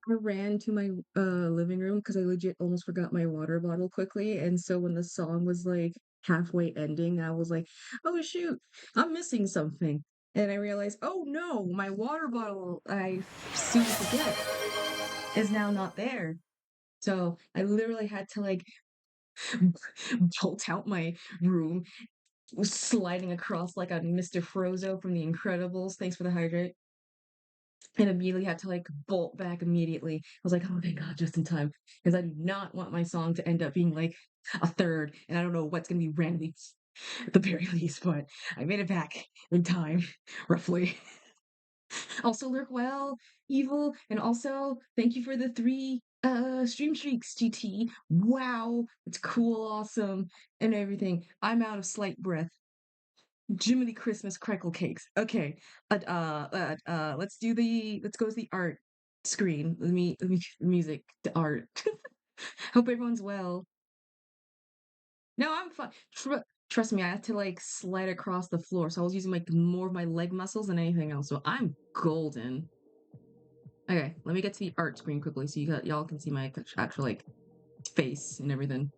I ran to my living room because I legit almost forgot my water bottle quickly. And so when the song was like halfway ending, I was like, oh shoot, I'm missing something. And I realized, oh no, my water bottle I soon forget is now not there. So I literally had to like bolt out my room, was sliding across like a Mr. Frozo from The Incredibles. Thanks for the hydrate. And immediately had to like bolt back immediately. I was like, oh thank God, just in time. Because I do not want my song to end up being like a third, and I don't know what's gonna be randomly at the very least, but I made it back in time, roughly. Also, lurk well, evil, and also thank you for the 3 stream streaks, GT. Wow, it's cool, awesome, and everything. I'm out of slight breath. Jiminy Christmas crackle cakes. Okay. Let's go to the art screen. Let me music to art. Hope everyone's well. No, I'm fine. Trust me, I had to like slide across the floor, so I was using like more of my leg muscles than anything else. So I'm golden. Okay, let me get to the art screen quickly so y'all can see my actual like face and everything.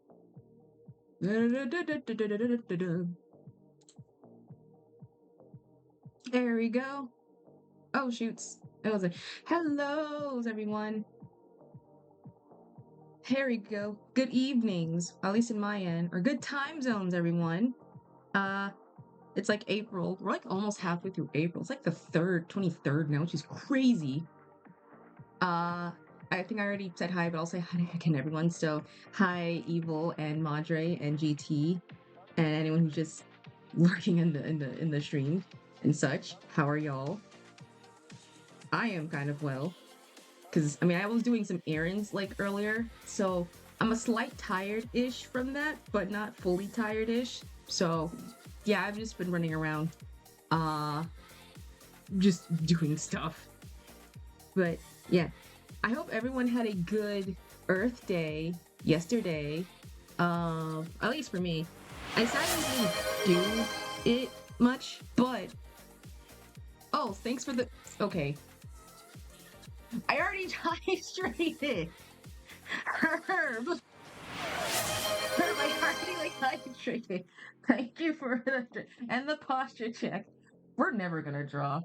There we go. Oh shoots. It was a hello everyone. Here we go. Good evenings, at least in my end, or good time zones, everyone. Uh, it's like April. We're like almost halfway through April. It's like the 23rd now, which is crazy. I think I already said hi, but I'll say hi again, everyone. So, hi, Evil and Madre and GT, and anyone who's just lurking in the stream and such. How are y'all? I am kind of well. Because I mean I was doing some errands like earlier, so I'm a slight tired-ish from that, but not fully tired-ish. So yeah, I've just been running around, uh, just doing stuff. But yeah, I hope everyone had a good Earth Day yesterday. At least for me, I sadly didn't do it much, but oh, thanks for the okay. I already hydrated. Herb. I already like hydrated. Thank you for the and the posture check. We're never gonna draw.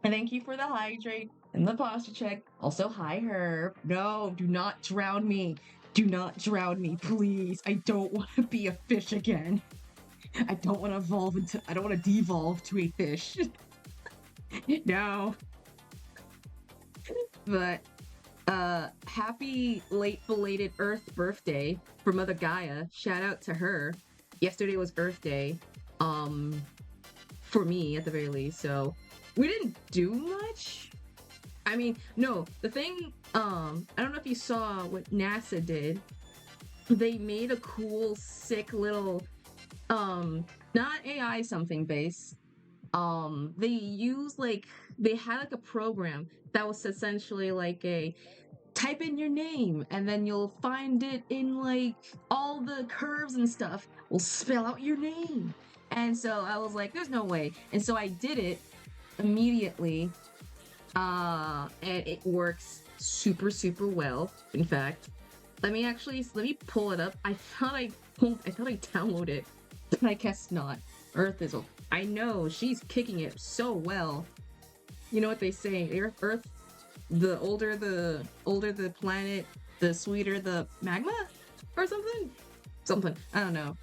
And thank you for the hydrate and the posture check. Also, hi Herb. No, do not drown me. Do not drown me, please. I don't want to be a fish again. I don't want to evolve into. I don't want to devolve to a fish. No. But happy late belated Earth birthday for Mother Gaia. Shout out to her. Yesterday was Earth Day. Um, for me at the very least. So we didn't do much. I mean, no, the thing, I don't know if you saw what NASA did. They made a cool, sick little, not AI something base. They used like they had like a program that was essentially like a type in your name and then you'll find it in like all the curves and stuff will spell out your name. And so I was like, there's no way. And so I did it immediately. And it works super, super well. In fact, let me pull it up. I thought I downloaded it, but I guess not. Earth is I know she's kicking it so well. You know what they say, Earth, the older the planet, the sweeter the magma or something. Something. I don't know.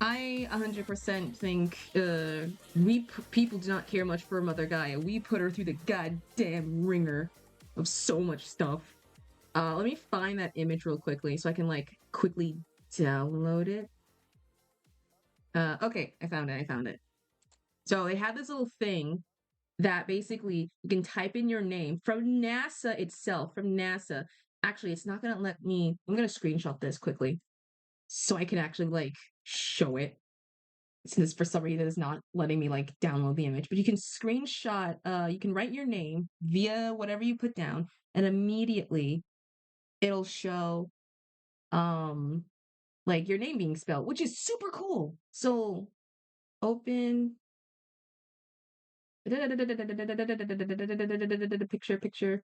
I 100% think people do not care much for Mother Gaia. We put her through the goddamn ringer of so much stuff. Let me find that image real quickly so I can like quickly download it. Okay, I found it. I found it. So they have this little thing that basically you can type in your name from NASA itself, from NASA. Actually, it's not gonna let me. I'm gonna screenshot this quickly so I can actually like show it. Since for some reason it's not letting me like download the image, but you can screenshot. You can write your name via whatever you put down, and immediately it'll show um like your name being spelled, which is super cool. So open Picture, picture.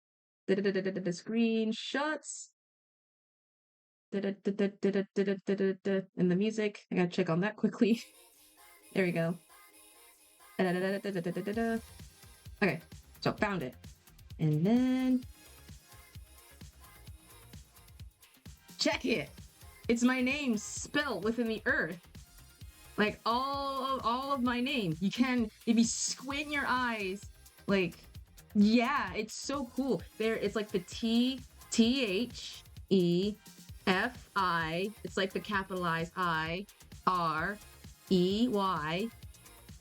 Screenshots. And the music. I gotta check on that quickly. There we go. Okay, so found it. And then check it. It's my name spelled within the earth. Like all of my name. You can, if you squint your eyes, like, yeah, it's so cool. There, it's like the THEFI. It's like the capitalized IREY,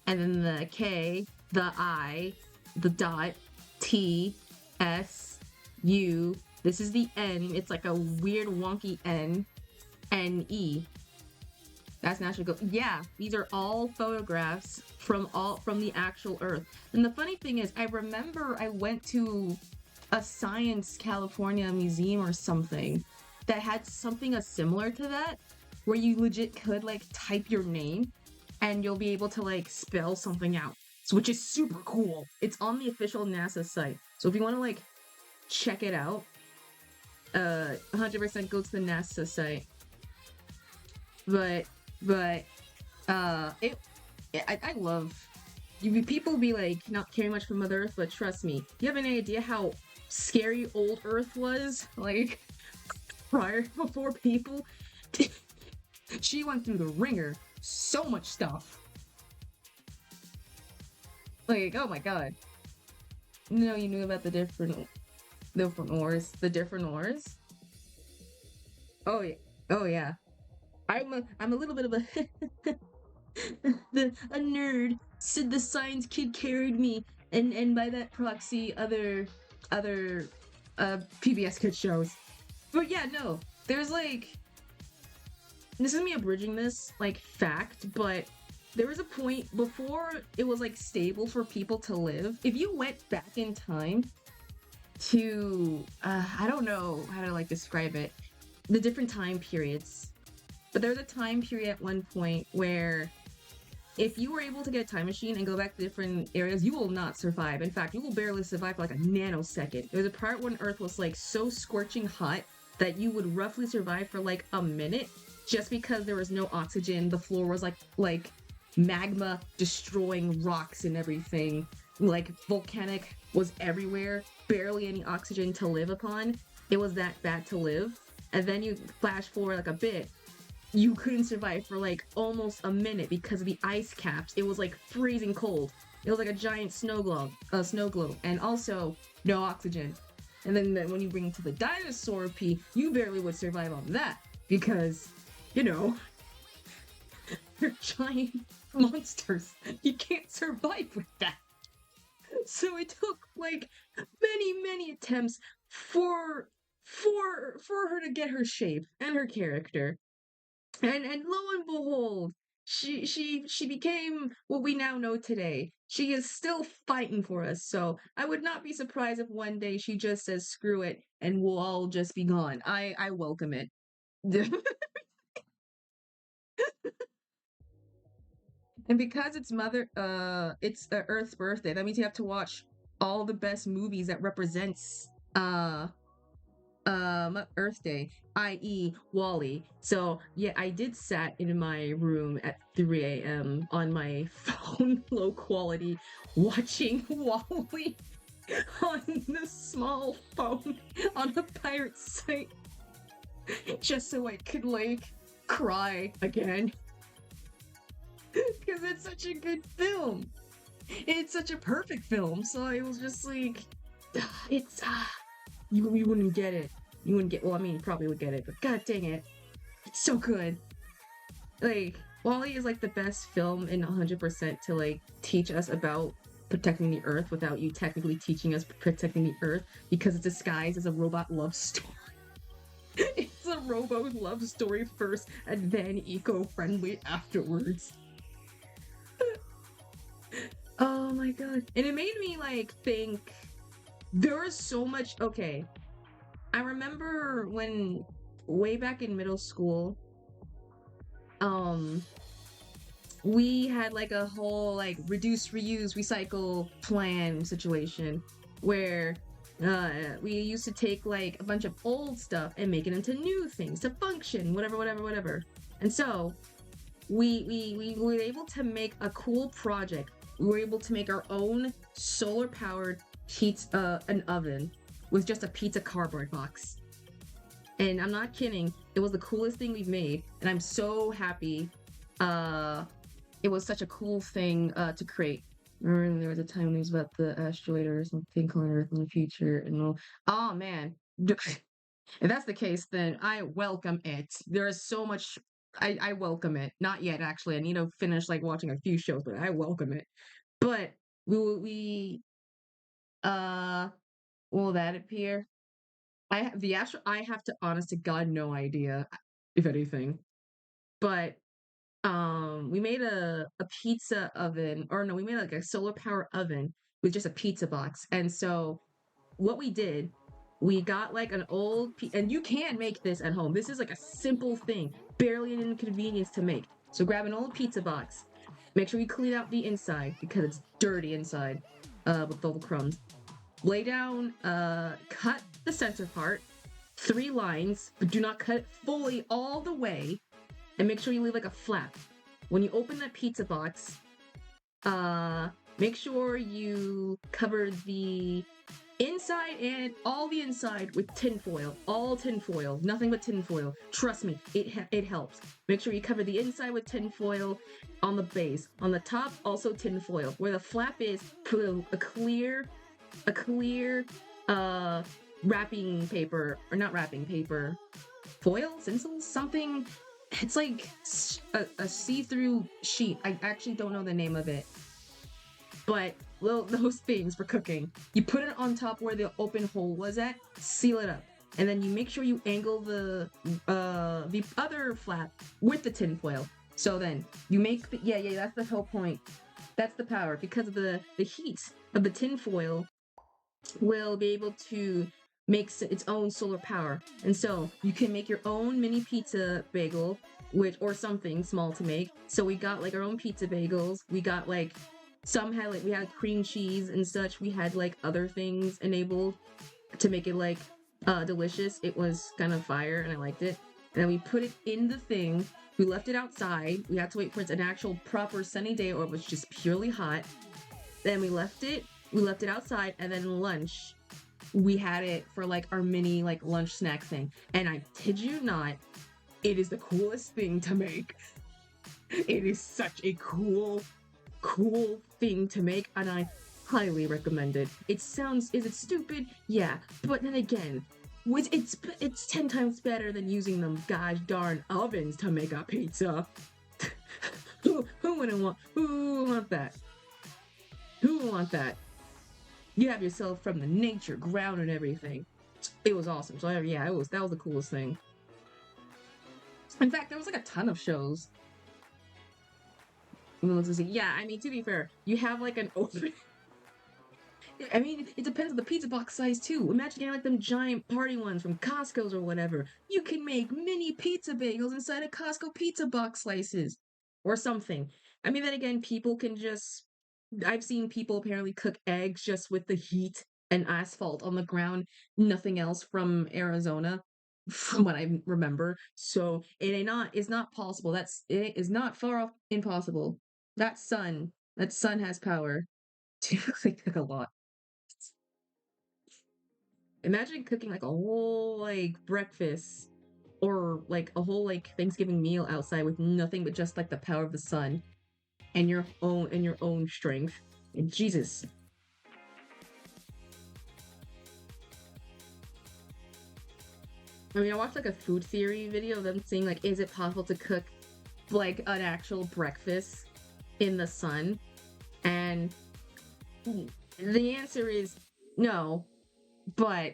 and then the K, the I, the dot, TSU. This is the N. It's like a weird wonky NE. That's National Go. Yeah, these are all photographs from the actual Earth. And the funny thing is, I remember I went to a Science California museum or something that had something similar to that, where you legit could like type your name and you'll be able to like spell something out. So, which is super cool. It's on the official NASA site. So if you want to like check it out, 100% go to the NASA site. But I love you. People be like not caring much for Mother Earth, but trust me, you have any idea how scary old Earth was? Like before people, she went through the ringer. So much stuff. Like, oh my god. No, you knew about the different wars. The different wars. Oh yeah. Oh yeah. I'm a little bit of a a nerd. Said the science kid carried me, and by that proxy, other PBS kid shows. But yeah, no, there's like, this is me abridging this like fact, but there was a point before it was like stable for people to live. If you went back in time to I don't know how to like describe it, the different time periods. But there's a time period at one point where if you were able to get a time machine and go back to different areas, you will not survive. In fact, you will barely survive for like a nanosecond. There's a part when Earth was like so scorching hot that you would roughly survive for like a minute just because there was no oxygen. The floor was like magma destroying rocks and everything. Like volcanic was everywhere, barely any oxygen to live upon. It was that bad to live. And then you flash forward like a bit, you couldn't survive for like almost a minute because of the ice caps. It was like freezing cold. It was like a giant snow globe, and also no oxygen. And then when you bring it to the dinosaur P, you barely would survive on that because, you know, they're giant monsters. You can't survive with that. So it took like many attempts for her to get her shape and her character. And lo and behold, she became what we now know today. She is still fighting for us, so I would not be surprised if one day she just says screw it and we'll all just be gone. I welcome it. And because it's Earth's birthday, that means you have to watch all the best movies that represents Earth Day, i.e. Wally. So yeah, I did sat in my room at 3 a.m. on my phone, low quality, watching Wally on the small phone on a pirate site, just so I could like cry again. Because it's such a good film. It's such a perfect film. So it was just like, it's you wouldn't get it. You wouldn't get, well, I mean, you probably would get it, but god dang it. It's so good. Like, Wall-E is like the best film in 100% to like teach us about protecting the Earth without you technically teaching us protecting the Earth, because it's disguised as a robot love story. It's a robo love story first and then eco-friendly afterwards. Oh my god. And it made me like think there was so much. Okay, I remember when way back in middle school, um we had like a whole like reduce, reuse, recycle plan situation where we used to take like a bunch of old stuff and make it into new things to function, whatever, whatever, whatever. And so we were able to make a cool project. We were able to make our own solar powered pizza an oven with just a pizza cardboard box. And I'm not kidding, it was the coolest thing we've made, and I'm so happy. It was such a cool thing to create. Remember, there was a time when it was about the asteroid or something on Earth in the future, and oh man, if that's the case, then I welcome it. There is so much. I welcome it. Not yet, actually. I need to finish like watching a few shows, but I welcome it. But we will that appear? I have to honest to God no idea if anything. But we made a pizza oven, or no, we made like a solar power oven with just a pizza box. And so what we did, we got like an old and you can make this at home. This is like a simple thing, barely an inconvenience to make. So grab an old pizza box, make sure you clean out the inside because it's dirty inside with all the crumbs. Lay down, cut the center part, 3 lines, but do not cut it fully all the way, and make sure you leave like a flap. When you open that pizza box, make sure you cover the inside and all the inside with tinfoil. All tinfoil, nothing but tinfoil. Trust me, it helps. Make sure you cover the inside with tinfoil on the base. On the top, also tinfoil. Where the flap is, put a clear wrapping paper, or not wrapping paper, foil, stencil, something. It's like a see-through sheet. I actually don't know the name of it, but those things for cooking. You put it on top where the open hole was at, seal it up, and then you make sure you angle the other flap with the tinfoil. So then you make the yeah, that's the whole point. That's the power, because of the heat of the tinfoil will be able to make its own solar power. And so you can make your own mini pizza bagel, or something small to make. So we got like our own pizza bagels. We got like some had like we had cream cheese and such. We had like other things enabled to make it like delicious. It was kind of fire and I liked it. And then we put it in the thing. We left it outside. We had to wait for an actual proper sunny day, or it was just purely hot. Then we left it outside, and then lunch, we had it for like our mini like lunch snack thing. And I kid you not, it is the coolest thing to make. It is such a cool thing to make, and I highly recommend it. Is it stupid? Yeah, but then again, it's 10 times better than using them gosh darn ovens to make a pizza. Who would want that? Who would want that? You have yourself from the nature, ground, and everything. It was awesome. So yeah, that was the coolest thing. In fact, there was like a ton of shows. Yeah, I mean, to be fair, you have like an open. I mean, it depends on the pizza box size too. Imagine getting like them giant party ones from Costco's or whatever. You can make mini pizza bagels inside of Costco pizza box slices or something. I mean, then again, people can just. I've seen people apparently cook eggs just with the heat and asphalt on the ground, nothing else from Arizona, from what I remember. So it's not possible. It is not far off impossible. That sun has power to cook a lot. Imagine cooking like a whole like breakfast or like a whole like Thanksgiving meal outside with nothing but just like the power of the sun and your own strength. And Jesus. I mean, I watched like a food theory video of them saying like, is it possible to cook like an actual breakfast in the sun? And the answer is no, but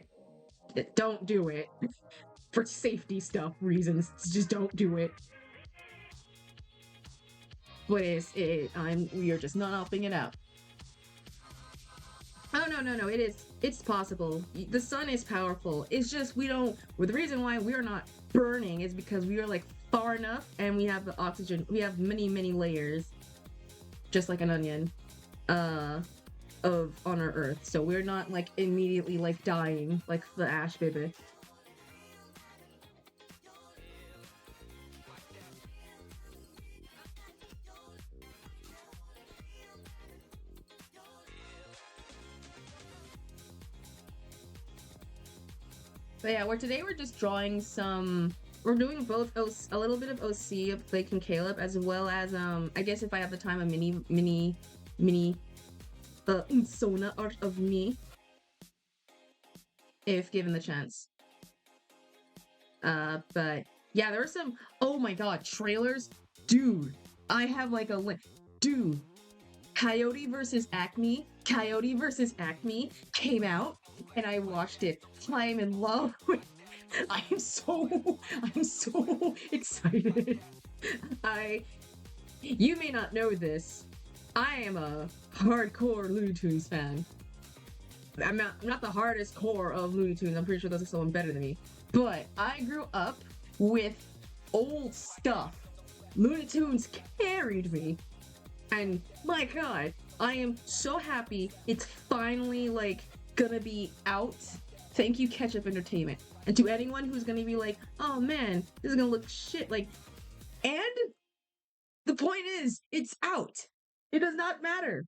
don't do it for safety stuff reasons. Just don't do it. But we are just not helping it out. Oh no, it's possible. The sun is powerful. It's just the reason why we are not burning is because we are like far enough and we have the oxygen. We have many layers just like an onion, uh, of on our Earth. So we're not like immediately like dying like the Ash baby. But yeah, we're just drawing some. We're doing both a little bit of OC of Blake and Caleb, as well as I guess if I have the time, a mini Sona art of me, if given the chance. But yeah, there were some. Oh my god, trailers, dude! I have like a link, dude. Coyote versus Acme. Coyote versus Acme came out, and I watched it. I am in love with. I'm so excited. I. You may not know this. I am a hardcore Looney Tunes fan. I'm not the hardest core of Looney Tunes. I'm pretty sure there's someone better than me. But I grew up with old stuff. Looney Tunes carried me. And my god, I am so happy it's finally like gonna be out. Thank you, Ketchup Entertainment. And to anyone who's gonna be like, oh man, this is gonna look shit, like, and the point is, it's out. It does not matter.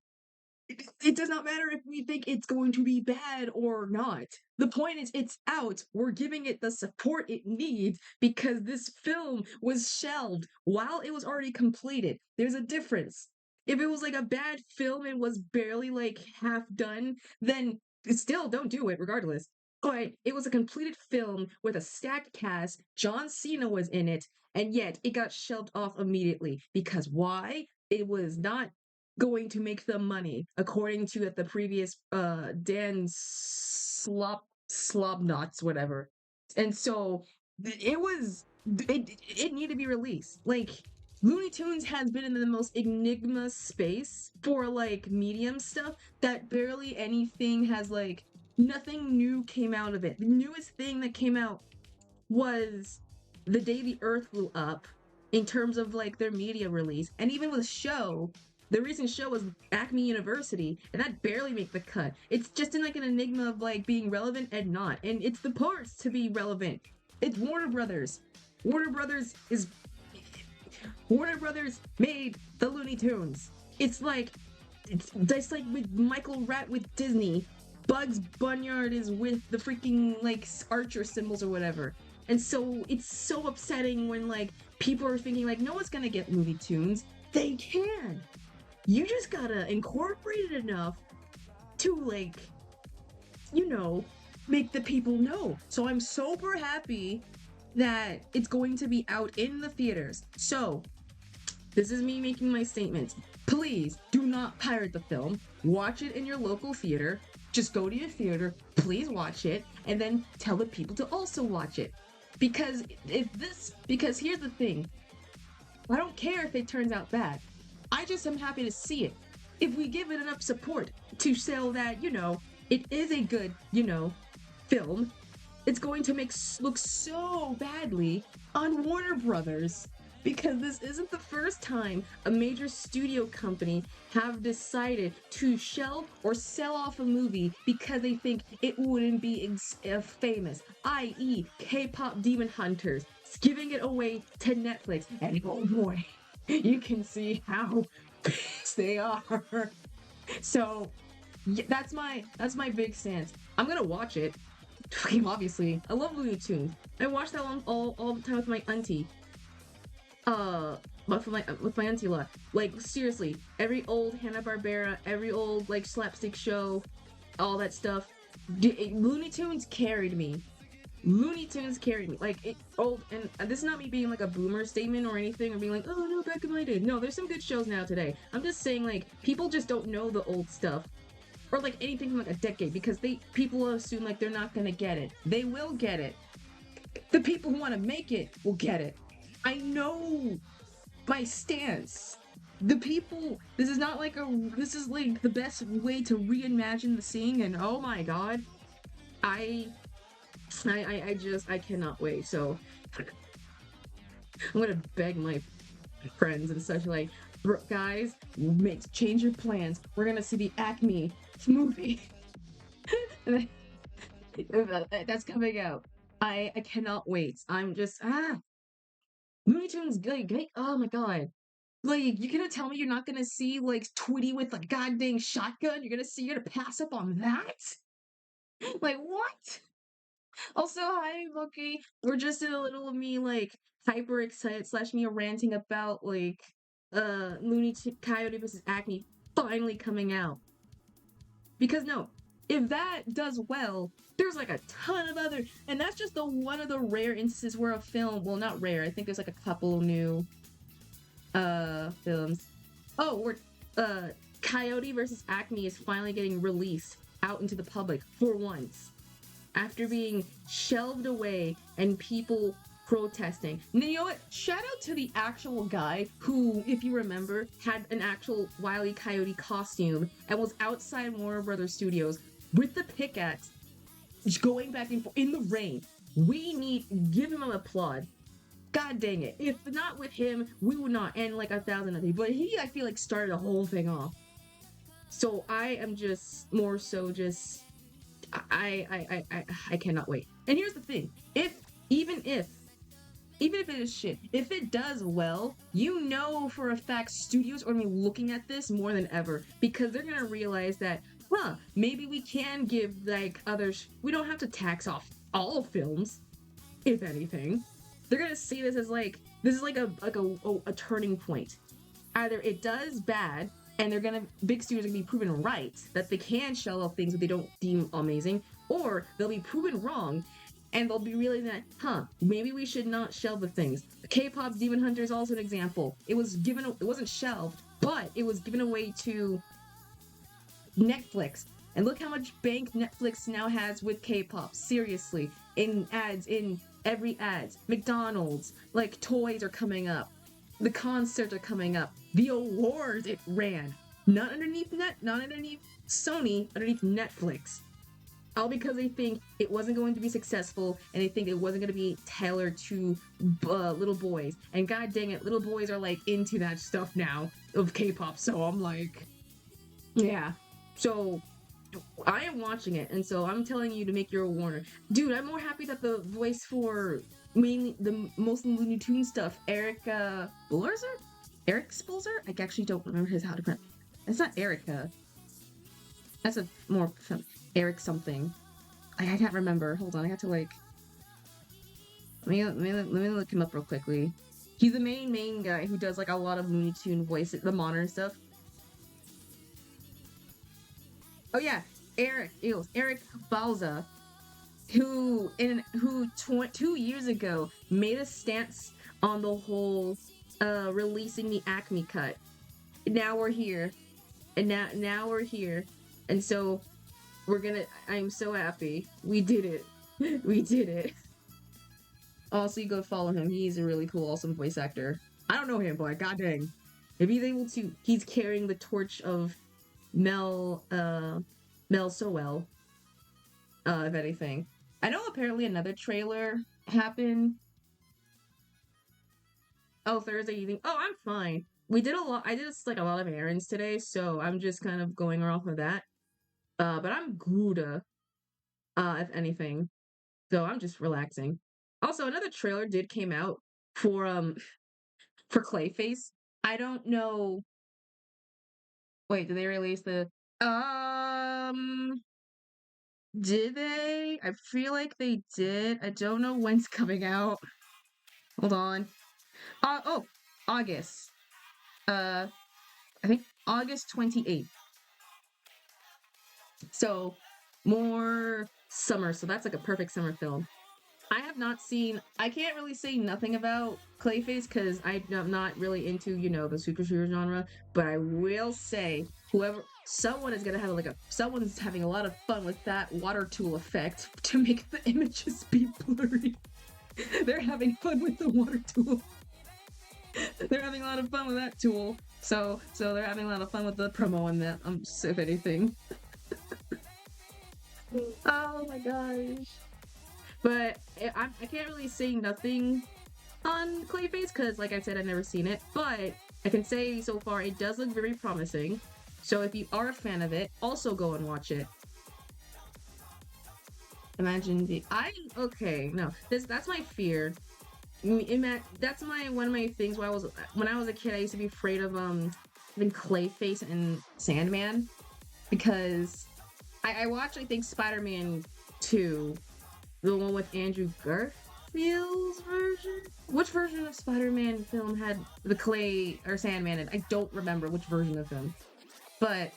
It does not matter if we think it's going to be bad or not. The point is, it's out. We're giving it the support it needs because this film was shelved while it was already completed. There's a difference. If it was like a bad film and was barely like half done, then still don't do it regardless. But it was a completed film with a stacked cast. John Cena was in it, and yet it got shelved off immediately. Because why? It was not going to make them money, according to the previous Dan Slobnots, whatever. And so it needed to be released. Like Looney Tunes has been in the most enigma space for like medium stuff that barely anything has like nothing new came out of it. The newest thing that came out was The Day the Earth Blew Up in terms of like their media release. And even with show, the recent show was Acme University, and that barely made the cut. It's just in like an enigma of like being relevant and not. And it's the parts to be relevant. It's Warner Brothers. Warner Brothers is Warner Brothers made the Looney Tunes. It's like like with Michael Rat with Disney. Bugs Bunyard is with the freaking like Archer symbols or whatever. And so it's so upsetting when like people are thinking like no one's gonna get Looney Tunes. They can. You just gotta incorporate it enough to like, you know, make the people know. So I'm super happy that it's going to be out in the theaters. So this is me making my statement. Please do not pirate the film. Watch it in your local theater. Just go to your theater, please watch it, and then tell the people to also watch it. Because here's the thing. I don't care if it turns out bad. I just am happy to see it. If we give it enough support to sell that, you know, it is a good, you know, film, it's going to look so badly on Warner Brothers. Because this isn't the first time a major studio company have decided to shelve or sell off a movie because they think it wouldn't be famous, i.e. K-pop Demon Hunters, giving it away to Netflix, and oh boy, you can see how pissed they are. So yeah, that's my big stance. I'm gonna watch it. Obviously, I love Looney Tunes. I watch that one all the time with my auntie. With my auntie a lot. Like seriously, every old Hanna-Barbera, every old like slapstick show, all that stuff. Looney Tunes carried me. Looney Tunes carried me. Like it old, and this is not me being like a boomer statement or anything, or being like, oh no, back in my day. No, there's some good shows now today. I'm just saying like people just don't know the old stuff. Or like anything from like a decade because people assume like they're not gonna get it. They will get it. The people who want to make it will get it. I know my stance. The people, this is like the best way to reimagine the scene, and oh my god, I cannot wait. So I'm gonna beg my friends and such like, guys, change your plans. We're gonna see the Acme movie. That's coming out. I cannot wait. I'm just Looney Tunes oh my god. Like, you gonna tell me you're not gonna see like Tweety with a goddamn shotgun? You're gonna pass up on that? Like what? Also, hi Mookie. We're just in a little of me like hyper excited slash me ranting about like Coyote versus Acme finally coming out. Because no, if that does well, there's like a ton of other, and that's just the one of the rare instances where a film, well, not rare, I think there's like a couple new films. Oh, we're Coyote versus Acme is finally getting released out into the public for once after being shelved away and people protesting. And you know what? Shout out to the actual guy who, if you remember, had an actual Wile E. Coyote costume and was outside Warner Brothers Studios with the pickaxe, going back and forth in the rain. Give him an applaud. God dang it. If not with him, we would not end like 1,000 other people. But he, I feel like, started the whole thing off. So I am just more so just I cannot wait. And here's the thing: even if it is shit, if it does well, you know for a fact studios are gonna be looking at this more than ever because they're gonna realize that, maybe we can give like others. We don't have to tax off all films, if anything. They're gonna see this as like a turning point. Either it does bad and big studios are gonna be proven right that they can shell off things that they don't deem amazing, or they'll be proven wrong and they'll be realizing that, maybe we should not shelve the things. K-pop Demon Hunter is also an example. It wasn't shelved, but it was given away to Netflix. And look how much bank Netflix now has with K-pop. Seriously, in every ads. McDonald's, like toys are coming up. The concerts are coming up. The awards it ran. Not underneath Sony, underneath Netflix. All because they think it wasn't going to be successful and they think it wasn't going to be tailored to little boys. And god dang it, little boys are like into that stuff now of K-pop. So I'm like, yeah. So I am watching it, and so I'm telling you to make your Warner. Dude, I'm more happy that the voice for mainly the most Looney Tunes stuff, Eric Spulzer? Eric Spulzer? I actually don't remember how to pronounce. It's not Erica. That's a more Eric something. I can't remember. Hold on, I have to like. Let me look him up real quickly. He's the main guy who does like a lot of Looney Tune voices, the modern stuff. Oh yeah, Eric Balza, who 2 years ago made a stance on the whole releasing the Acme cut. Now we're here, and now we're here, and so I'm so happy we did it. We did it. Also, you go follow him. He's a really cool, awesome voice actor. I don't know him, but god dang, if he's able to, he's carrying the torch of Mel so well, if anything. I know apparently another trailer happened. Oh, Thursday evening. Oh, I'm fine. I did like a lot of errands today, so I'm just kind of going off of that. But I'm good, if anything. So I'm just relaxing. Also, another trailer came out for Clayface. I don't know. Wait, did they release the did they? I feel like they did. I don't know when's coming out. Hold on. August. I think August 28th. So more summer. So that's like a perfect summer film. I have not seen. I can't really say nothing about Clayface because I'm not really into the superhero genre. But I will say, someone is gonna have someone's having a lot of fun with that water tool effect to make the images be blurry. They're having fun with the water tool. They're having a lot of fun with that tool. So they're having a lot of fun with the promo on that. If anything. Oh my gosh. But I can't really say nothing on Clayface because, like I said, I've never seen it. But I can say so far it does look very promising. So if you are a fan of it, also go and watch it. Imagine the I okay, no. That's my fear. That's my one of my things when I was a kid I used to be afraid of even Clayface and Sandman because I watched I think Spider-Man 2, the one with Andrew Garfield's version. Which version of Spider-Man film had the Clay or Sandman in? I don't remember which version of him. But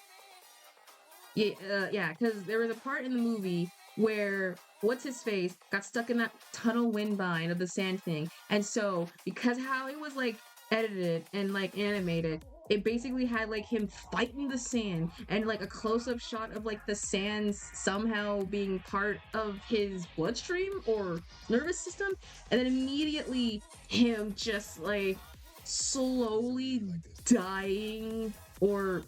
yeah, because there was a part in the movie where what's his face got stuck in that tunnel wind vine of the sand thing, and so because how it was like edited and like animated, it basically had like him fighting the sand and like a close-up shot of like the sands somehow being part of his bloodstream or nervous system, and then immediately him just like slowly dying or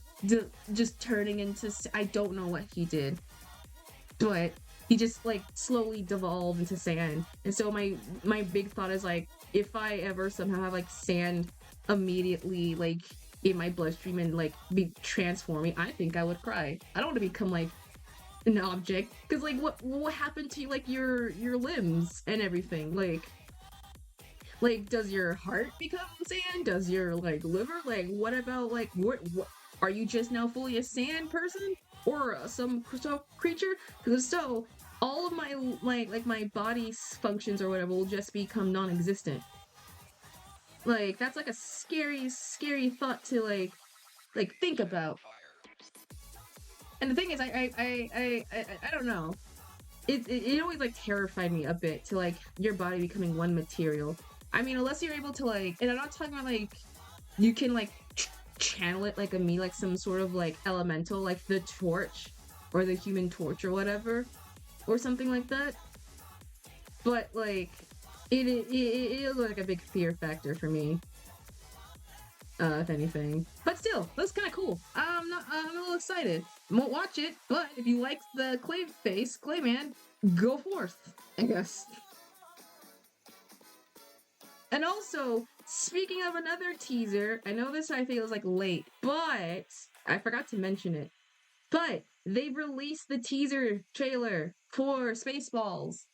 just turning into I don't know what he did, but he just like slowly devolved into sand. And so my big thought is like if I ever somehow have like sand immediately like in my bloodstream and like be transforming, I think I would cry. I don't want to become like an object because like what happened to you like your limbs and everything like does your heart become sand? Does your like liver like what about like what are you just now fully a sand person or some creature? Because so all of my like my body's functions or whatever will just become non-existent. Like that's like a scary thought to like think about. And the thing is, I don't know. It always like terrified me a bit to like your body becoming one material. I mean, unless you're able to like, and I'm not talking about like you can like channel it like like some sort of like elemental, like the torch or the human torch or whatever, or something like that. But like, it is like a big fear factor for me. If anything, but still, that's kind of cool. I'm a little excited. Won't watch it, but if you like the Clayman, go forth, I guess. And also, speaking of another teaser, I know this I think was like late, but I forgot to mention it. But they released the teaser trailer for Spaceballs.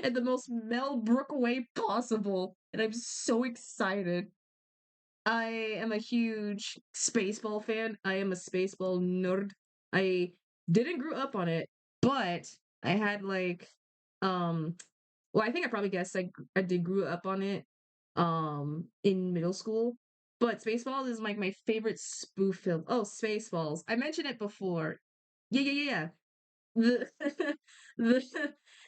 In the most Mel Brooke way possible, and I'm so excited. I am a huge Spaceball fan. I am a Spaceball nerd. I didn't grow up on it, but I had like well, I think I probably guessed I did grew up on it in middle school. But Spaceballs is like my favorite spoof film. Oh, Spaceballs. I mentioned it before. Yeah. The the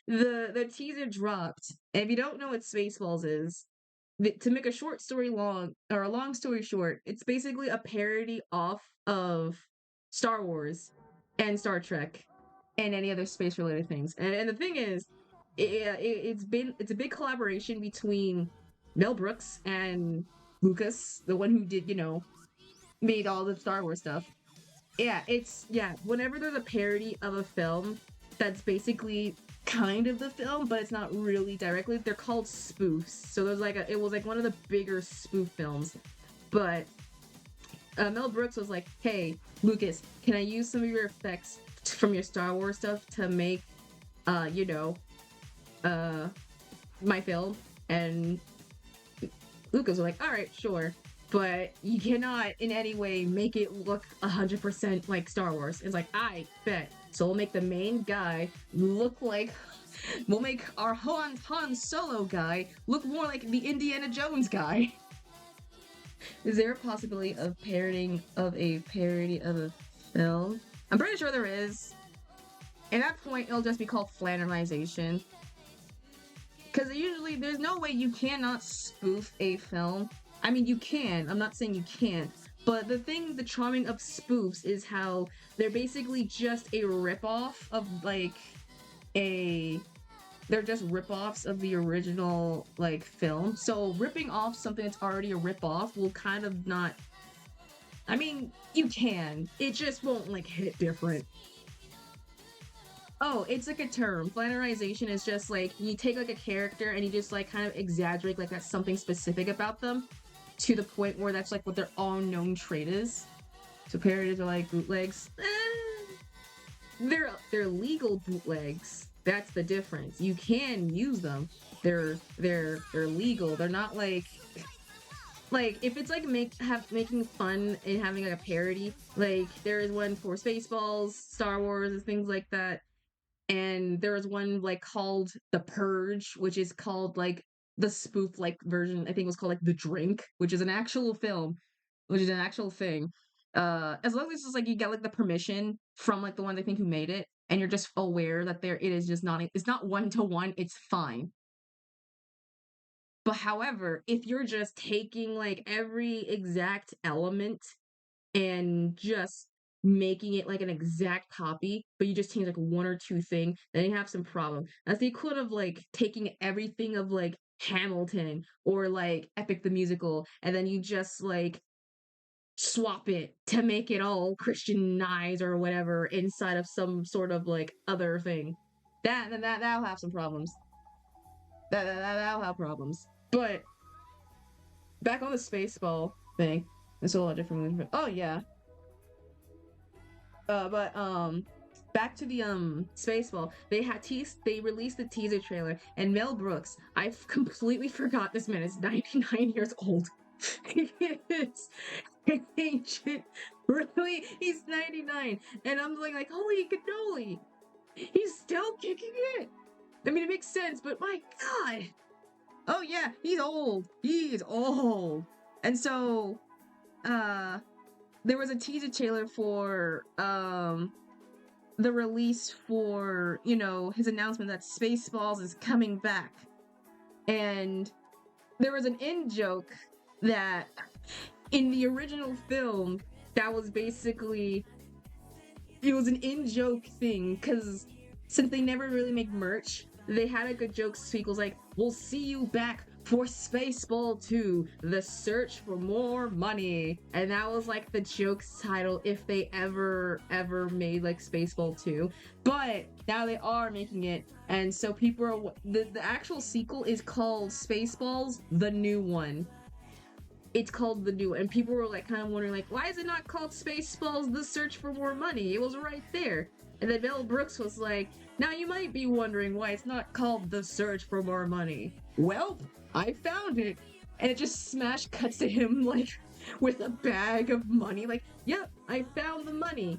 the teaser dropped. And if you don't know what Spaceballs is, to make a short story long or a long story short, it's basically a parody off of Star Wars and Star Trek and any other space related things. And the thing is, it's a big collaboration between Mel Brooks and Lucas, the one who did made all the Star Wars stuff. Yeah, whenever there's a parody of a film that's basically kind of the film, but it's not really directly, they're called spoofs. So it was like one of the bigger spoof films. But Mel Brooks was like, "Hey, Lucas, can I use some of your effects from your Star Wars stuff to make, uh, you know, my film?" And Lucas was like, "All right, sure." But you cannot in any way make it look 100% like Star Wars. It's like, I bet. So we'll make the main guy look like, we'll make our Han Solo guy look more like the Indiana Jones guy. Is there a possibility of parodying of a parody of a film? I'm pretty sure there is. At that point, it'll just be called flannerization. Because usually, there's no way you cannot spoof a film. I mean, you can. I'm not saying you can't. But the charming of spoofs is how they're basically just a ripoff of, like, they're just ripoffs of the original, like, film. So ripping off something that's already a ripoff will kind of not... I mean, you can. It just won't, like, hit different. Oh, it's like a term. Flannerization is just, like, you take, like, a character and you just, like, kind of exaggerate, like, that's something specific about them. to the point where that's like what their all known trait is. So parodies are like bootlegs. They're legal bootlegs. That's the difference. You can use them. They're legal. They're not like if it's like making fun and having like a parody. Like there is one for Spaceballs, Star Wars, and things like that. And there was one like called The Purge, which is called like the spoof like version. I think it was called like The Drink, which is an actual film, which is an actual thing. As long as it's just like you get like the permission from like the ones I think who made it, and you're just aware that it is just not, it's not one to one, it's fine. But however, if you're just taking like every exact element and just making it like an exact copy, but you just change like one or two things, then you have some problem. That's the equivalent of like taking everything of like Hamilton or like Epic the Musical, and then you just like swap it to make it all Christianized or whatever inside of some sort of like other thing. That'll have some problems. That'll have problems. But back on the Spaceball thing, it's a lot different. Oh yeah. But back to the Spaceball. They released the teaser trailer, and Mel Brooks, I completely forgot this man is 99 years old. It's ancient. Really, he's 99, and I'm like holy cannoli, he's still kicking it. I mean, it makes sense, but my God. Oh yeah, he's old. He's old. And so, there was a teaser trailer for the release for, you know, his announcement that Spaceballs is coming back. And there was an in-joke that in the original film, that was basically, it was an in-joke thing, because since they never really make merch, they had a good joke sequels like, we'll see you back for Spaceball 2, The Search for More Money. And that was like the joke's title if they ever made like Spaceball 2. But now they are making it, and so people are, the actual sequel is called Spaceballs, The New One. It's called The New, and people were like kind of wondering like, why is it not called Spaceballs, The Search for More Money? It was right there. And then Mel Brooks was like, now you might be wondering why it's not called The Search for More Money. Well, I found it. And it just smash cuts to him like with a bag of money. Like, yep, I found the money.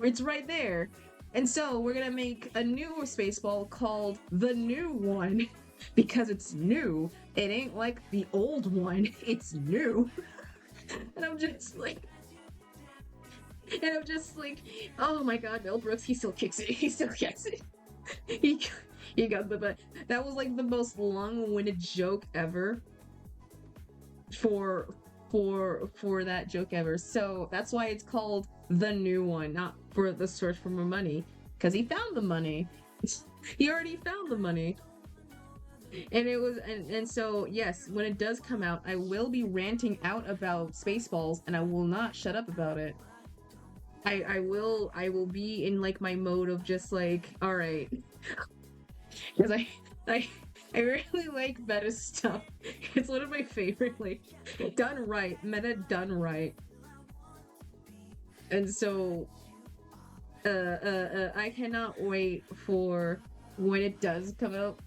It's right there. And so we're gonna make a new Spaceball called The New One. Because it's new. It ain't like the old one. It's new. And I'm just like, oh my God, Mel Brooks, he still kicks it. He still gets it. He got but that was like the most long-winded joke ever for that joke ever. So that's why it's called The New One, not for The Search for More Money, because he found the money. He already found the money. And it was, and so yes, when it does come out, I will be ranting out about Spaceballs, and I will not shut up about it. I will be in like my mode of just like, all right, because I really like meta stuff. It's one of my favorite, like, done right, meta done right. And so I cannot wait for when it does come out.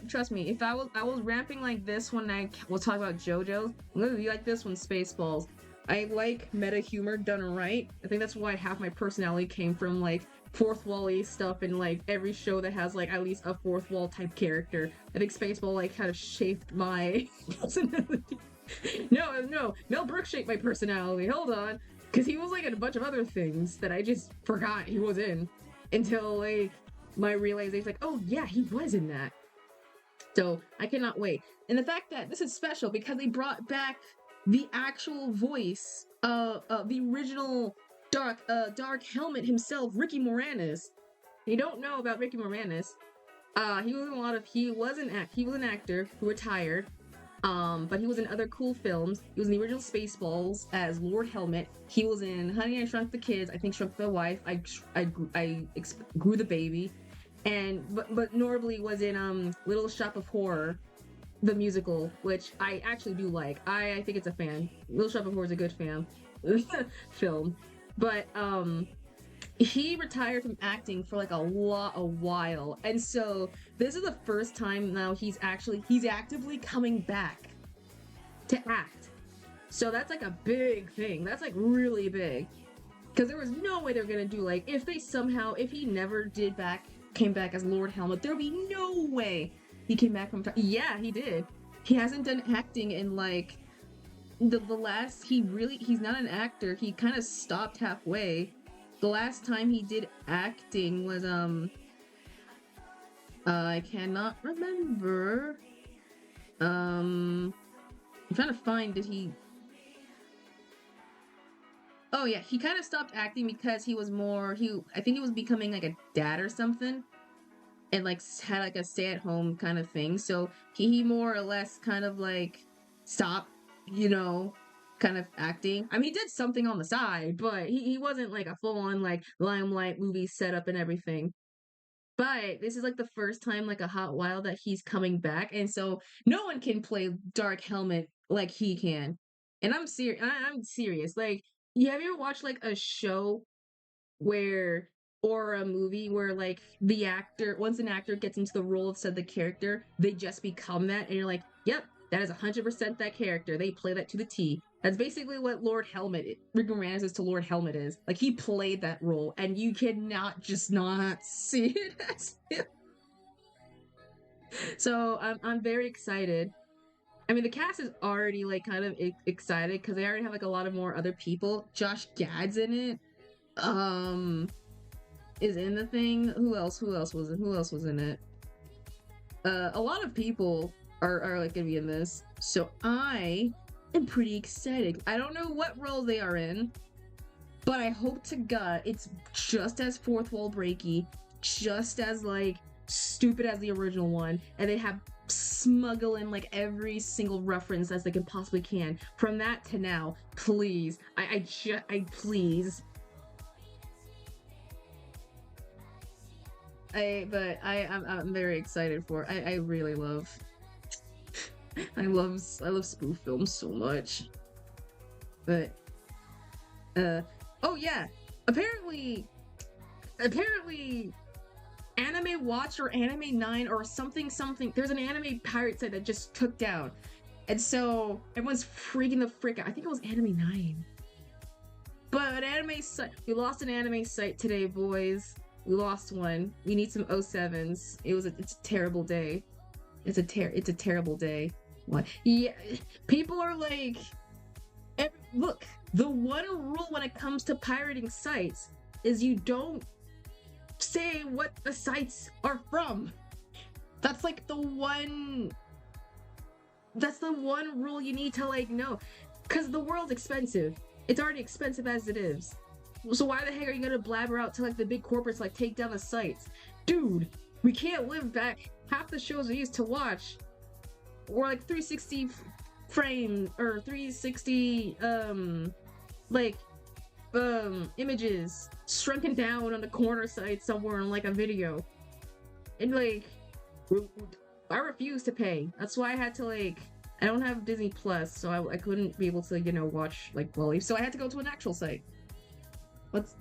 Trust me, if I was ramping like this when I was talking about JoJo's, I'm gonna be like this one, Spaceballs. I like meta humor done right. I think that's why half my personality came from like fourth wall-y stuff and like every show that has like at least a fourth wall type character. I think Spaceball like kind of shaped my personality. No, Mel Brooks shaped my personality. Hold on, because he was like in a bunch of other things that I just forgot he was in until like my realization, like, oh yeah, he was in that. So I cannot wait. And the fact that this is special because they brought back the actual voice of the original Dark Helmet himself, Ricky Moranis. You don't know about Ricky Moranis. He was in a lot of, he was an actor who retired. But he was in other cool films. He was in the original Spaceballs as Lord Helmet. He was in Honey, I Shrunk the Kids. I think Shrunk the Wife. I grew the baby. and but notably was in Little Shop of Horror, the musical, which I actually do like. I think it's a fan. Little Shop of Horror is a good fan film, but he retired from acting for like a while, and so this is the first time now he's actively coming back to act. So that's like a big thing. That's like really big. Because there was no way they're gonna do like if he never came back as Lord Helmet, there'd be no way he came back from. Yeah, he did. He hasn't done acting in like the last. He's not an actor. He kind of stopped halfway. The last time he did acting was I cannot remember. I'm trying to find Oh yeah, he kind of stopped acting because I think he was becoming like a dad or something, and like had like a stay-at-home kind of thing. So he more or less kind of like stopped, kind of acting. I mean, he did something on the side, but he wasn't like a full-on like limelight movie setup and everything. But this is like the first time like a hot while that he's coming back, and so no one can play Dark Helmet like he can. And I'm serious. I'm serious. Like, have you ever watched like a show where or a movie where like the actor once an actor gets into the role of said the character, they just become that, and you're like, yep, that is 100% that character. They play that to the T. That's basically what Lord Helmet, Rick Moranis is to Lord Helmet is. Like, he played that role, and you cannot just not see it as him. So I'm very excited. I mean, the cast is already like kind of excited because they already have like a lot of more other people. Josh Gad's in it. Is in the thing. Who else was in it? A lot of people are like gonna be in this. So I am pretty excited. I don't know what role they are in, but I hope to God it's just as fourth wall breaky, just as like stupid as the original one, and they have smuggle in like every single reference as they can possibly can from that to now. Please, I please. I'm very excited for it. I really love I love spoof films so much. But oh yeah, apparently Anime Watch or Anime 9 or something, there's an anime pirate site that just took down, and so everyone's freaking the frick out. I think it was Anime 9, but an anime site, we lost an anime site today, boys. We lost one. We need some 07s. It's a terrible day. It's a terrible day. What? Yeah, people are like, look, the one rule when it comes to pirating sites is you don't say what the sites are from. That's like the one rule you need to like know, because the world's expensive. It's already expensive as it is. So why the heck are you gonna blabber out to like the big corporates like take down the sites? Dude, we can't live back. Half the shows we used to watch were like 360 frame or 360 images shrunken down on the corner site somewhere on like a video. And like I refuse to pay. That's why I had to like, I don't have Disney Plus, so I couldn't be able to, watch like Wally. So I had to go to an actual site. What's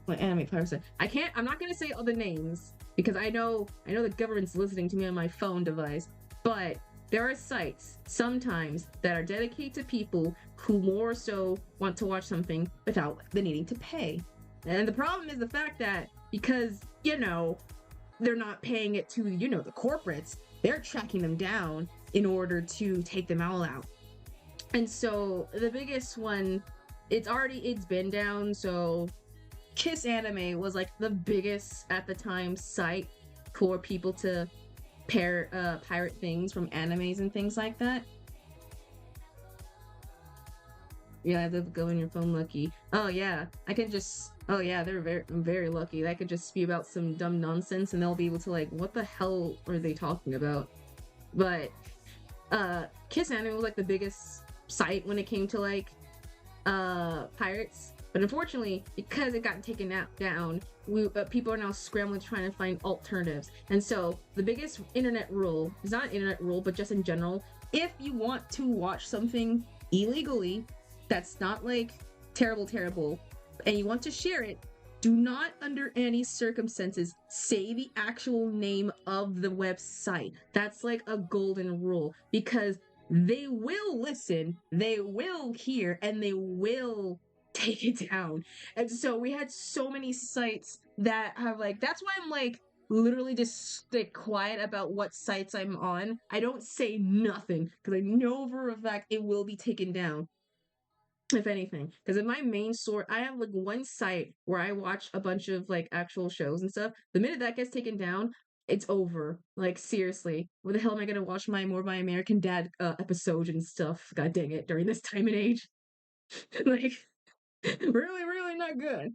my anime pirate site? I'm not gonna say all the names because I know the government's listening to me on my phone device, but there are sites sometimes that are dedicated to people who more so want to watch something without the needing to pay. And the problem is the fact that because, they're not paying it to, the corporates, they're tracking them down in order to take them all out. And so the biggest one, it's been down. So Kiss Anime was like the biggest at the time site for people to pirate things from animes and things like that. Yeah, they'll go in your phone lucky. Oh yeah, they're very, very lucky. I could just spew about some dumb nonsense and they'll be able to like, what the hell are they talking about? But Kiss Anime was like the biggest site when it came to like pirates. But unfortunately, because it got taken down, people are now scrambling trying to find alternatives. And so the biggest internet rule is not an internet rule, but just in general, if you want to watch something illegally that's not like terrible, and you want to share it, do not under any circumstances say the actual name of the website. That's like a golden rule, because they will listen, they will hear, and they will take it down. And so we had so many sites that have like, that's why I'm like literally just stick quiet about what sites I'm on. I don't say nothing because I know for a fact it will be taken down, if anything. Because in my main source, I have like one site where I watch a bunch of like actual shows and stuff. The minute that gets taken down, it's over. Like seriously, where the hell am I gonna watch my More My American Dad episodes and stuff? God dang it, during this time and age, like really not good.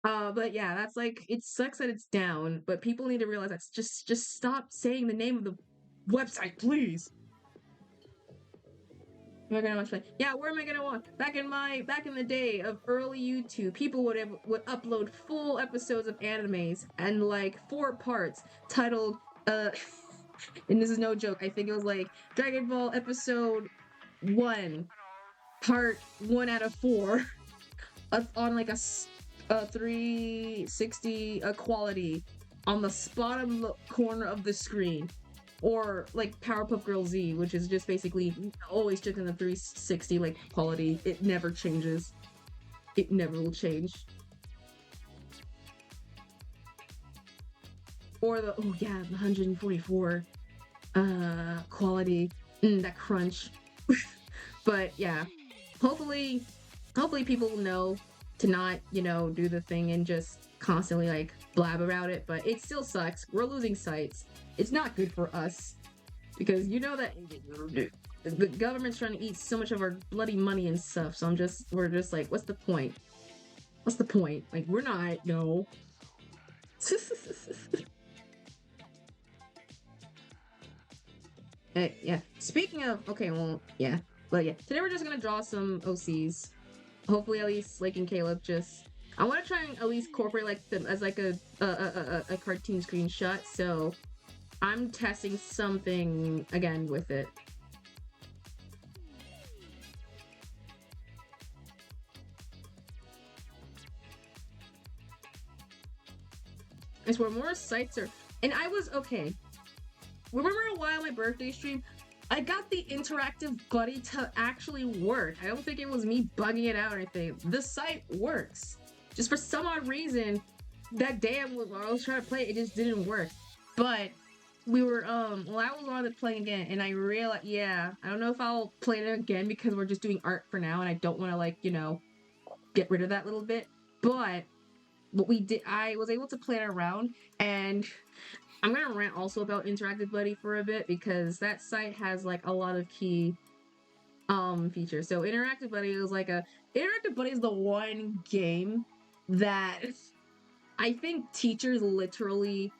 But yeah, that's like, it sucks that it's down, but people need to realize that's just stop saying the name of the website, please. Am I gonna watch? Yeah, where am I gonna watch? Back in the day of early YouTube, people would upload full episodes of animes and like 4 parts titled and this is no joke. I think it was like Dragon Ball episode 1, part 1 out of 4, on like a 360 quality on the bottom corner of the screen. Or like Powerpuff Girls Z, which is just basically always just in the 360 like quality. It never changes. It never will change. Or the, oh yeah, the 144 quality, that crunch. But yeah, hopefully people know to not, do the thing and just constantly like blab about it, but it still sucks. We're losing sites. It's not good for us, because you know that the government's trying to eat so much of our bloody money and stuff. So we're just like, what's the point? What's the point? Like, we're not, no. Yeah. Speaking of, okay, well, yeah. But yeah, today we're just gonna draw some OCs. Hopefully, at least Lake and Caleb I want to try and at least incorporate like them as like a cartoon screenshot. So I'm testing something again with it. I swear more sites are, and I was okay. Remember a while my birthday stream, I got the interactive buddy to actually work. I don't think it was me bugging it out or anything. The site works. Just for some odd reason, that day I was trying to play it just didn't work. But we were, well, I was on it playing again, and I realized, yeah, I don't know if I'll play it again because we're just doing art for now, and I don't want to, like, get rid of that little bit. But what we did, I was able to play it around, and I'm gonna rant also about Interactive Buddy for a bit, because that site has, like, a lot of key features. So Interactive Buddy is Interactive Buddy is the one game that I think teachers literally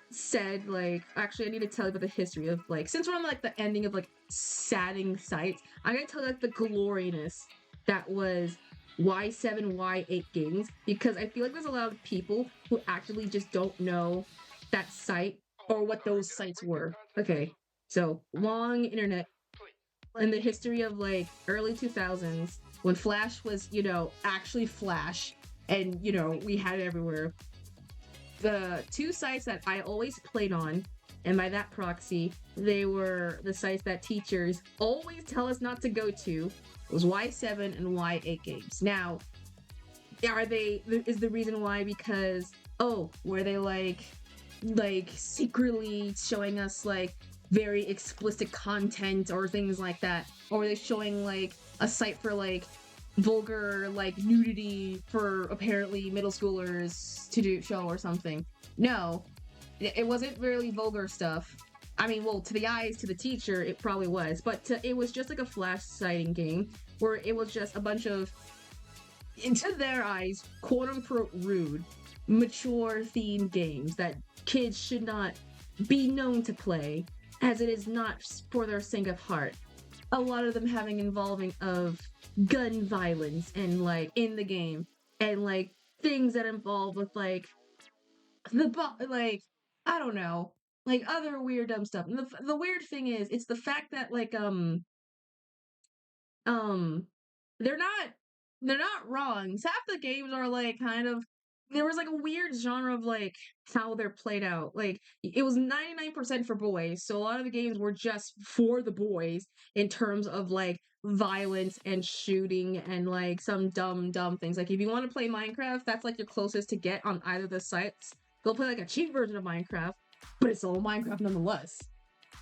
said, like, actually I need to tell you about the history of, like, since we're on like the ending of like sadding sites, I'm gonna tell you like the gloriness that was Y7 Y8 games, because I feel like there's a lot of people who actually just don't know that site or what those sites were. Okay, so long internet in the history of like early 2000s, when Flash was, actually Flash, and we had it everywhere. The 2 sites that I always played on, and by that proxy, they were the sites that teachers always tell us not to go to, was Y7 and Y8 games. Now, is the reason why because, were they like secretly showing us like very explicit content or things like that? Or were they showing like a site for like vulgar like nudity for apparently middle schoolers to show or something? No, it wasn't really vulgar stuff. I mean, well, to the eyes, to the teacher, it probably was, but it was just like a Flash sighting game where it was just a bunch of, into their eyes, quote-unquote rude, mature themed games that kids should not be known to play, as it is not for their sake of heart. a lot of them having involving of gun violence and like in the game and like things that involve with like like I don't know, like other weird dumb stuff. And the weird thing is, it's the fact that like um, they're not they're not wrong. Half the games are like kind of there was like a weird genre of like how they're played out. Like it was 99% for boys, so a lot of the games were just for the boys in terms of like violence and shooting and like some dumb things. Like if you want to play Minecraft, that's like your closest to get on either of the sites. They'll play like a cheap version of Minecraft, but it's all Minecraft nonetheless.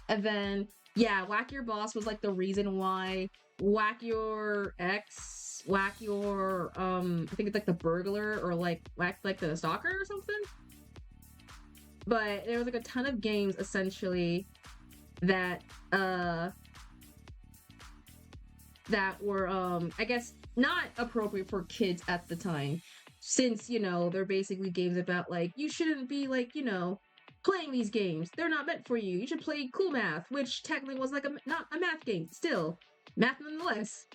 And then yeah, Whack Your Boss was like the reason why Whack Your Ex, Whack Your I think it's like the burglar or like Whack like the stalker or something. But there was like a ton of games essentially that that were I guess not appropriate for kids at the time. Since, you know, they're basically games about like you shouldn't be like, you know, playing these games. They're not meant for you. You should play Cool Math, which technically was like a not a math game. Still, math nonetheless.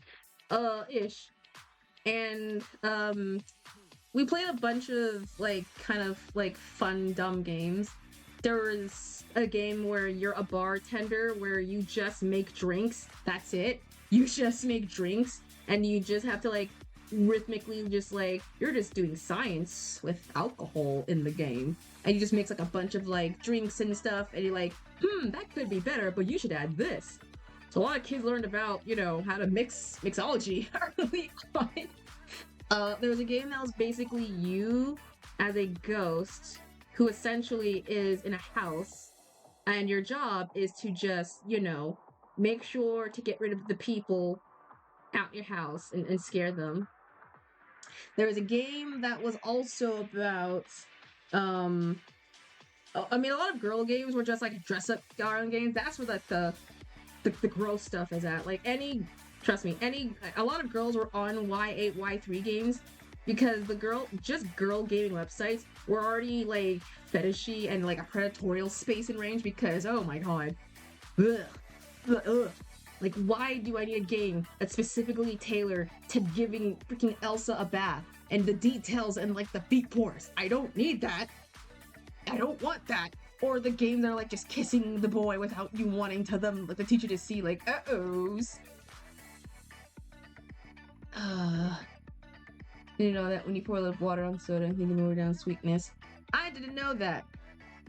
Ish. And we played a bunch of like kind of like fun dumb games. There was a game where you're a bartender where you just make drinks. That's it. You just make drinks and you just have to like rhythmically just like you're just doing science with alcohol in the game and you just mix like a bunch of like drinks and stuff and you're like that could be better but you should add this. So a lot of kids learned about, you know, how to mixology early on. There was a game that was basically you as a ghost who essentially is in a house and your job is to just, you know, make sure to get rid of the people out your house and scare them. There was a game that was also about, I mean, a lot of girl games were just like dress up darling games. That's where like the gross stuff is at. Like trust me, a lot of girls were on Y8, Y3 games because girl gaming websites were already like fetishy and like a predatorial space and range because oh my god, ugh, ugh. Like, why do I need a game that's specifically tailored to giving freaking Elsa a bath and the details and like the feet pores? I don't need that. I don't want that. Or the games that are like just kissing the boy without you wanting like the teacher to see like uh-ohs. You know that when you pour a little water on soda and think lower down sweetness. I didn't know that.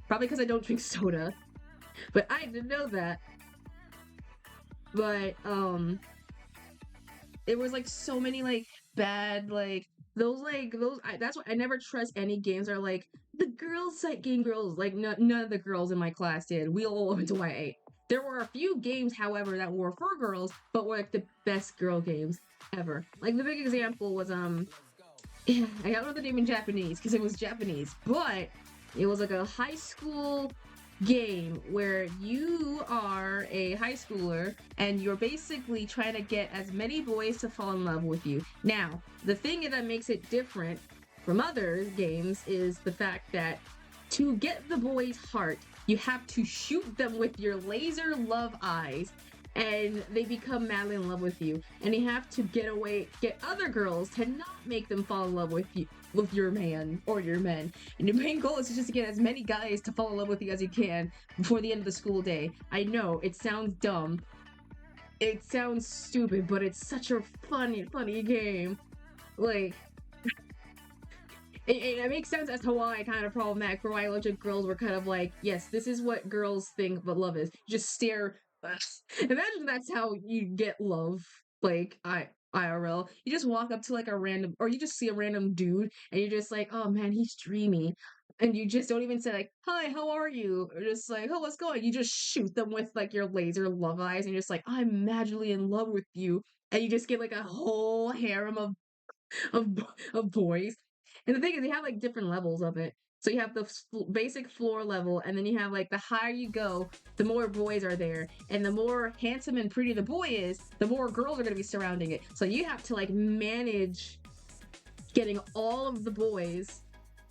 Probably because I don't drink soda. But I didn't know that. But it was like so many like bad like those that's why I never trust any games that are like the girls site game girls. Like none of the girls in my class did. We all went to Y8. There were a few games, however, that were for girls, but were like the best girl games ever. Like the big example was I don't know the name in Japanese because it was Japanese, but it was like a high school game where you are a high schooler and you're basically trying to get as many boys to fall in love with you. Now, the thing that makes it different from other games is the fact that to get the boy's heart, you have to shoot them with your laser love eyes and they become madly in love with you. And you have to get other girls to not make them fall in love with you, with your man or your men. And your main goal is just to get as many guys to fall in love with you as you can before the end of the school day. I know, it sounds dumb. It sounds stupid, but it's such a funny game. Like, it makes sense as to why kind of problematic for why legit girls were kind of like, yes, this is what girls think but love is. Just stare. Imagine that's how you get love, like IRL. You just walk up to like a random, or you just see a random dude, and you're just like, oh man, he's dreamy, and you just don't even say like, hi, how are you, or just like, oh, what's going? You just shoot them with like your laser love eyes, and you're just like, I'm madly in love with you, and you just get like a whole harem of of boys. And the thing is, they have like different levels of it. So you have the basic floor level, and then you have like the higher you go, the more boys are there, and the more handsome and pretty the boy is, the more girls are going to be surrounding it. So you have to like manage getting all of the boys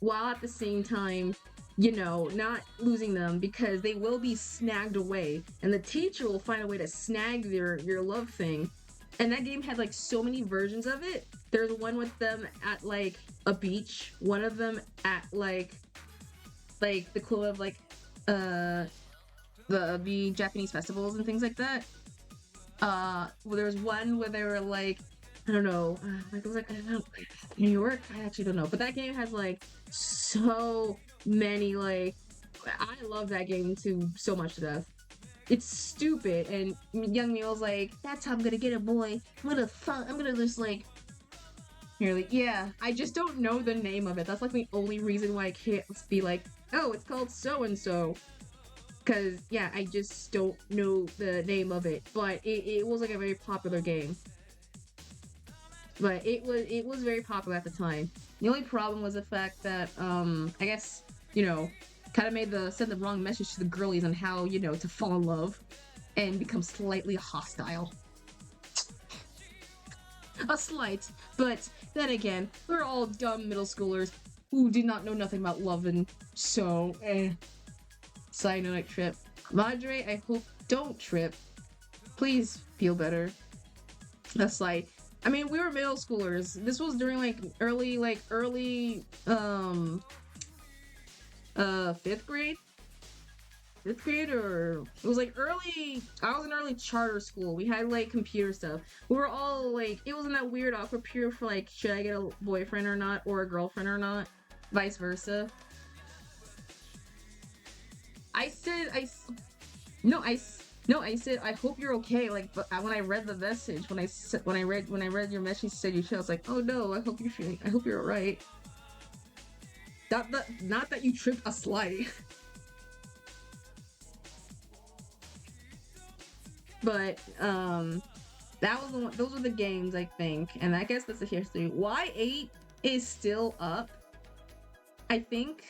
while at the same time not losing them because they will be snagged away, and the teacher will find a way to snag your love thing. And that game had like so many versions of it. There's one with them at like a beach, one of them at like the cool of like uh the Japanese festivals and things like that. Well, there was one where they were like, I don't know, like it was like I don't know, New York. I actually don't know, but that game has like so many like. I love that game too so much to death. It's stupid, and young Neil's like, "That's how I'm gonna get a boy. I'm gonna just like." You're like, yeah. I just don't know the name of it. That's like the only reason why I can't be like, oh, it's called so and so. Cause yeah, I just don't know the name of it, but it was like a very popular game. But it was very popular at the time. The only problem was the fact that I guess kind of made the send the wrong message to the girlies on how to fall in love and become slightly hostile. A slight, but then again, we're all dumb middle schoolers who did not know nothing about love, and so Side note, trip. Madre, I hope don't trip. Please feel better. That's like, I mean, we were middle schoolers. This was during early, 5th grade. 5th grade, or it was like early. I was in early charter school. We had like computer stuff. We were all like, it was in that weird awkward period for like, should I get a boyfriend or not, or a girlfriend or not, vice versa. I said no, no, I said I hope you're okay. Like, but when I read the message, when I read your message, you said you should. I was like, oh no, I hope you're alright. Not that you tripped a slide, but that was the one. Those were the games I think, and I guess that's the history. Y8 is still up, I think.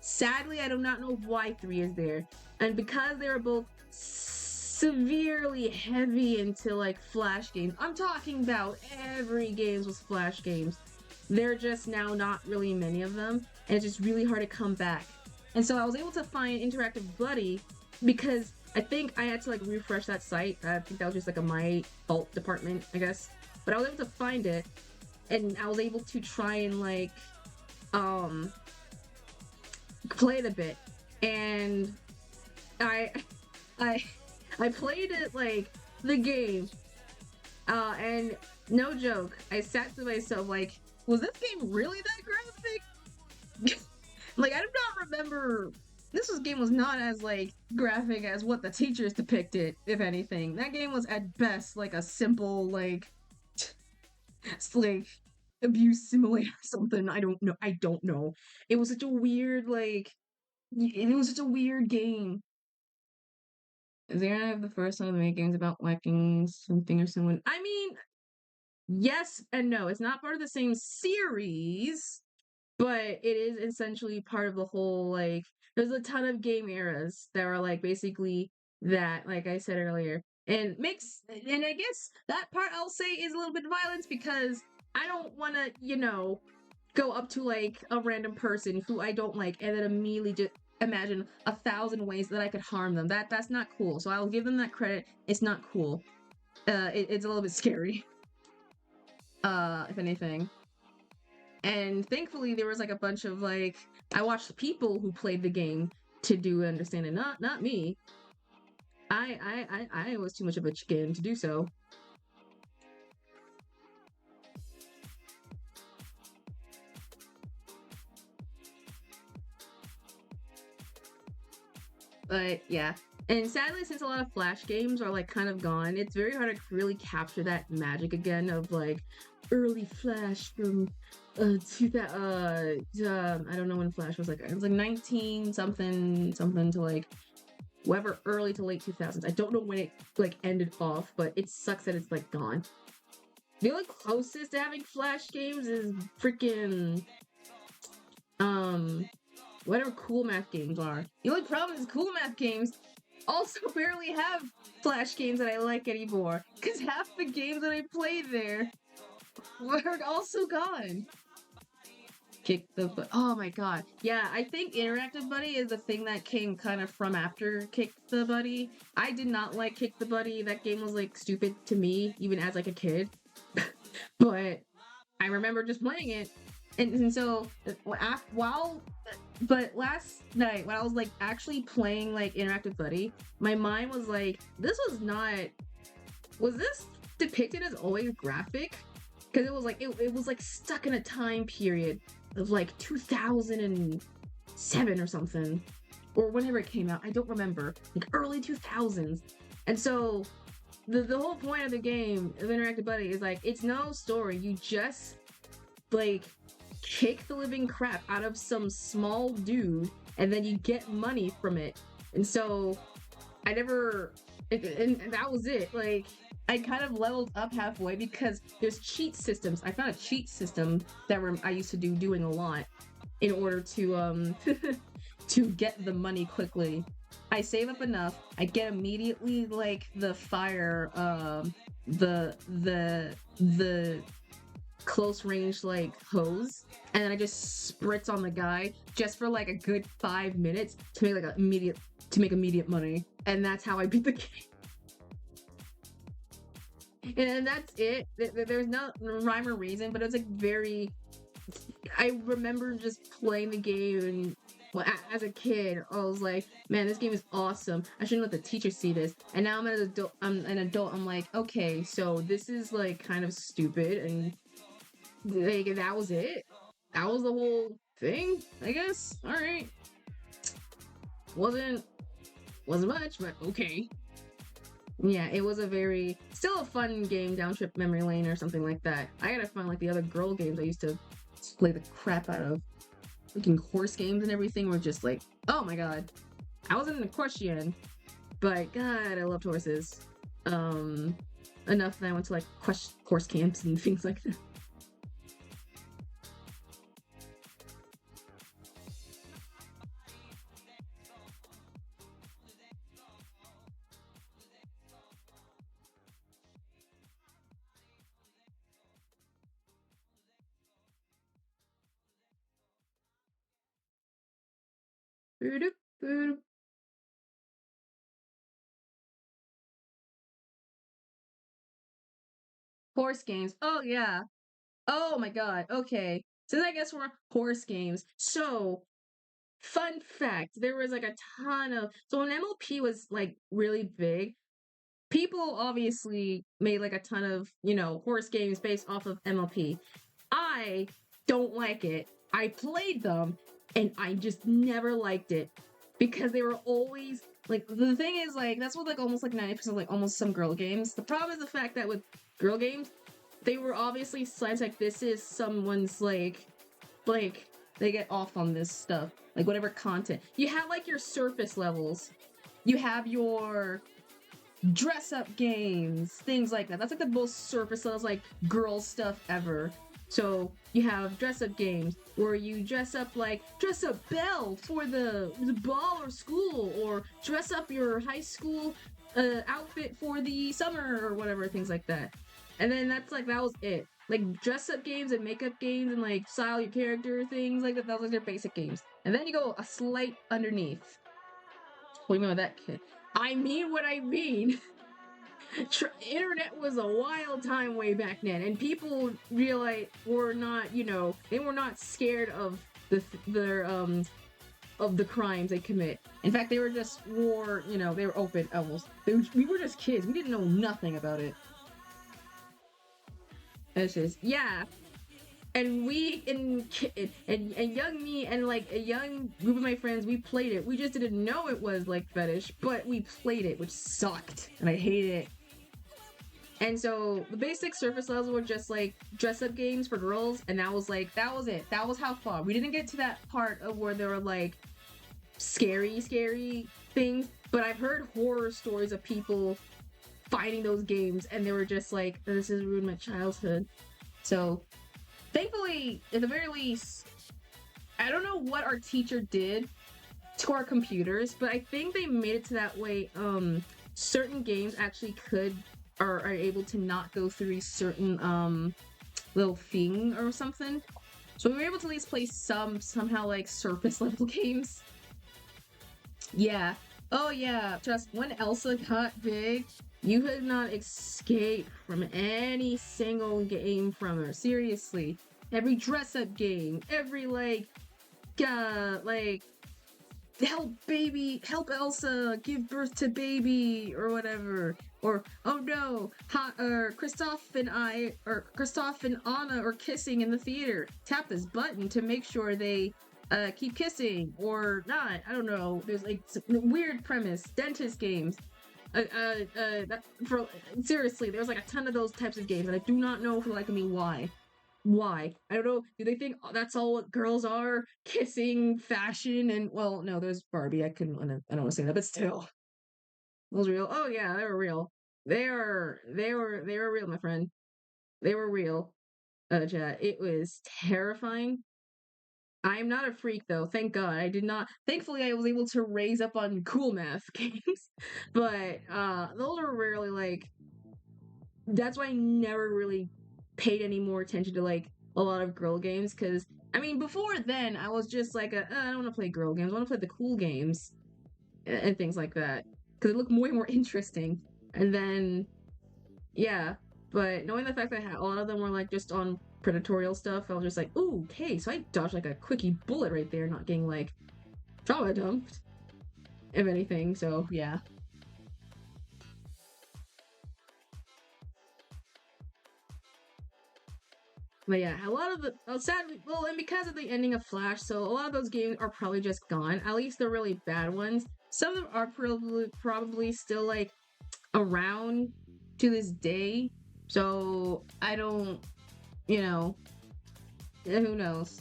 Sadly, I do not know if Y3 is there. And because they were both severely heavy into like Flash games, I'm talking about every games was Flash games. There are just now not really many of them, and it's just really hard to come back. And so I was able to find Interactive Buddy because I think I had to like refresh that site. I think that was just like a my fault department, I guess. But I was able to find it, and I was able to try and like um play it a bit, and I I I played it like the game, and no joke, I sat to myself like, was this game really that graphic? Like I do not remember. Game was not as like graphic as what the teachers depicted. If anything, that game was at best like a simple like it's like abuse simulator or something. I don't know. I don't know. It was such a weird like it was such a weird game. Zero the first one to make games about liking something or someone. I mean, yes and no. It's not part of the same series, but it is essentially part of the whole like there's a ton of game eras that are like basically that, like I said earlier. And I guess that part I'll say is a little bit of violence because I don't wanna, go up to like a random person who I don't like and then immediately just imagine 1,000 ways that I could harm them. That's not cool. So I'll give them that credit. It's not cool. It's a little bit scary. If anything. And thankfully there was like a bunch of like I watched people who played the game to do understand it, not me. I was too much of a chicken to do so. But yeah. And sadly, since a lot of Flash games are like kind of gone, it's very hard to really capture that magic again of like early Flash from 2000 I don't know when Flash was like it was like 19 something something to like whatever early to late 2000s. I don't know when it like ended off, but it sucks that it's like gone. The only closest to having Flash games is freaking whatever Cool Math games are. The only problem is Cool Math games also barely have Flash games that I like anymore, because half the games that I played there were also gone. Kick the butt. Oh my god. Yeah, I think Interactive Buddy is the thing that came kind of from after Kick the Buddy. I did not like Kick the Buddy. That game was like stupid to me, even as like a kid. But I remember just playing it. And so while but last night when I was like actually playing like Interactive Buddy, my mind was like, was this depicted as always graphic? Because it was like stuck in a time period of like 2007 or something, or whenever it came out. I don't remember, like early 2000s. And so the whole point of the game of Interactive Buddy is like, it's no story. You just like kick the living crap out of some small dude, and then you get money from it. And so I never, and that was it. Like, I kind of leveled up halfway because there's cheat systems. I found a cheat system that I used to doing a lot in order to to get the money quickly. I save up enough. I get immediately like the fire, the close range like hose, and then I just spritz on the guy just for like a good 5 minutes to make like immediate money, and that's how I beat the game. And that's it. There's no rhyme or reason, but it's like very. I remember just playing the game, and well, as a kid, I was like, "Man, this game is awesome. I shouldn't let the teacher see this." And now I'm an adult. I'm like, okay, so this is like kind of stupid, and like that was it. That was the whole thing, I guess. All right, wasn't much, but okay. Yeah, it was still a fun game, Down Trip Memory Lane or something like that. I gotta find like the other girl games I used to play the crap out of. Freaking horse games and everything were just like, oh my god. I wasn't an equestrian, but god, I loved horses. Enough that I went to like horse camps and things like that. Horse games. Oh yeah. Oh my god. Okay. So I guess we're horse games. So fun fact, there was like a ton of so when MLP was like really big, people obviously made like a ton of, horse games based off of MLP. I don't like it. I played them and I just never liked it because they were always like the thing is like that's what like almost like 90% like almost some girl games. The problem is the fact that with girl games, they were obviously signs like this is someone's like they get off on this stuff. Like whatever content. You have like your surface levels. You have your dress up games, things like that. That's like the most surface levels, like girl stuff ever. So you have dress up games where you dress up Belle for the ball or school, or dress up your high school outfit for the summer or whatever, things like that. And then that was it. Like dress up games and makeup games and like style your character things like that. That was like their basic games. And then you go a slight underneath. What do you mean by that, kid? I mean what I mean. Internet was a wild time way back then, and people realized were not, they were not scared of of the crimes they commit. In fact, they were just they were open almost. We were just kids. We didn't know nothing about it. It's just and we and young me and like a young group of my friends, we played it. We just didn't know it was like fetish, but we played it, which sucked, and I hated it. And so the basic surface levels were just like dress up games for girls, and that was it. That was how far. We didn't get to that part of where there were like scary things, but I've heard horror stories of people finding those games, and they were just like, this has ruined my childhood. So thankfully, at the very least, I don't know what our teacher did to our computers, but I think they made it to that way. Certain games actually are able to not go through a certain little thing or something. So we were able to at least play somehow like surface level games. Yeah. Oh yeah. Just when Elsa got big, you could not escape from any single game from her. Seriously. Every dress up game, every like help Elsa give birth to baby or whatever. Or oh no, Kristoff and Anna are kissing in the theater. Tap this button to make sure they keep kissing or not. I don't know. There's like some weird premise. Dentist games. For seriously, there's like a ton of those types of games, and I do not know for like me why. Why? I don't know. Do they think that's all what girls are? Kissing, fashion, and well, no, there's Barbie. I don't want to say that, but still, those real. Oh yeah, they were real. They were real, my friend. They were real. Chat. It was terrifying. I am not a freak though. Thank God. I did not. Thankfully, I was able to raise up on cool math games, but those are rarely like that's why I never really paid any more attention to like a lot of girl games because I mean before then I was just like I don't want to play girl games. I want to play the cool games and things like that because it looked way more interesting. And then yeah, but knowing the fact that a lot of them were like just on predatorial stuff, I was just like, ooh, okay, so I dodged like a quickie bullet right there, not getting like trauma dumped, if anything. So yeah. But yeah, a lot of the sadly, well, and because of the ending of Flash, so a lot of those games are probably just gone. At least the really bad ones. Some of them are probably still like around to this day. So I don't, you know, who knows?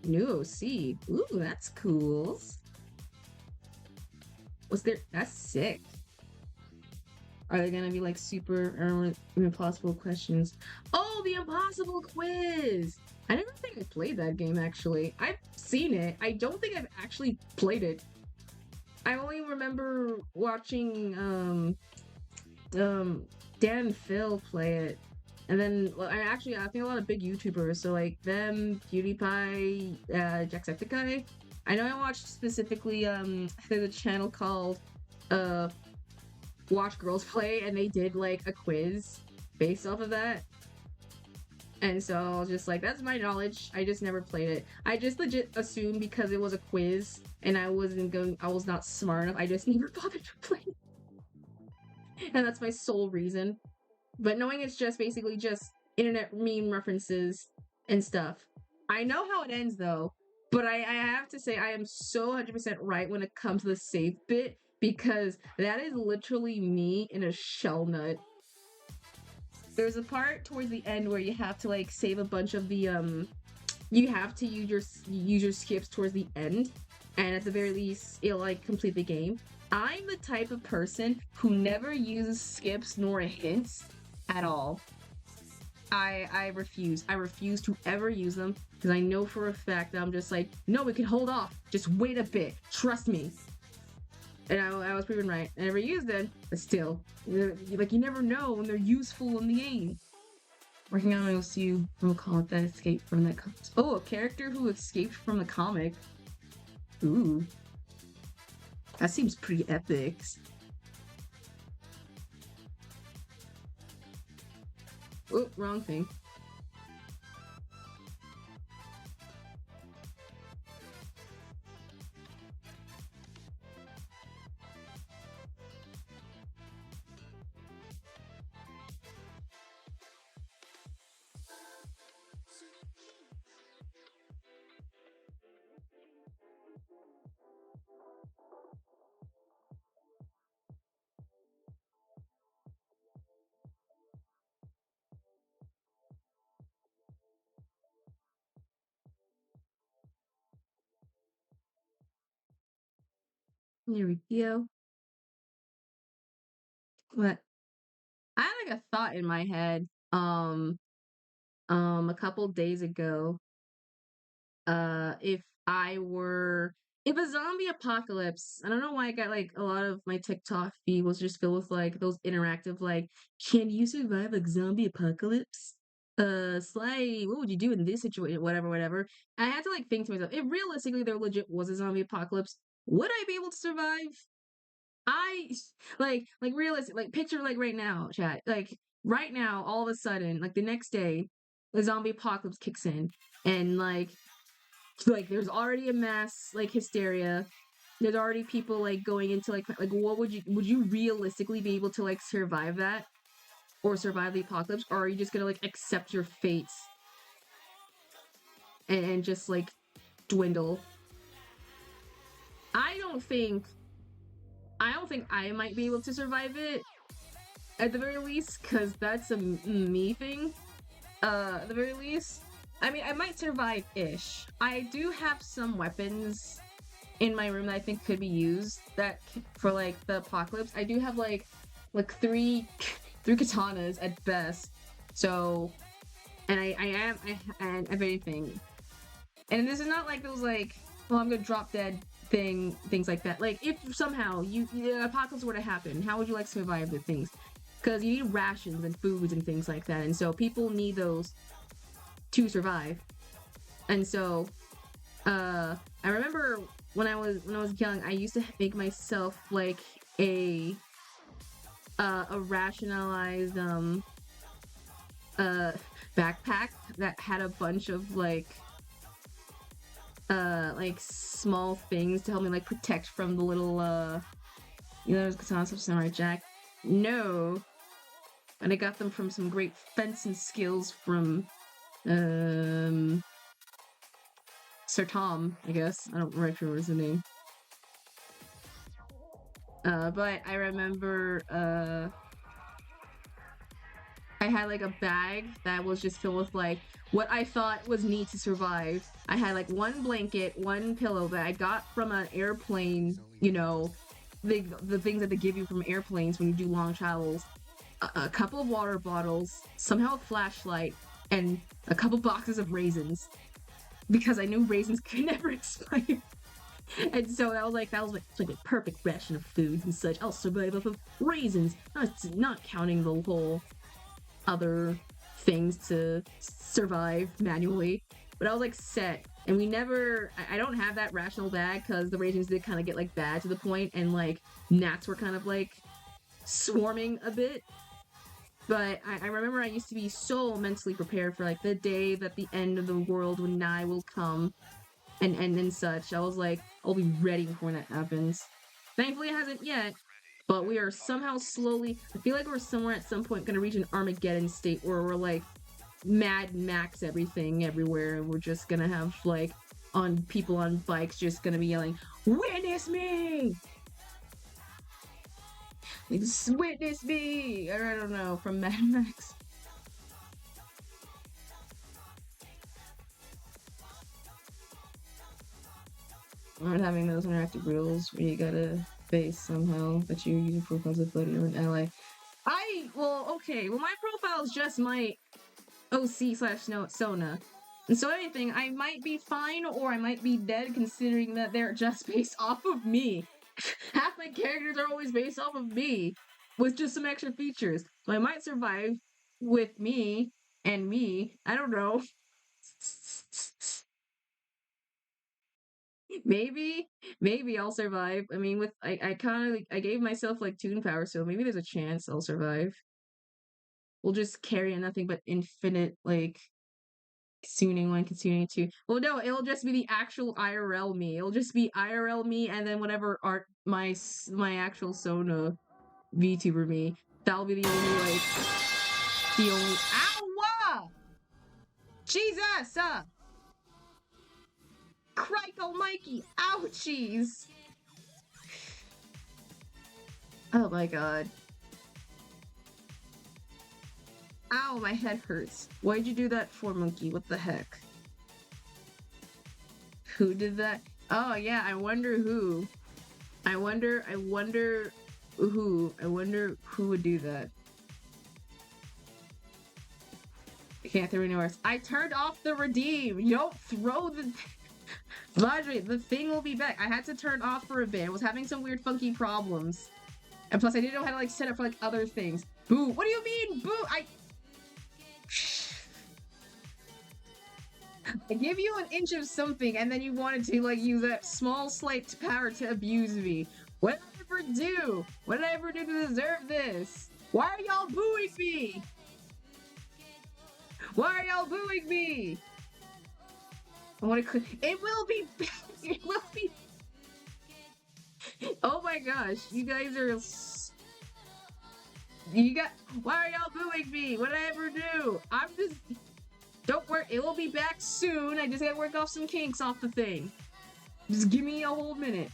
New OC. Ooh, that's cool. Was there? That's sick. Are they gonna be like super impossible questions? Oh, the impossible quiz! I never think I played that game actually. I've seen it. I don't think I've actually played it. I only remember watching Dan and Phil play it. And then well, I think a lot of big YouTubers, so like them, PewDiePie, Jacksepticeye. I know I watched specifically there's a channel called uh watch girls play and they did like a quiz based off of that. And so I was just like, that's my knowledge. I just never played it. I just legit assumed because it was a quiz and I was not smart enough. I just never bothered to play it. And that's my sole reason. But knowing it's just basically just internet meme references and stuff. I know how it ends though, but I have to say I am so 100% right when it comes to the save bit because that is literally me in a shell nut. There's a part towards the end where you have to like save a bunch of the you have to use your skips towards the end, and at the very least it'll like complete the game. I'm the type of person who never uses skips nor hints at all. I refuse. I refuse to ever use them because I know for a fact that I'm just like, no, we can hold off. Just wait a bit. Trust me. And I was proven right. I never used them, but still, like you never know when they're useful in the game. Working on OCU will call it that escape from that. Oh, a character who escaped from the comic. Ooh, that seems pretty epic. Oh, wrong thing. There we go. What? I had like a thought in my head. A couple days ago. If I were if a zombie apocalypse, I don't know why I got like a lot of my TikTok feed was just filled with like those interactive like, can you survive a zombie apocalypse? Slay, what would you do in this situation? Whatever, whatever. I had to like think to myself, if realistically there legit was a zombie apocalypse, would I be able to survive? I like realistic, like picture like right now, chat. Like right now, all of a sudden, like the next day, the zombie apocalypse kicks in, and like there's already a mass like hysteria. There's already people like going into like what would you realistically be able to like survive that or survive the apocalypse, or are you just gonna like accept your fates and just like dwindle? I don't think I don't think I might be able to survive it at the very least, because that's a me thing. At the very least, I mean, I might survive-ish. I do have some weapons in my room that I think could be used for like the apocalypse. I do have like three katanas at best. So, and and if anything, and this is not like those like, well, I'm gonna drop dead things like that. Like if somehow apocalypse were to happen, how would you like to survive the things? Because you need rations and foods and things like that, and so people need those to survive. And so, I remember when I was young, I used to make myself like a rationalized backpack that had a bunch of like small things to help me like protect from the little those katanas of Samurai Jack. No. And I got them from some great fencing skills from Sir Tom, I guess. I don't remember his name. But I remember I had like a bag that was just filled with like what I thought was neat to survive. I had like one blanket, one pillow that I got from an airplane, the things that they give you from airplanes when you do long travels, a couple of water bottles, somehow a flashlight, and a couple boxes of raisins, because I knew raisins could never expire. And so that was like a perfect ration of foods and such. I'll survive off of raisins, not counting the whole other things to survive manually. But I was like set, and I don't have that rational bag because the raisins did kind of get like bad to the point, and like gnats were kind of like swarming a bit. But I remember I used to be so mentally prepared for like the day that the end of the world when I will come and such. I was like, I'll be ready before that happens. Thankfully it hasn't yet, but we are somehow slowly, I feel like we're somewhere at some point gonna reach an Armageddon state where we're like Mad Max everything everywhere, and we're just gonna have like people on bikes just gonna be yelling, "Witness me!" Like, witness me! Or I don't know, from Mad Max. Aren't having those interactive rules where you gotta face somehow that you're using profiles of floating or an ally. Okay, well my profile is just my OC/Sona. And so anything, I might be fine or I might be dead considering that they're just based off of me. Half my characters are always based off of me, with just some extra features. So I might survive with me and me. I don't know. Maybe I'll survive. I mean, I kind of like, I gave myself like tune power, so maybe there's a chance I'll survive. We'll just carry on nothing but infinite like Kitsune 1, Kitsune 2. Well, no, it'll just be the actual IRL me. It'll just be IRL me, and then whatever art my actual Sona VTuber me. That'll be the only like the only. Ow! Jesus! Crike almighty! Ouchies! Oh my god. Ow, my head hurts. Why'd you do that for, monkey? What the heck? Who did that? Oh yeah, I wonder who. I wonder who. I wonder who would do that. I can't throw anywhere else. I turned off the redeem. You don't throw the... Vladre, the thing will be back. I had to turn off for a bit. I was having some weird funky problems. And plus I didn't know how to like set up for like other things. Boo. What do you mean? Boo. I give you an inch of something, and then you wanted to like use that small slight power to abuse me. What did I ever do? What did I ever do to deserve this? Why are y'all booing me? Why are y'all booing me? I want to. It will be. It will be. Oh my gosh, you guys are. You got. Why are y'all booing me? What did I ever do? I'm just. Don't worry, it will be back soon. I just gotta work off some kinks off the thing. Just give me a whole minute.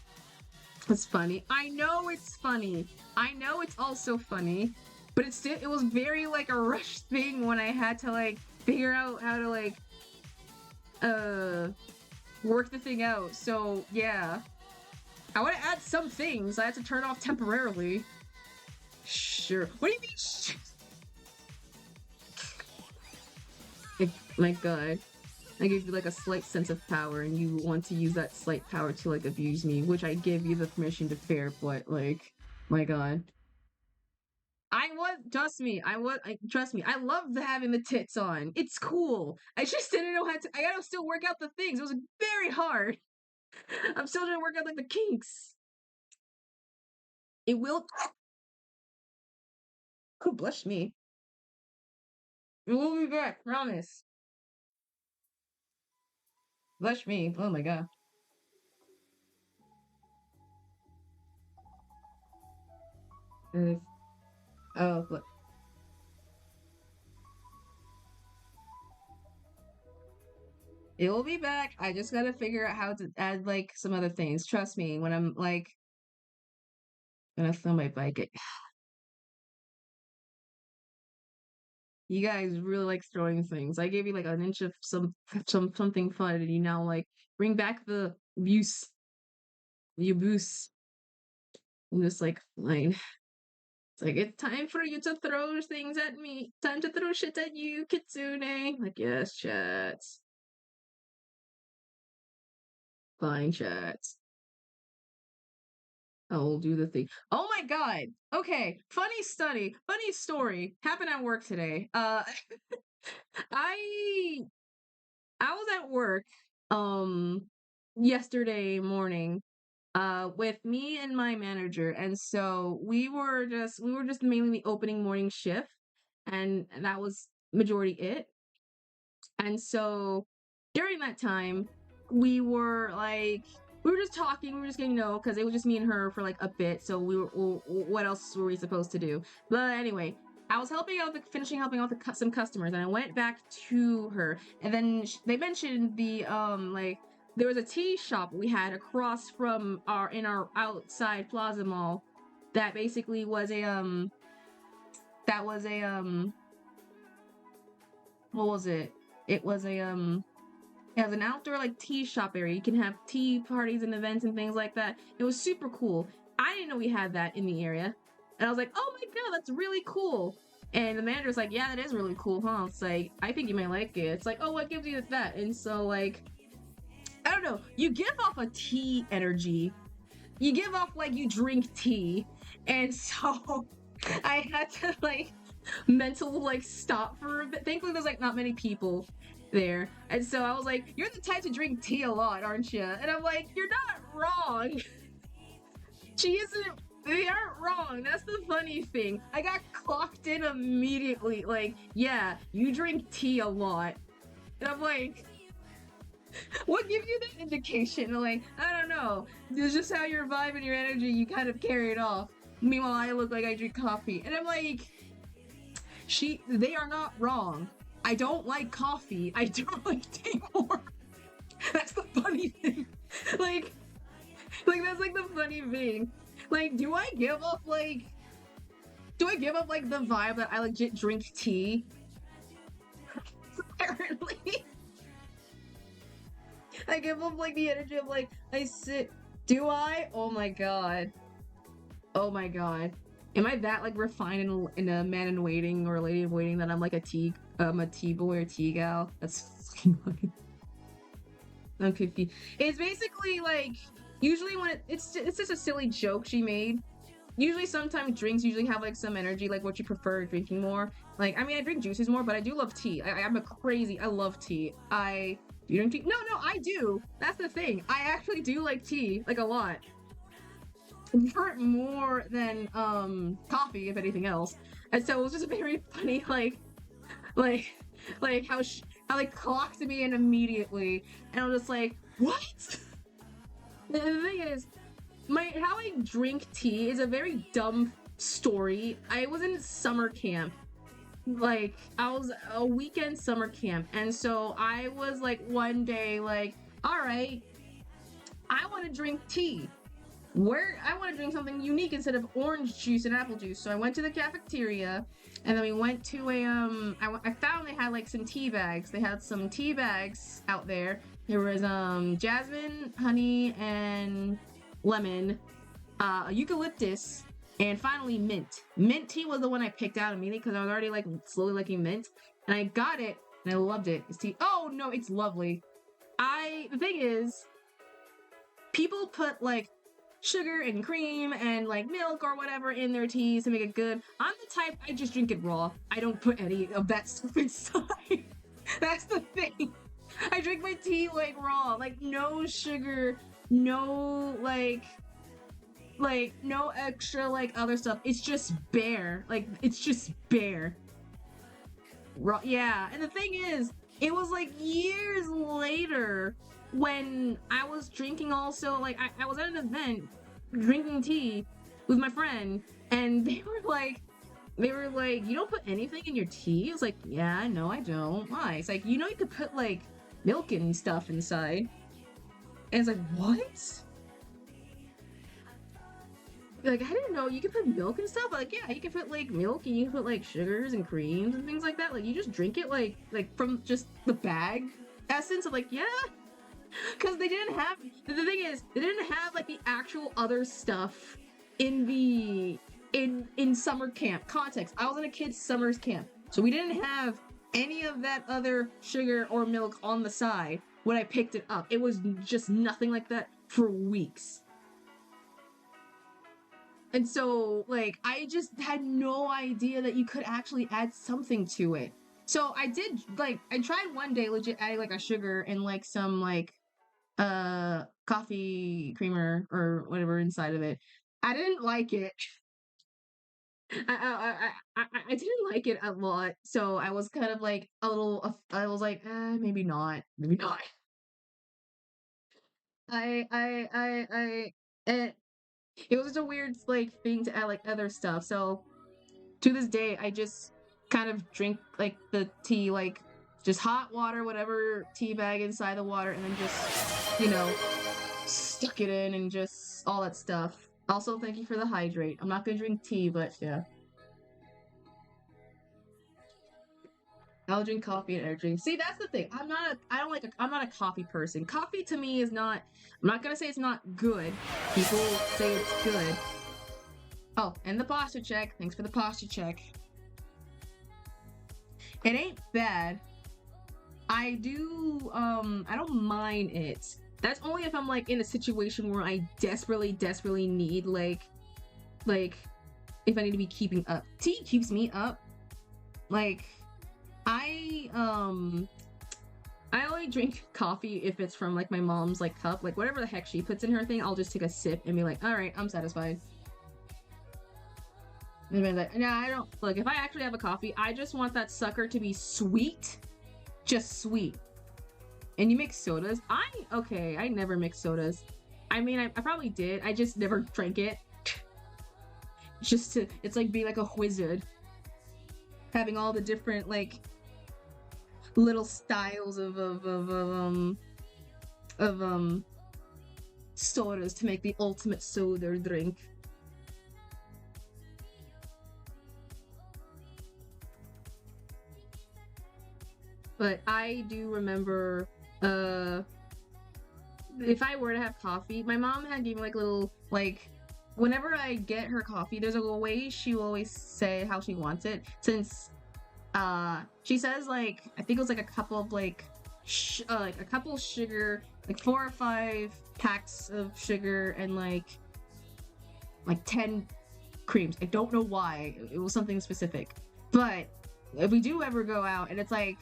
It's funny. I know it's funny. I know it's also funny, but it's still. It was very like a rush thing when I had to like figure out how to like work the thing out. So yeah, I want to add some things. I had to turn off temporarily. Sure. What do you mean? My God. I give you like a slight sense of power, and you want to use that slight power to like abuse me, which I give you the permission to fair, but like, my God. Trust me, I love having the tits on. It's cool. I just didn't know how to, I gotta still work out the things. It was very hard. I'm still trying to work out like the kinks. It will. Oh, blush me. It will be back, promise. Blush me. Oh my God. Uh, oh, look. It will be back. I just gotta figure out how to add like some other things. Trust me, when I'm like gonna film my bike. You guys really like throwing things. I gave you like an inch of something fun, and you now like bring back the abuse. I'm just like fine. It's like it's time for you to throw things at me. Time to throw shit at you, Kitsune. Like yes, chats. Fine, chats. I'll do the thing. Oh my God. Okay. Funny story happened at work today. I I was at work yesterday morning with me and my manager, and so we were just mainly the opening morning shift, and that was majority it. And so during that time, we were like, we were just talking, we were just getting to know, because it was just me and her for like a bit. So what else were we supposed to do? But anyway, I was finishing helping out with some customers, and I went back to her, and then they mentioned like there was a tea shop we had across from our outside plaza mall that basically was a that was a what was it? It was a it has an outdoor like tea shop area. You can have tea parties and events and things like that. It was super cool. I didn't know we had that in the area. And I was like, oh my God, that's really cool. And the manager was like, yeah, that is really cool, huh? It's like, I think you might like it. It's like, oh, what gives you that? And so like, I don't know, you give off a tea energy. You give off like you drink tea. And so I had to like mental like stop for a bit. Thankfully there's like not many people there, and so I was like, you're the type to drink tea a lot, aren't you? And I'm like, you're not wrong. She isn't. They aren't wrong. That's the funny thing. I got clocked in immediately, like, yeah, you drink tea a lot. And I'm like, what gives you that indication? Like, I don't know, it's just how your vibe and your energy, you kind of carry it off. Meanwhile I look like I drink coffee, and I'm like, they are not wrong. I don't like coffee. I don't like tea more. That's the funny thing. Like that's like the funny thing. Like, do I give up like the vibe that I legit drink tea? Apparently. I give up like the energy of like I sit. Do I? Oh my God. Oh my God. Am I that like refined in a man in waiting or a lady in waiting that I'm like a tea boy or tea gal? That's fucking funny. I'm confused. It's basically like usually when it's just a silly joke she made. Usually sometimes drinks usually have like some energy, like what you prefer drinking more. Like I mean I drink juices more, but I do love tea. I love tea. Do you drink tea? No, no, I do. That's the thing. I actually do like tea, like a lot. For more than coffee, if anything else. And so it was just very funny, like like how they clocked me in immediately, and I was just like, what? The thing is, how I drink tea is a very dumb story. I was in summer camp. Like, I was a weekend summer camp, and so I was like one day like, all right, I want to drink tea. Where I want to drink something unique instead of orange juice and apple juice. So I went to the cafeteria, and then we went to a I found they had like some tea bags. They had some tea bags out there. There was jasmine, honey, and lemon, eucalyptus, and finally mint. Mint tea was the one I picked out immediately because I was already like slowly liking mint, and I got it and I loved it. It's tea. Oh no, it's lovely. The thing is, people put like sugar and cream and like milk or whatever in their teas to make it good. I'm the type, I just drink it raw. I don't put any of that stuff inside. That's the thing. I drink my tea like raw, like no sugar, no like no extra like other stuff. It's just bare. Like it's just bare. Raw, yeah. And the thing is, it was like years later when I was drinking also, like I was at an event drinking tea with my friend, and they were like, you don't put anything in your tea? I was like, yeah, no, I don't. Why? It's like, you know, you could put like milk and stuff inside. And it's like, what? Like, I didn't know you could put milk and stuff. Like, yeah, you can put like milk and you can put like sugars and creams and things like that. Like, you just drink it like from just the bag essence. I'm like, yeah. Because they didn't have, the thing is, they didn't have like the actual other stuff in the in summer camp context. I was in a kid's summer's camp, so we didn't have any of that other sugar or milk on the side when I picked it up. It was just nothing like that for weeks. And so, like, I just had no idea that you could actually add something to it. So I did, like, I tried one day legit adding like a sugar and like some like coffee creamer or whatever inside of it. I didn't like it. I didn't like it a lot, so I was kind of like a little. I was like, maybe not, maybe not. It, it was just a weird like thing to add like other stuff. So to this day, I just kind of drink like the tea like just hot water, whatever tea bag inside the water, and then just, you know, stuck it in and just all that stuff. Also, thank you for the hydrate. I'm not gonna drink tea, but yeah. I'll drink coffee and energy. See, that's the thing. I'm not a coffee person. Coffee to me is not, I'm not gonna say it's not good. People say it's good. Oh, and the posture check. Thanks for the posture check. It ain't bad. I don't mind it. That's only if I'm like in a situation where I desperately need like if I need to be keeping up. Tea keeps me up. Like I only drink coffee if it's from like my mom's like cup, like whatever the heck she puts in her thing. I'll just take a sip and be like, all right, I'm satisfied. And be like, yeah, I don't like if I actually have a coffee, I just want that sucker to be sweet, just sweet. And you mix sodas? I never mix sodas. I mean, I probably did. I just never drank it. It's like being like a wizard, having all the different like little styles of sodas to make the ultimate soda drink. But I do remember, if I were to have coffee, my mom had given me like little, like, whenever I get her coffee, there's a way she will always say how she wants it. Since, she says like, I think it was like a couple of like a couple sugar, like 4 or 5 packs of sugar and like 10 creams. I don't know why. It was something specific. But if we do ever go out and it's like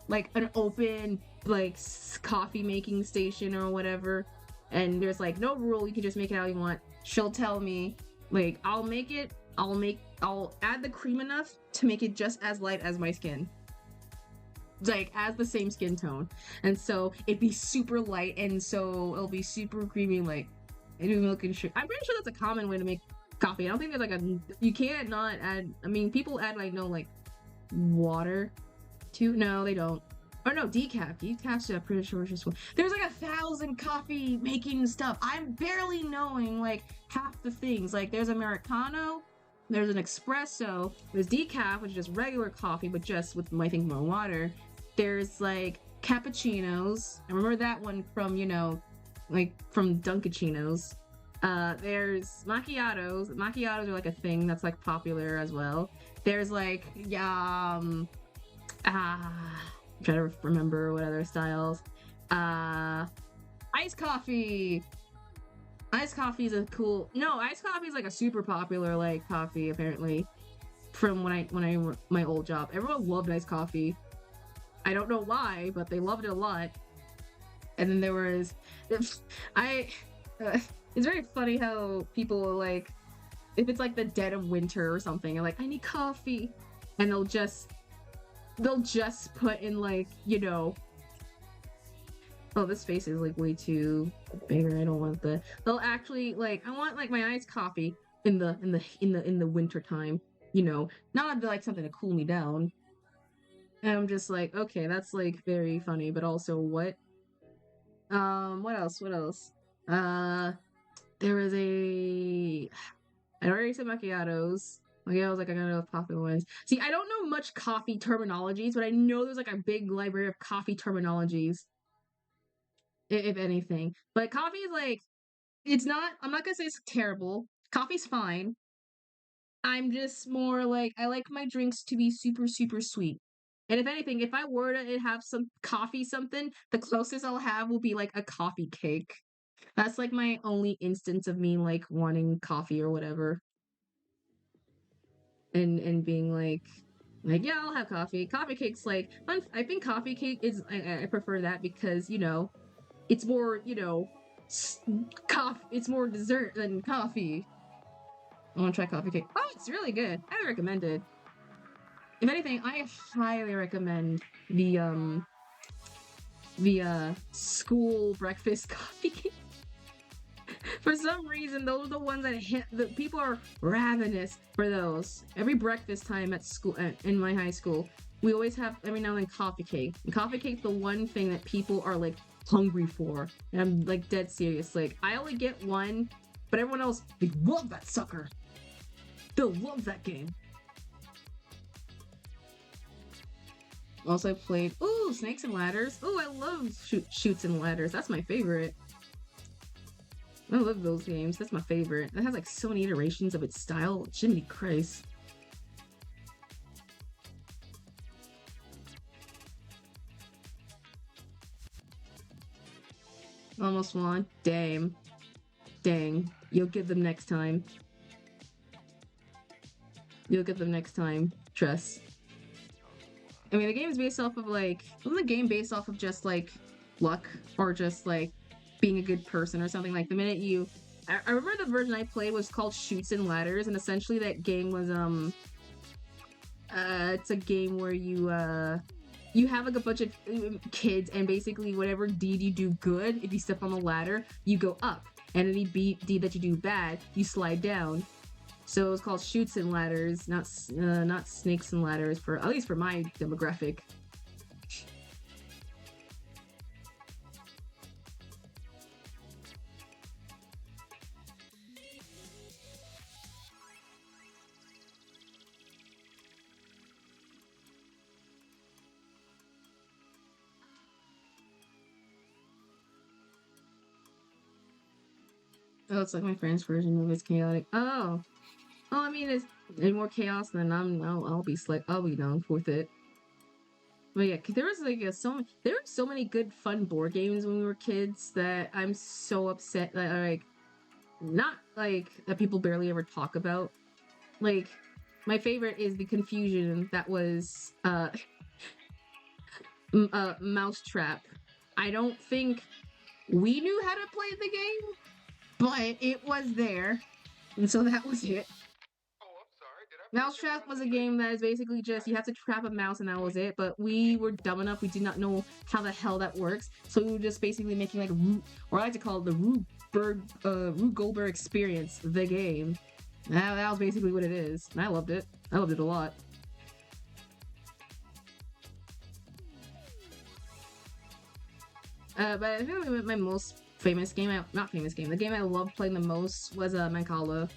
like an open like coffee making station or whatever, and there's like no rule, you can just make it how you want. She'll tell me like I'll add the cream enough to make it just as light as my skin, like as the same skin tone, and so it'd be super light, and so it'll be super creamy, like it'll be milk and sugar. I'm pretty sure that's a common way to make coffee. I don't think there's like you can't not add. I mean, people add like water to. No, they don't. Or no, decaf. Decaf's, I'm pretty sure it's just one. There's like 1,000 coffee making stuff. I'm barely knowing like half the things. Like there's Americano, there's an espresso, there's decaf, which is just regular coffee, but just with, I think, more water. There's like cappuccinos. I remember that one from, like from Dunkachinos. There's macchiatos. Macchiatos are like a thing that's like popular as well. There's like I'm trying to remember what other styles. Iced coffee. Iced coffee is iced coffee is like a super popular like coffee apparently from when I my old job. Everyone loved iced coffee. I don't know why, but they loved it a lot. And then there was it's very funny how people like, if it's like the dead of winter or something, and like I need coffee, and they'll just put in like, oh, this face is like way too bigger. I don't want the. They'll actually like, I want like my iced coffee in the winter time, not like something to cool me down. And I'm just like, okay, that's like very funny, but also what? What else? There was I already said macchiatos. Macchiatos, like I gotta know popular ones. See, I don't know much coffee terminologies, but I know there's like a big library of coffee terminologies, if anything. But coffee is like, I'm not gonna say it's terrible. Coffee's fine. I'm just more like, I like my drinks to be super, super sweet. And if anything, if I were to have some coffee something, the closest I'll have will be like a coffee cake. That's like my only instance of me like wanting coffee or whatever. And being like yeah, I'll have coffee. Coffee cake's like I think coffee cake is I prefer that because it's more it's more dessert than coffee. I want to try coffee cake. Oh, it's really good. I recommend it. If anything, I highly recommend the school breakfast coffee cake. For some reason, those are the ones that hit. The people are ravenous for those. Every breakfast time at school, in my high school, we always have every now and then coffee cake. And coffee cake's the one thing that people are like hungry for, and I'm like dead serious. Like I only get one, but everyone else, they love that sucker. They'll love that game. Also played Snakes and Ladders. I love Shoots and Ladders. That's my favorite. I love those games. That's my favorite. It has like so many iterations of its style. Jiminy Christ. Almost won. Dang. You'll get them next time. Trust. I mean, the game is based off of like, isn't the game based off of just like luck or just like being a good person or something? Like the minute I remember the version I played was called Shoots and Ladders, and essentially that game was it's a game where you have like a bunch of kids, and basically whatever deed you do good, if you step on the ladder, you go up, and any deed that you do bad, you slide down. So it was called Shoots and Ladders, not Snakes and Ladders, for at least for my demographic. Oh, it's like my friend's version of It's Chaotic. Oh, I mean, it's more chaos than I'll be down with it. But yeah, there was like there were so many good fun board games when we were kids that I'm so upset that like not like that people barely ever talk about. Like my favorite is the confusion that was Mousetrap. I don't think we knew how to play the game, but it was there, and so that was it. Mousetrap was a game that is basically just you have to trap a mouse and that was it. But we were dumb enough; we did not know how the hell that works, so we were just basically making like or I like to call it the Rube Goldberg experience, the game. That was basically what it is, and I loved it. I loved it a lot. But I think my most famous game, not famous game, the game I loved playing the most was Mancala.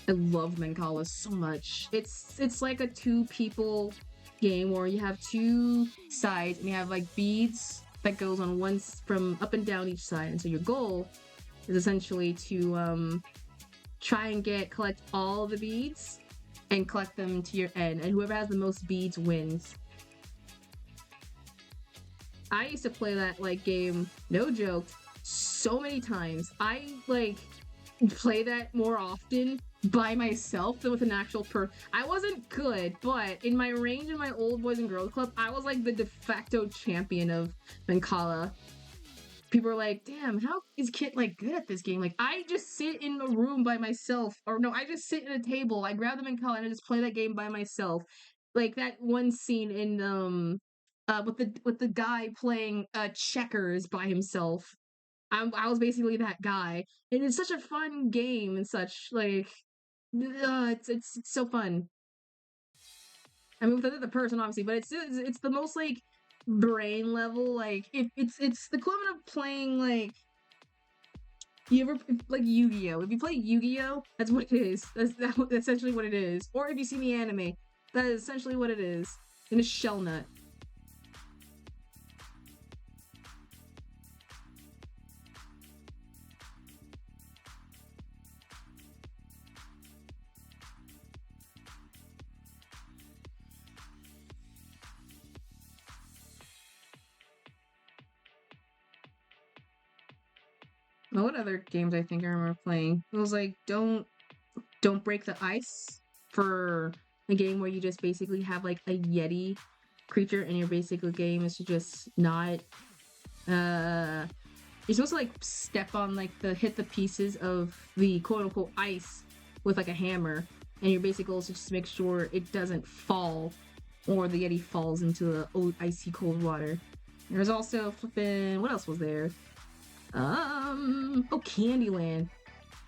I love Mancala so much. It's like a two people game where you have two sides and you have like beads that goes on from up and down each side. And so your goal is essentially to try and collect all the beads and collect them to your end. And whoever has the most beads wins. I used to play that like game, no joke, so many times. I like play that more often by myself than with an actual I wasn't good, but in my range in my old boys and girls club, I was like the de facto champion of Mancala. People are like, damn, how is Kit like good at this game? Like, I just sit in a room by myself, or no, I just sit at a table. I grab them in Mancala and I just play that game by myself. Like that one scene in with the guy playing checkers by himself. I was basically that guy, and it's such a fun game and such. Like, it's so fun. I mean, with another person, obviously, but it's the most like brain level. Like, it's the equivalent of playing like you ever like Yu-Gi-Oh. If you play Yu-Gi-Oh, that's what it is. That's essentially what it is. Or if you see the anime, that is essentially what it is. In a shell nut. Well, what other games I think I remember playing? It was like Don't Break the Ice, for a game where you just basically have like a Yeti creature and your basic game is to just not you're supposed to like step on like hit the pieces of the quote unquote ice with like a hammer, and your basic goal is to just make sure it doesn't fall or the Yeti falls into the icy cold water. There's also flipping, what else was there? Oh, Candyland.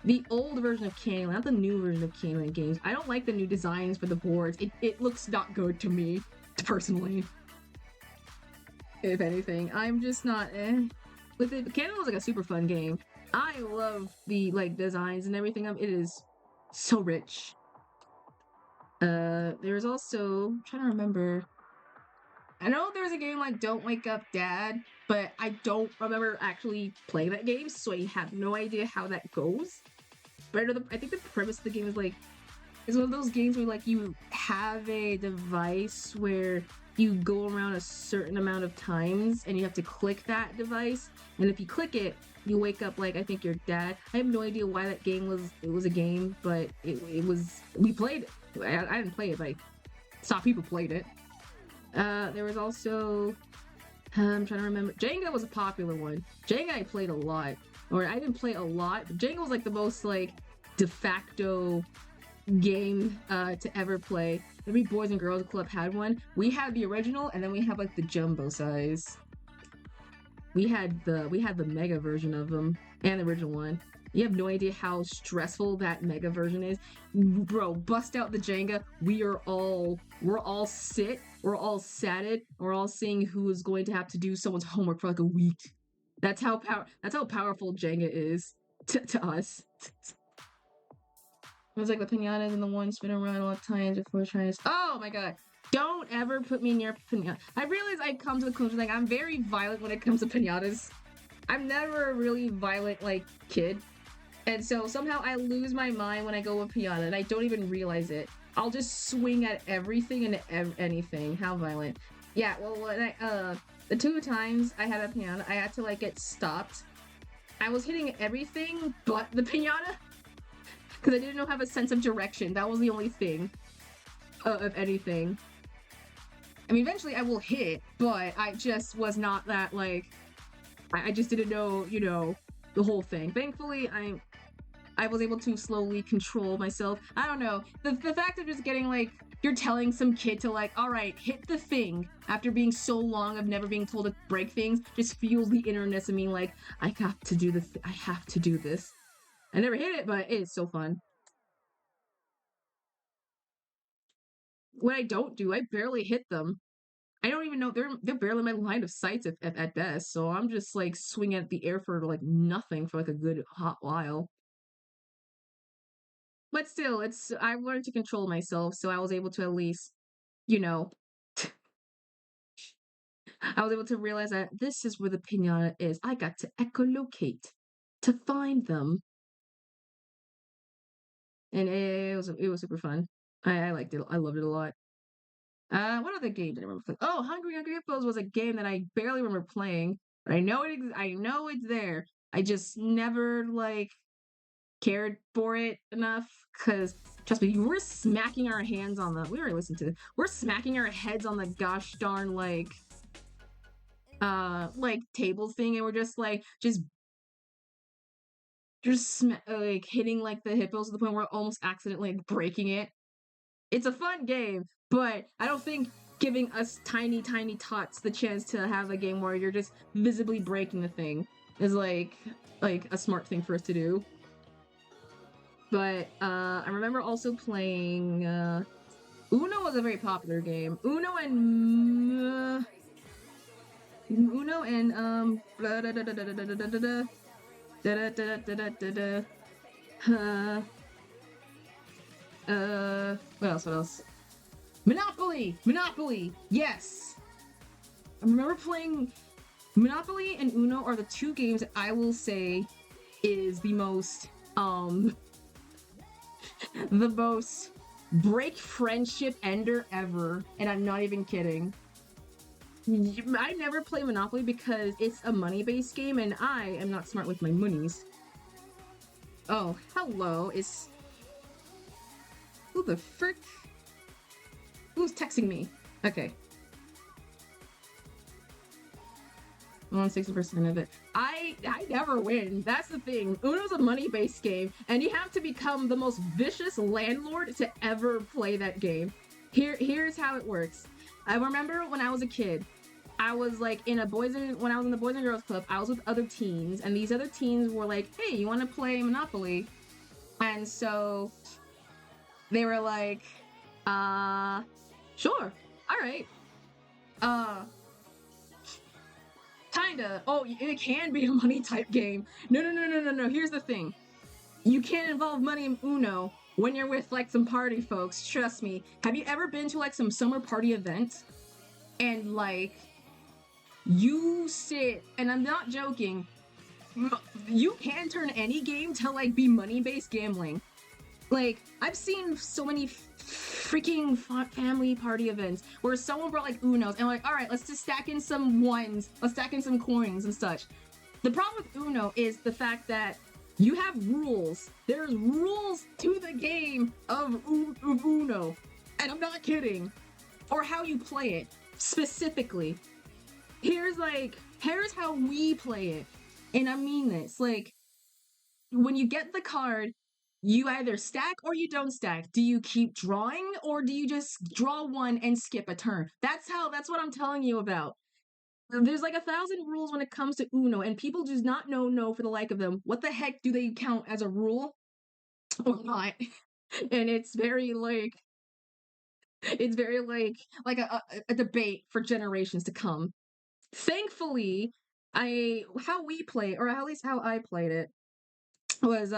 The old version of Candyland, not the new version of Candyland games. I don't like the new designs for the boards. It looks not good to me, personally. If anything, I'm just not with it. Candyland was like a super fun game. I love the like designs and everything of it. Is so rich. There's also, I'm trying to remember. I know there's a game like Don't Wake Up Dad, but I don't remember actually playing that game, so I have no idea how that goes. But I think the premise of the game is like, it's one of those games where like you have a device where you go around a certain amount of times and you have to click that device, and if you click it, you wake up like I think your dad. I have no idea why that game was a game, but it was, we played it. I didn't play it, but I saw people played it. There was also, I'm trying to remember. Jenga was a popular one. Jenga I played a lot. Or I didn't play a lot, but Jenga was like the most like de facto game to ever play. Every Boys and Girls Club had one. We had the original, and then we had like the jumbo size. We had the mega version of them and the original one. You have no idea how stressful that mega version is. Bro, bust out the Jenga. We're all sit. We're all satted. We're all seeing who is going to have to do someone's homework for like a week. That's how powerful Jenga is to us. It was like the pinatas and the one spin around a lot of times before trying to. Oh my god! Don't ever put me near pinata. I realize I come to the conclusion like I'm very violent when it comes to pinatas. I'm never a really violent like kid. And so somehow I lose my mind when I go with pinata, and I don't even realize it. I'll just swing at everything and anything. How violent. Yeah, well, when the two times I had a pinata, I had to like get stopped. I was hitting everything but the pinata because I didn't know have a sense of direction. That was the only thing of anything. I mean, eventually I will hit, but I just was not that, like, I just didn't know, you know, the whole thing. Thankfully, I was able to slowly control myself. I don't know. The fact of just getting, like, you're telling some kid to, like, all right, hit the thing after being so long of never being told to break things just fuels the innerness of me, like, I have to do this. I have to do this. I never hit it, but it is so fun. What I don't do, I barely hit them. I don't even know they're barely my line of sight at best. So I'm just like swinging at the air for like nothing for like a good hot while. But still, it's I learned to control myself, so I was able to at least, you know, I was able to realize that this is where the pinata is. I got to echolocate to find them, and it was super fun. I liked it. I loved it a lot. What other game did I remember playing? Oh, Hungry Hungry Hippos was a game that I barely remember playing, but I know it's there. I just never like cared for it enough because trust me, we're smacking our hands on the. We already listened to it. We're smacking our heads on the gosh darn like table thing, and we're just like like hitting like the hippos to the point where we're almost accidentally like, breaking it. It's a fun game, but I don't think giving us tiny tots the chance to have a game where you're just visibly breaking the thing is like a smart thing for us to do. But I remember also playing Uno was a very popular game. Uno and what else? Monopoly. Yes. I remember playing Monopoly and Uno are the two games that I will say is the most break friendship ender ever, and I'm not even kidding. I never play Monopoly because it's a money-based game and I am not smart with my monies. Oh, hello. Who the frick? Who's texting me? Okay. 160% of it. I never win. That's the thing. Uno's a money-based game, and you have to become the most vicious landlord to ever play that game. Here's how it works. I remember when I was a kid, I was like when I was in the Boys and Girls Club, I was with other teens, and these other teens were like, hey, you want to play Monopoly? And so they were like, sure, all right. Kinda. Oh, it can be a money type game. No. Here's the thing. You can't involve money in Uno when you're with like some party folks. Trust me. Have you ever been to like some summer party event and like you sit, and I'm not joking, you can turn any game to like be money-based gambling. Like, I've seen so many freaking family party events where someone brought like Unos and like, all right, let's just stack in some ones, let's stack in some coins and such. The problem with Uno is the fact that you have rules. There's rules to the game of Uno, and I'm not kidding. Or how you play it specifically. Here's how we play it, and I mean this. Like, when you get the card, you either stack or you don't stack. Do you keep drawing or do you just draw one and skip a turn? That's what I'm telling you about. There's like 1,000 rules when it comes to Uno, and people do not know for the like of them what the heck do they count as a rule or not. And it's very like a debate for generations to come. Thankfully, how we play, or at least how I played it, was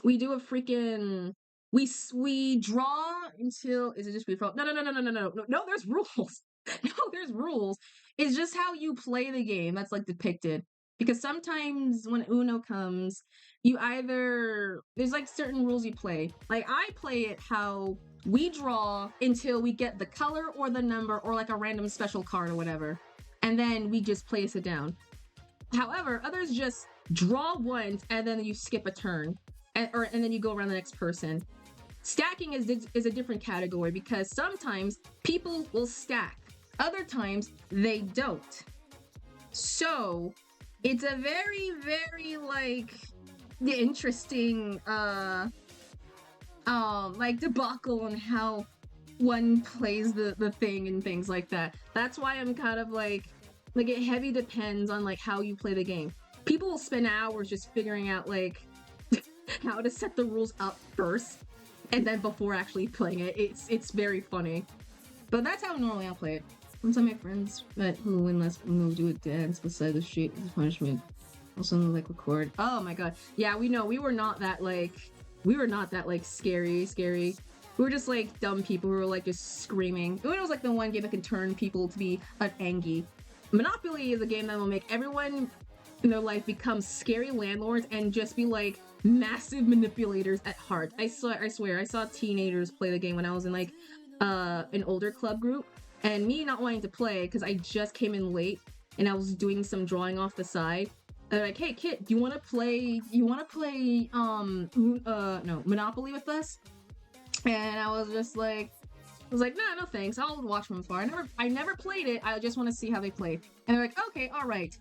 we do a freaking we draw until is it just free for all? No, there's rules. No, there's rules. It's just how you play the game that's like depicted. Because sometimes when Uno comes, you either there's like certain rules you play. Like I play it how we draw until we get the color or the number or like a random special card or whatever. And then we just place it down. However, others just draw once and then you skip a turn. And then you go around the next person. Stacking is a different category because sometimes people will stack, other times they don't. So it's a very, very like interesting like debacle on how one plays the thing and things like that. That's why I'm kind of like it heavy depends on like how you play the game. People will spend hours just figuring out like how to set the rules up first and then before actually playing it. It's very funny. But that's how normally I'll play it. One time my friends met who and let's do a dance beside the street as punishment. Also like record. Oh my god. Yeah, we know we were not that like scary. We were just like dumb people who were like just screaming. It was like the one game that can turn people to be an Angie. Monopoly is a game that will make everyone in their life become scary landlords and just be like massive manipulators at heart. I swear, I saw teenagers play the game when I was in like an older club group, and me not wanting to play because I just came in late and I was doing some drawing off the side. They're like, "Hey kid, do you want to play? No, Monopoly with us?" And I was just like, no thanks. I'll watch from afar. I never played it. I just want to see how they play. And they're like, okay, all right.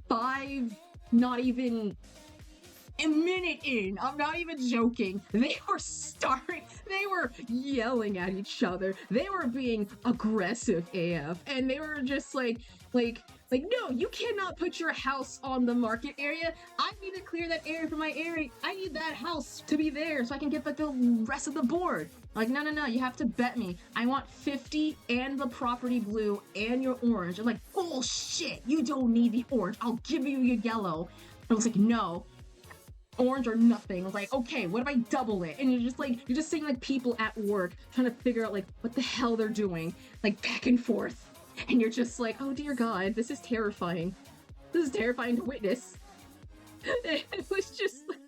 5, not even a minute in, I'm not even joking, they were yelling at each other, they were being aggressive AF, and they were just like, no, you cannot put your house on the market area. I need to clear that area for my area. I need that house to be there so I can get like the rest of the board. Like, no, you have to bet me. I want 50 and the property blue and your orange. I'm like, bullshit, you don't need the orange. I'll give you your yellow. I was like, no, orange or nothing. I was like, okay, what if I double it? And you're just seeing like people at work trying to figure out like what the hell they're doing, like back and forth. And you're just like, oh dear God, this is terrifying. This is terrifying to witness. It was just like,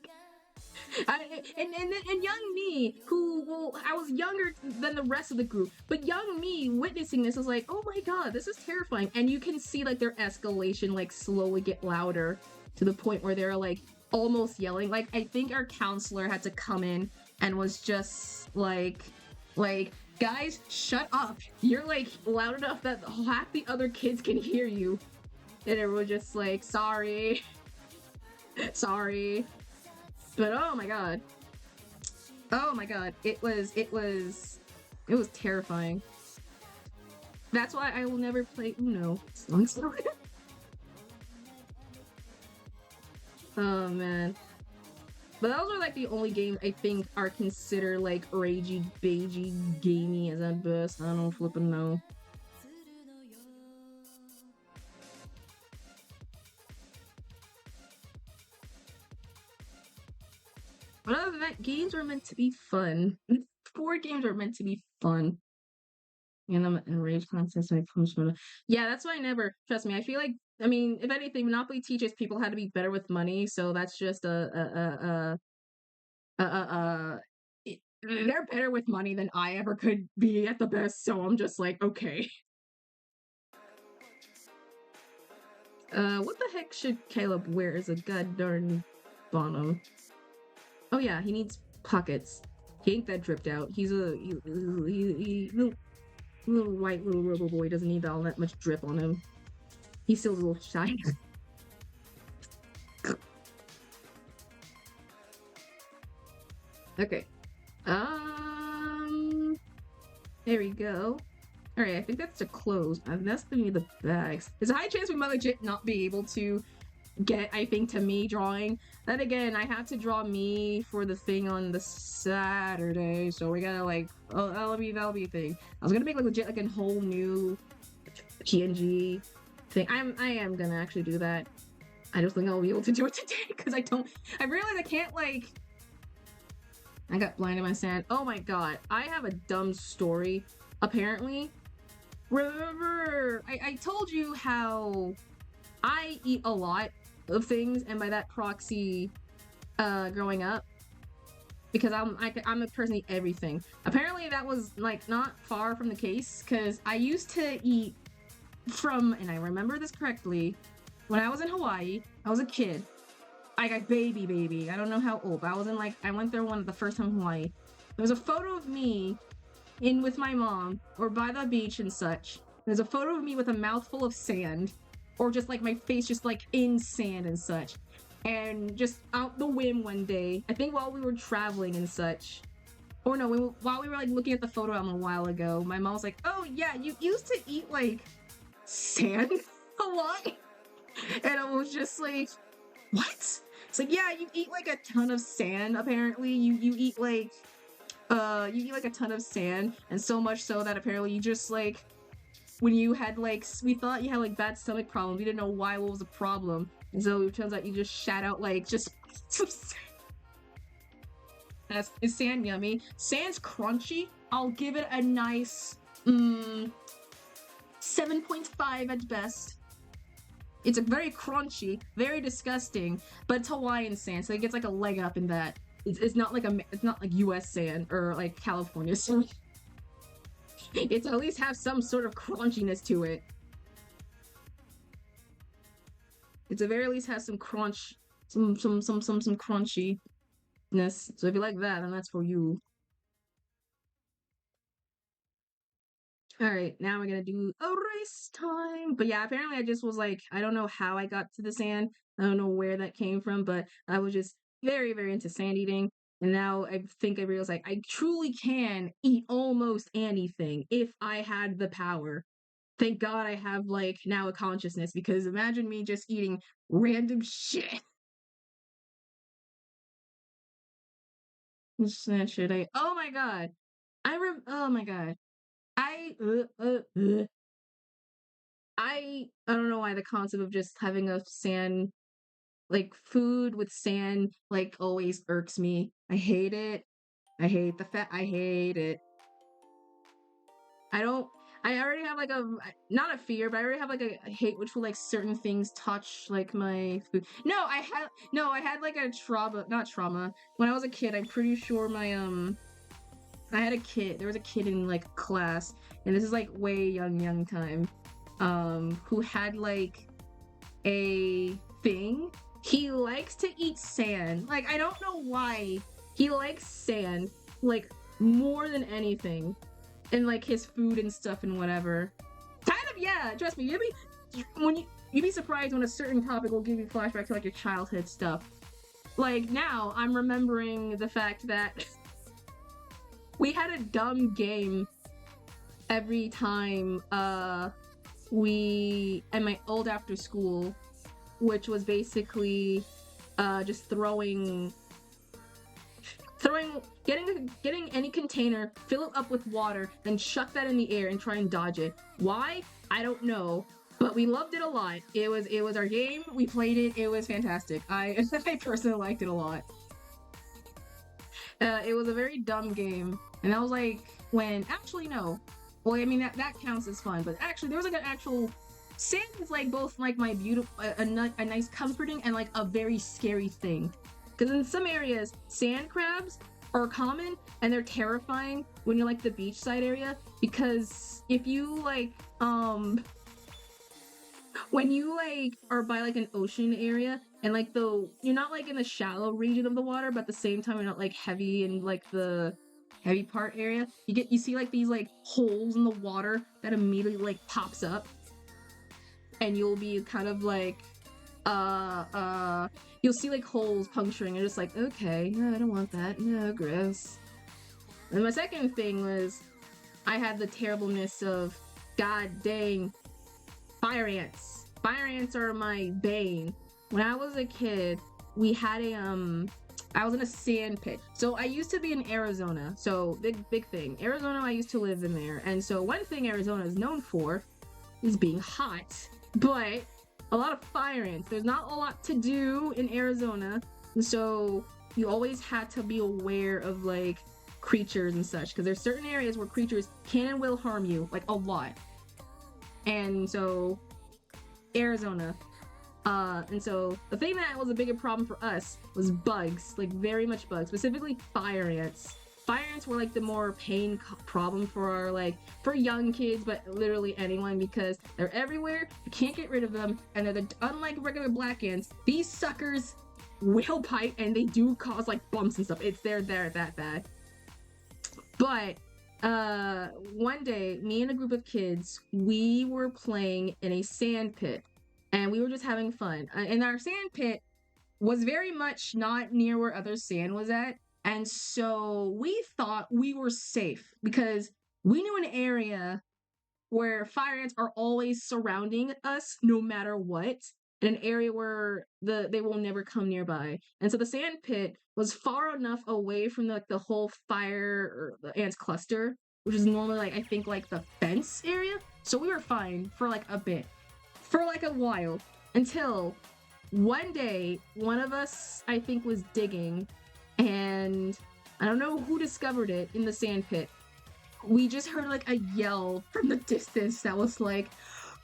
and young me, I was younger than the rest of the group, but young me witnessing this was like, oh my God, this is terrifying. And you can see like their escalation like slowly get louder to the point where they're like almost yelling. Like, I think our counselor had to come in and was just like, guys, shut up. You're like loud enough that half the other kids can hear you. And everyone just like, sorry. But oh my god. It was terrifying. That's why I will never play Uno. Oh man. But those are like the only games I think are considered like ragey, beigey, gamey as at best. I don't flippin' know. But other than that, games are meant to be fun. Board games are meant to be fun. And I'm enraged content when it comes from. Yeah, that's why I never trust me. I feel like, I mean, if anything, Monopoly teaches people how to be better with money. So that's just they're better with money than I ever could be at the best. So I'm just like, okay. What the heck should Caleb wear as a god darn bottom? Oh yeah, he needs pockets. He ain't that dripped out. He's a little white little robo boy. Doesn't need all that much drip on him. He's still a little shy. Okay. There we go. Alright, I think that's to close. That's gonna be the bags. There's a high chance we might legit not be able to get, I think, to me drawing. Then again, I have to draw me for the thing on the Saturday, so we gotta like, oh, that'll be a thing. I was gonna make like legit like a whole new PNG thing. I am gonna actually do that. I just think I'll be able to do it today because I realized I can't like, I got blind in my sand. Oh my god, I have a dumb story. Apparently, remember, I told you how I eat a lot of things, and by that proxy, growing up, because I'm a person who eat everything. Apparently, that was like not far from the case, because I used to eat from, and I remember this correctly, when I was in Hawaii, I was a kid. like a baby. I don't know how old, but I went there the first time in Hawaii. There was a photo of me with my mom or by the beach and such. There's a photo of me with a mouthful of sand, or just like my face just like in sand and such. And just out the whim one day, I think while we were traveling and such, or no, while we were like looking at the photo album a while ago, my mom was like, "Oh yeah, you used to eat like sand a lot," and I was just like, "What?" It's like, yeah, you eat like a ton of sand. Apparently, you eat like a ton of sand, and so much so that apparently you just like when you had like we thought you had like bad stomach problems. We didn't know why, what was the problem, and so it turns out you just shat out like just some sand. Is sand yummy? Sand's crunchy. I'll give it a nice 7.5 at best. It's a very crunchy, very disgusting, but it's Hawaiian sand, so it gets like a leg up in that. It's not like US sand or like California sand. It's at least have some sort of crunchiness to it. It's at very least has some crunch, some crunchiness. So if you like that, then that's for you. All right, now we're gonna do a race time. But yeah, apparently I just was like, I don't know how I got to the sand. I don't know where that came from, but I was just very, very into sand eating. And now I think I realized like I truly can eat almost anything if I had the power. Thank God I have like now a consciousness, because imagine me just eating random shit. Should I? Oh my God. Oh my God. I I don't know why the concept of just having a sand like food with sand like always irks me. I hate it. I hate the fact I hate it. I don't I already have like not a fear, but I already have like a hate which will like certain things touch like my food. I had like a trauma, not trauma. When I was a kid, I'm pretty sure my I had a kid. There was a kid in like class, and this is like way young time, who had like a thing. He likes to eat sand. Like I don't know why he likes sand like more than anything, and like his food and stuff and whatever. Kind of, yeah. Trust me, you'd be surprised when a certain topic will give you flashback to like your childhood stuff. Like now, I'm remembering the fact that we had a dumb game every time we at my old after school, which was basically just getting any container, fill it up with water, then chuck that in the air and try and dodge it. Why? I don't know, but we loved it a lot. It was our game. We played it. It was fantastic. I personally liked it a lot. It was a very dumb game, and that was like when actually no. Well, I mean that counts as fun, but actually there was like an actual sand is like both like my beautiful a nice comforting and like a very scary thing, because in some areas sand crabs are common and they're terrifying when you're like the beachside area, because if you like when you like are by like an ocean area and like you're not like in the shallow region of the water, but at the same time you're not like heavy in like the heavy part area, you see like these like holes in the water that immediately like pops up, and you'll be kind of like you'll see like holes puncturing and just like, okay, no, I don't want that, no, gross. And my second thing was I had the terribleness of, god dang, fire ants. Fire ants are my bane. When I was a kid, we had I was in a sand pit. So I used to be in Arizona. So big thing. Arizona, I used to live in there. And so one thing Arizona is known for is being hot. But a lot of fire ants. There's not a lot to do in Arizona. And so you always had to be aware of like creatures and such. Because there's certain areas where creatures can and will harm you. Like a lot. And so Arizona. And so the thing that was a bigger problem for us was bugs, like very much bugs, specifically fire ants. Fire ants were like the more pain problem for our for young kids, but literally anyone, because they're everywhere. You can't get rid of them, and they're unlike regular black ants. These suckers whale bite, and they do cause like bumps and stuff. They're that bad. But one day, me and a group of kids, we were playing in a sand pit, and we were just having fun. And our sand pit was very much not near where other sand was at, and so we thought we were safe because we knew an area where fire ants are always surrounding us no matter what, in an area where they will never come nearby. And so the sand pit was far enough away from the whole fire or the ants cluster, which is normally like I think like the fence area. So we were fine for like a bit, for like a while, until one day one of us I think was digging, and I don't know who discovered it in the sand pit. We just heard like a yell from the distance that was like,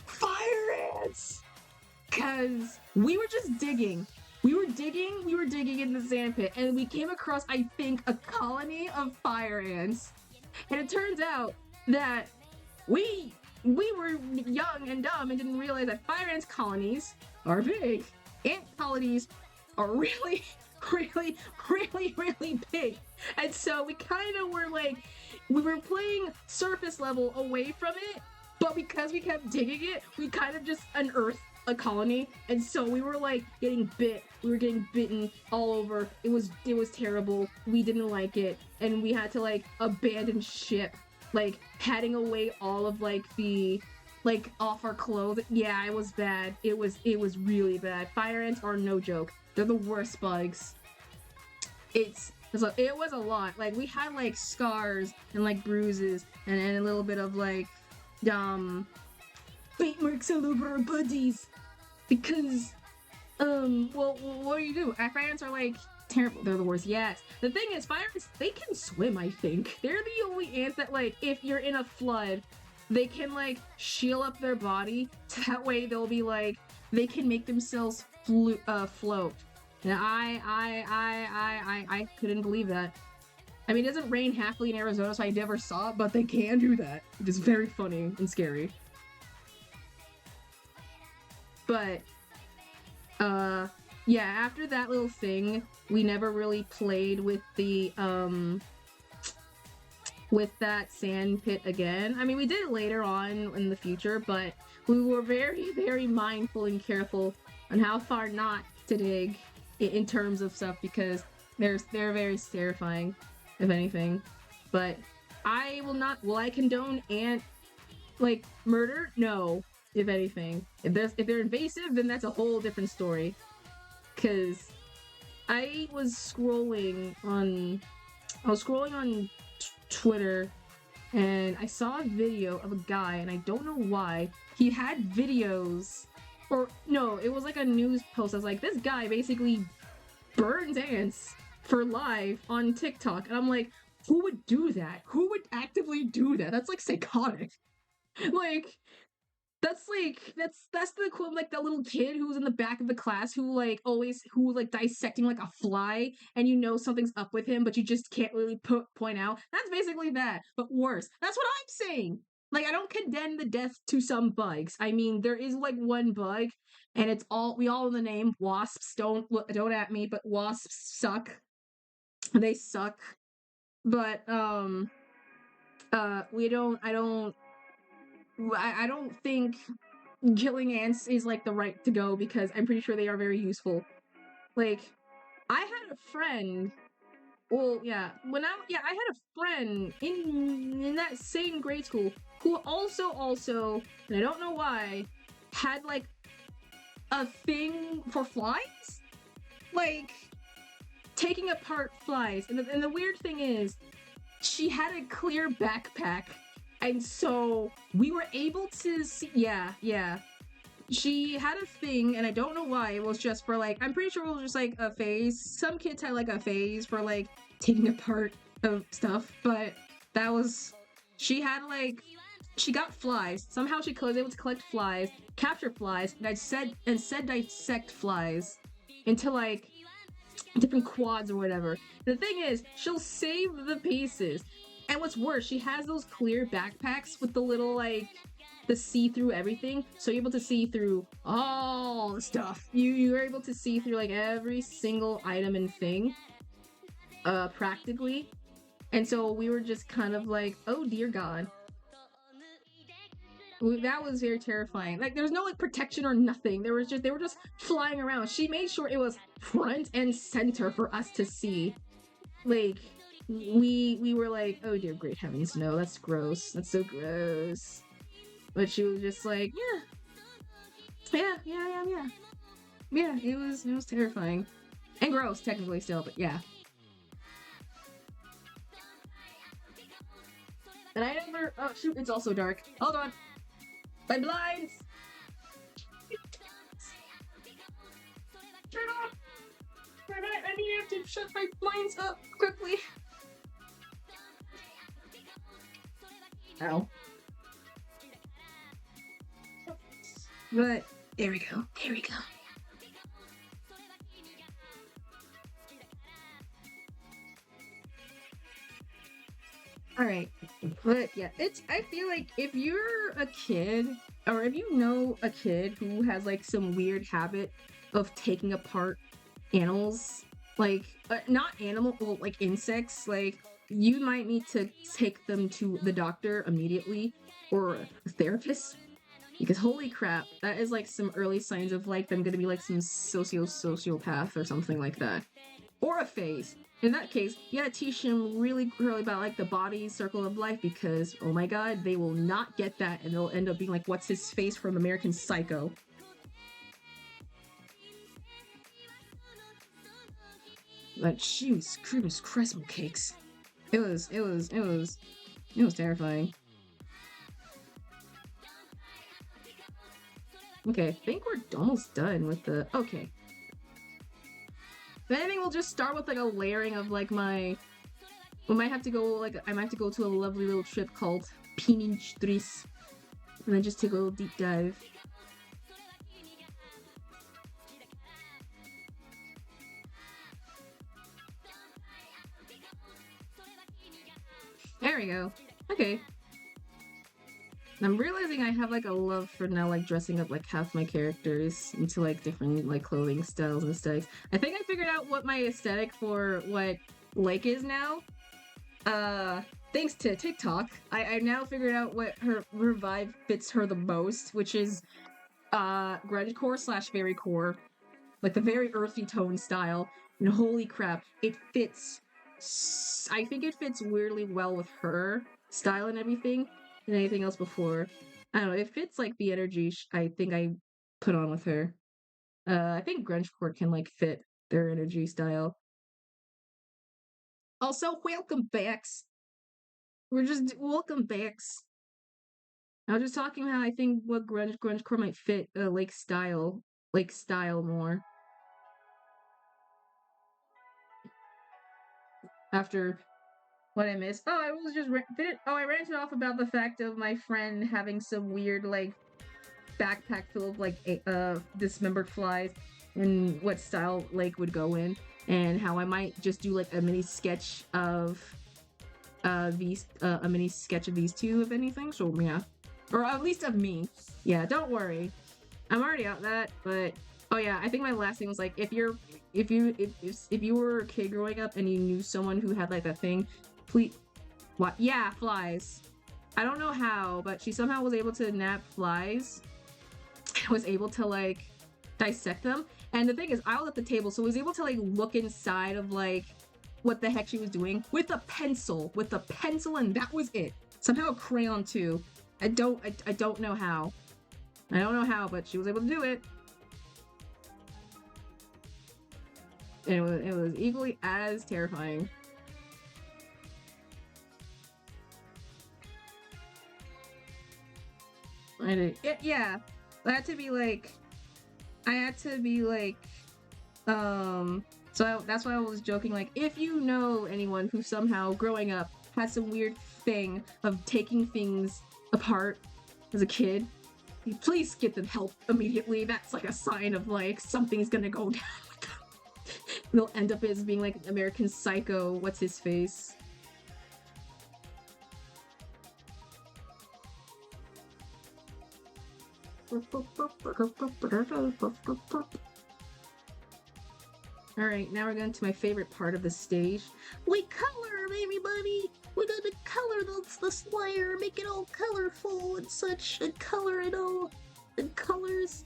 fire ants! Because we were just digging. We were digging in the sand pit, and we came across, I think, a colony of fire ants. And it turns out that we were young and dumb and didn't realize that fire ants colonies are big. Ant colonies are really, really, really, really big. And so we kind of were like, we were playing surface level away from it, but because we kept digging it, we kind of just unearthed a colony, and so we were like getting bit. We were getting bitten all over. It was terrible. We didn't like it, and we had to like abandon ship, like patting away all of like the off our clothes. Yeah, it was bad. It was really bad. Fire ants are no joke. They're the worst bugs. It was a lot. Like we had like scars and like bruises and a little bit of like bite marks all over our buddies because well what do you do? Fire ants are like terrible. They're the worst. Yes. The thing is, fire ants, they can swim, I think. They're the only ants that like if you're in a flood, they can like shield up their body. That way they'll be like they can make themselves float. And I couldn't believe that. I mean, it doesn't rain happily in Arizona, so I never saw it, but they can do that. It is very funny and scary. But, yeah, after that little thing, we never really played with the, with that sand pit again. I mean, we did it later on in the future, but we were very, very mindful and careful on how far not to dig in terms of stuff, because they're very terrifying, if anything. But I will I condone ant like murder? No, if anything. If they're invasive, then that's a whole different story. Cause I was scrolling on Twitter, and I saw a video of a guy, and I don't know why he had videos. Or, no, it was like a news post. I was like, this guy basically burns ants for live on TikTok. And I'm like, who would do that? Who would actively do that? That's like psychotic. Like, that's the equivalent, like that little kid who was in the back of the class who was dissecting like a fly, and you know something's up with him, but you just can't really point out. That's basically that, but worse. That's what I'm saying. Like, I don't condemn the death to some bugs. I mean, there is like one bug, and we all know the name wasps. Don't at me, but wasps suck. They suck. But I don't think killing ants is like the right to go, because I'm pretty sure they are very useful. Like, I had a friend. Well, yeah. I had a friend in that same grade school who also, and I don't know why, had like a thing for flies, like taking apart flies. And the weird thing is, she had a clear backpack, and so we were able to see. Yeah. She had a thing, and I don't know why. It was just for like, I'm pretty sure it was just like a phase. Some kids had like a phase for like taking apart of stuff, but she got flies. Somehow she was able to collect flies, capture flies, and said dissect flies into like different quads or whatever. The thing is, she'll save the pieces. And what's worse, she has those clear backpacks with the little like the see-through everything. So you're able to see through all the stuff. You're able to see through like every single item and thing, practically. And so we were just kind of like, oh dear God. That was very terrifying. Like there was no like protection or nothing. They were just flying around. She made sure it was front and center for us to see. Like we were like, oh dear great heavens, no, that's gross. That's so gross. But she was just like, yeah. Yeah, it was terrifying. And gross, technically still, but yeah. And I never oh shoot, it's also dark. Hold on. My blinds! Turn off! I need to shut my blinds up quickly. Ow. But there we go. There we go. Alright. But yeah, I feel like if you're a kid, or if you know a kid who has like some weird habit of taking apart animals, like not animal, well, like insects, like you might need to take them to the doctor immediately or a therapist, because holy crap, that is like some early signs of like them gonna be like some sociopath or something like that, or a phase. In that case, you gotta teach them really early about like the body circle of life, because oh my god, they will not get that and they'll end up being like what's his face from American Psycho. But jeez, goodness Christ, cakes. It was terrifying. Okay, I think we're almost done with the okay. If anything, we'll just start with like a layering of like my. We might have to go like I might have to go to a lovely little trip called Pinintris, and then just take a little deep dive. There we go. Okay. I'm realizing I have like a love for now like dressing up like half my characters into like different like clothing styles and aesthetics. I think I figured out what my aesthetic for what Lake is now. Thanks to TikTok. I now figured out what her vibe fits her the most, which is grungecore / fairycore. Like the very earthy tone style. And holy crap, it fits I think it fits weirdly well with her style and everything than anything else before. I don't know, it fits like the energy I think I put on with her. I think grungecore can like fit their energy style. Also, welcome backs. We're just welcome backs. I was just talking how I think what grungecore might fit like style more. After what I missed. Oh, I was just I ranted off about the fact of my friend having some weird like backpack full of like dismembered flies and what style Lake would go in, and how I might just do like a mini sketch of these two, if anything. So yeah, or at least of me. Yeah, don't worry, I'm already out that. But oh yeah, I think my last thing was like if you were a kid growing up and you knew someone who had like a thing, please, what? Yeah, flies. I don't know how, but she somehow was able to nab flies. Was able to like dissect them. And the thing is, I was at the table, so I was able to like look inside of like what the heck she was doing with a pencil, and that was it. Somehow a crayon too. I don't know how. I don't know how, but she was able to do it. And it was equally as terrifying. Yeah. I had to be like, so that's why I was joking, like, if you know anyone who somehow, growing up, had some weird thing of taking things apart as a kid, please get them help immediately. That's like a sign of, like, something's gonna go down with them. They'll end up as being, like, American Psycho, what's his face? Alright, now we're going to my favorite part of the stage. We color, everybody! We're gonna color the Slayer, make it all colorful and such, and color it all in colors.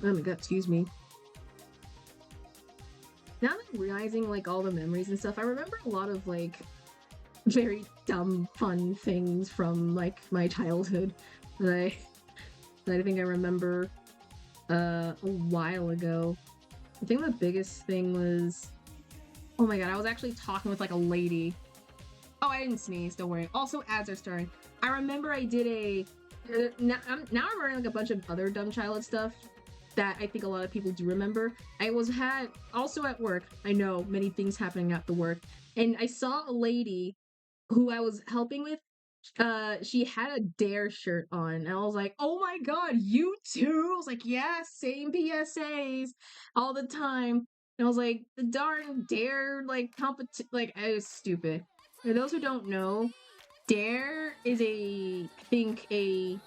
Oh my god, excuse me. Now that I'm realizing like all the memories and stuff, I remember a lot of like very dumb, fun things from like my childhood that I think I remember a while ago. I think the biggest thing was, oh my god, I was actually talking with like a lady. Oh, I didn't sneeze, don't worry. Also, ads are starting. I remember I did a now I'm remembering like a bunch of other dumb childhood stuff that I think a lot of people do remember. I had also at work. I know many things happening at the work, and I saw a lady who I was helping with. She had a Dare shirt on, and I was like, "Oh my god, you too!" I was like, "Yeah, same PSAs all the time." And I was like, "The darn Dare like competition, like it was stupid." For those who don't know, Dare is I think a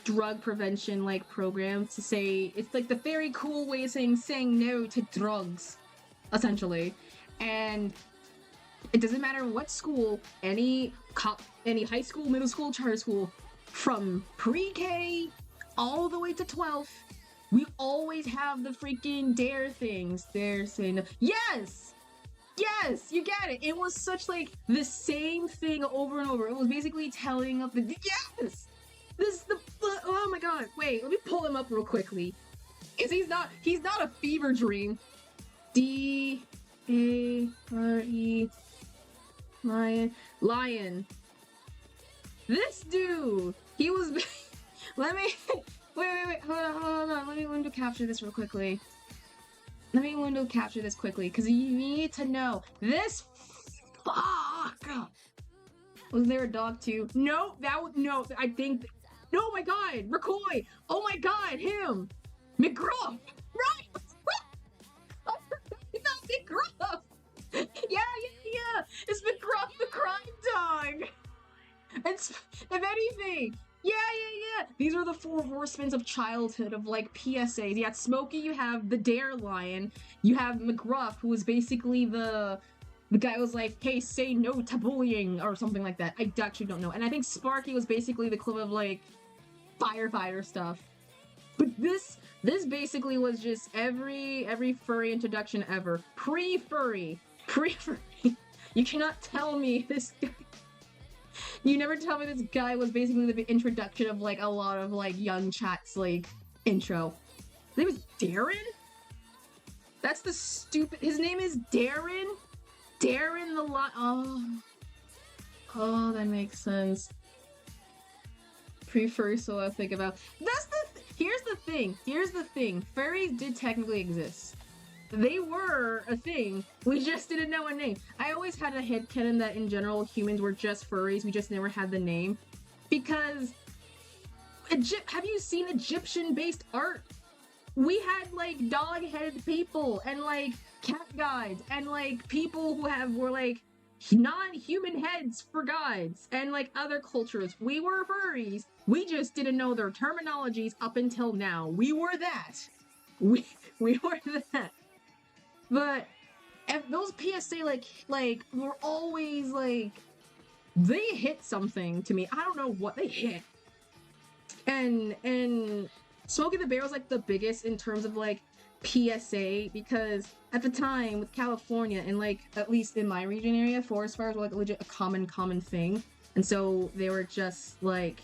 drug prevention like program to say it's like the very cool way of saying no to drugs, essentially. And it doesn't matter what school, any high school, middle school, charter school, from pre-K all the way to 12th, we always have the freaking Dare things. Dare saying no. Yes! Yes, you get it. It was such like the same thing over and over. It was basically telling of the yes. Oh my god. Wait, let me pull him up real quickly. Cause he's not a fever dream. D-A-R-E Lion. This dude. He was. Let me. Wait. Hold on. Let me window capture this real quickly. Because you need to know. This fuck! Was there a dog too? No, no, I think. No, my god! McCoy! Oh my god, him! McGruff! Right! Not McGruff! Yeah! It's McGruff the crime dog! It's, if anything, yeah. These are the 4 horsemen of childhood of like PSAs. You had Smokey, you have the Dare Lion, you have McGruff, who was basically the guy who was like, hey, say no to bullying or something like that. I actually don't know. And I think Sparky was basically the equivalent of like firefighter stuff. But this basically was just every furry introduction ever. Pre-furry. You cannot tell me this guy. You never tell me this guy was basically the introduction of like a lot of like young chats like intro. His name is Darren? That's the stupid. His name is Darren? Darren the Oh, that makes sense. Pre-furry, so I think about. Here's the thing. Furries did technically exist. They were a thing. We just didn't know a name. I always had a headcanon that in general humans were just furries. We just never had the name. Because have you seen Egyptian-based art? we had like dog-headed people and like cat guides and like people who were like non-human heads for guides and like other cultures. We were furries. We just didn't know their terminologies up until now. We were that. We we were that. But those PSA like were always like they hit something to me. I don't know what they hit. And Smokey the Bear was like the biggest in terms of like PSA because at the time with California and like at least in my region area, forest fires were like legit a common thing. And so they were just like,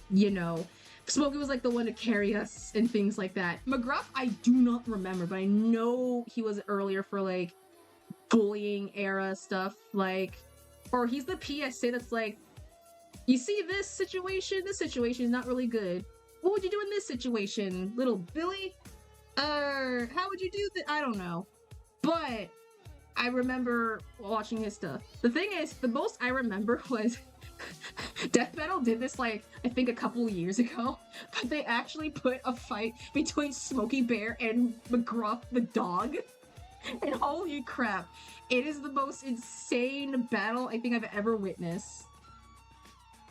you know, Smokey was like the one to carry us and things like that. McGruff, I do not remember, but I know he was earlier for like bullying era stuff, like, or he's the PSA that's like, you see this situation is not really good. What would you do in this situation, little Billy? How would you do that? I don't know. But I remember watching his stuff. The thing is, the most I remember was Death Metal did this like I think a couple of years ago, but they actually put a fight between Smokey Bear and McGruff the dog. And holy crap, it is the most insane battle I think I've ever witnessed.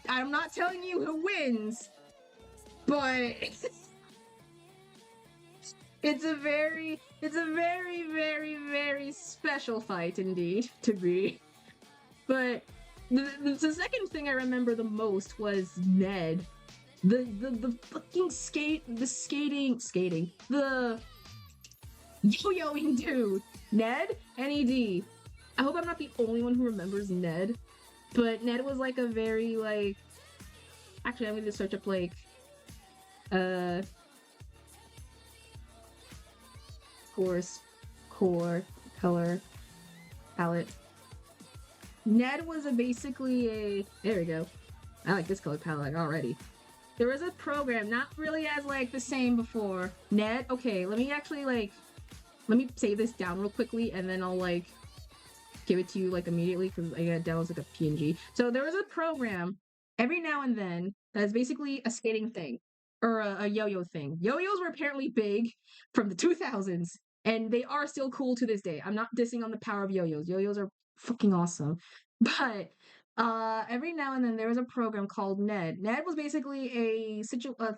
I'm not telling you who wins, but it's a very, very special fight indeed to be. But the second thing I remember the most was Ned. The fucking the yo-yoing dude. Ned? N-E-D. I hope I'm not the only one who remembers Ned. But Ned was like a very like actually I'm gonna search up like course, core, color, palette. Ned was basically a there we go. I like this color palette already. There was a program, not really as like the same before. Ned, okay, let me actually like let me save this down real quickly and then I'll like give it to you like immediately because I got downloads like a PNG. So there was a program every now and then that's basically a skating thing or a yo-yo thing. Yo-yos were apparently big from the 2000s and they are still cool to this day. I'm not dissing on the power of yo-yos. Yo-yos are fucking awesome. But every now and then there was a program called Ned. Ned was basically a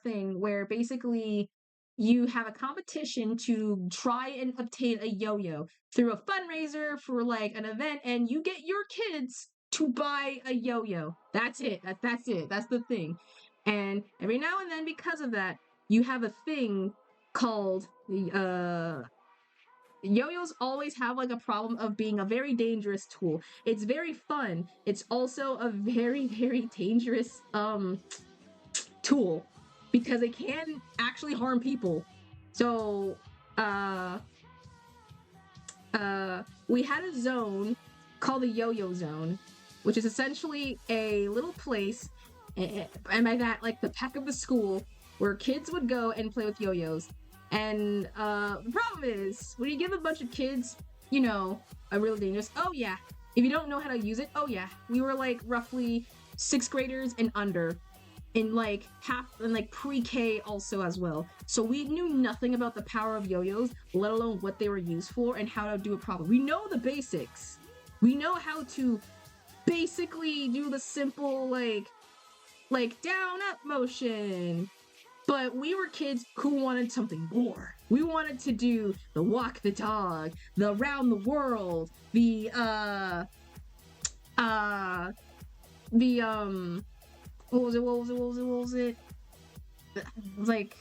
thing where basically you have a competition to try and obtain a yo-yo through a fundraiser for like an event and you get your kids to buy a yo-yo. That's it. That's it. That's the thing. And every now and then because of that, you have a thing called yo-yos always have like a problem of being a very dangerous tool. It's very fun. It's also a very dangerous tool because they can actually harm people. So we had a zone called the yo-yo zone, which is essentially a little place, and by that like the back of the school where kids would go and play with yo-yos. And the problem is when you give a bunch of kids, you know, a real dangerous, oh yeah, if you don't know how to use it, oh yeah, we were like roughly 6th graders and under in like pre-K also as well. So we knew nothing about the power of yo-yos, let alone what they were used for and how to do it properly. We know the basics. We know how to basically do the simple like down up motion. But we were kids who wanted something more. We wanted to do the walk the dog, the around the world, the what was it? It was like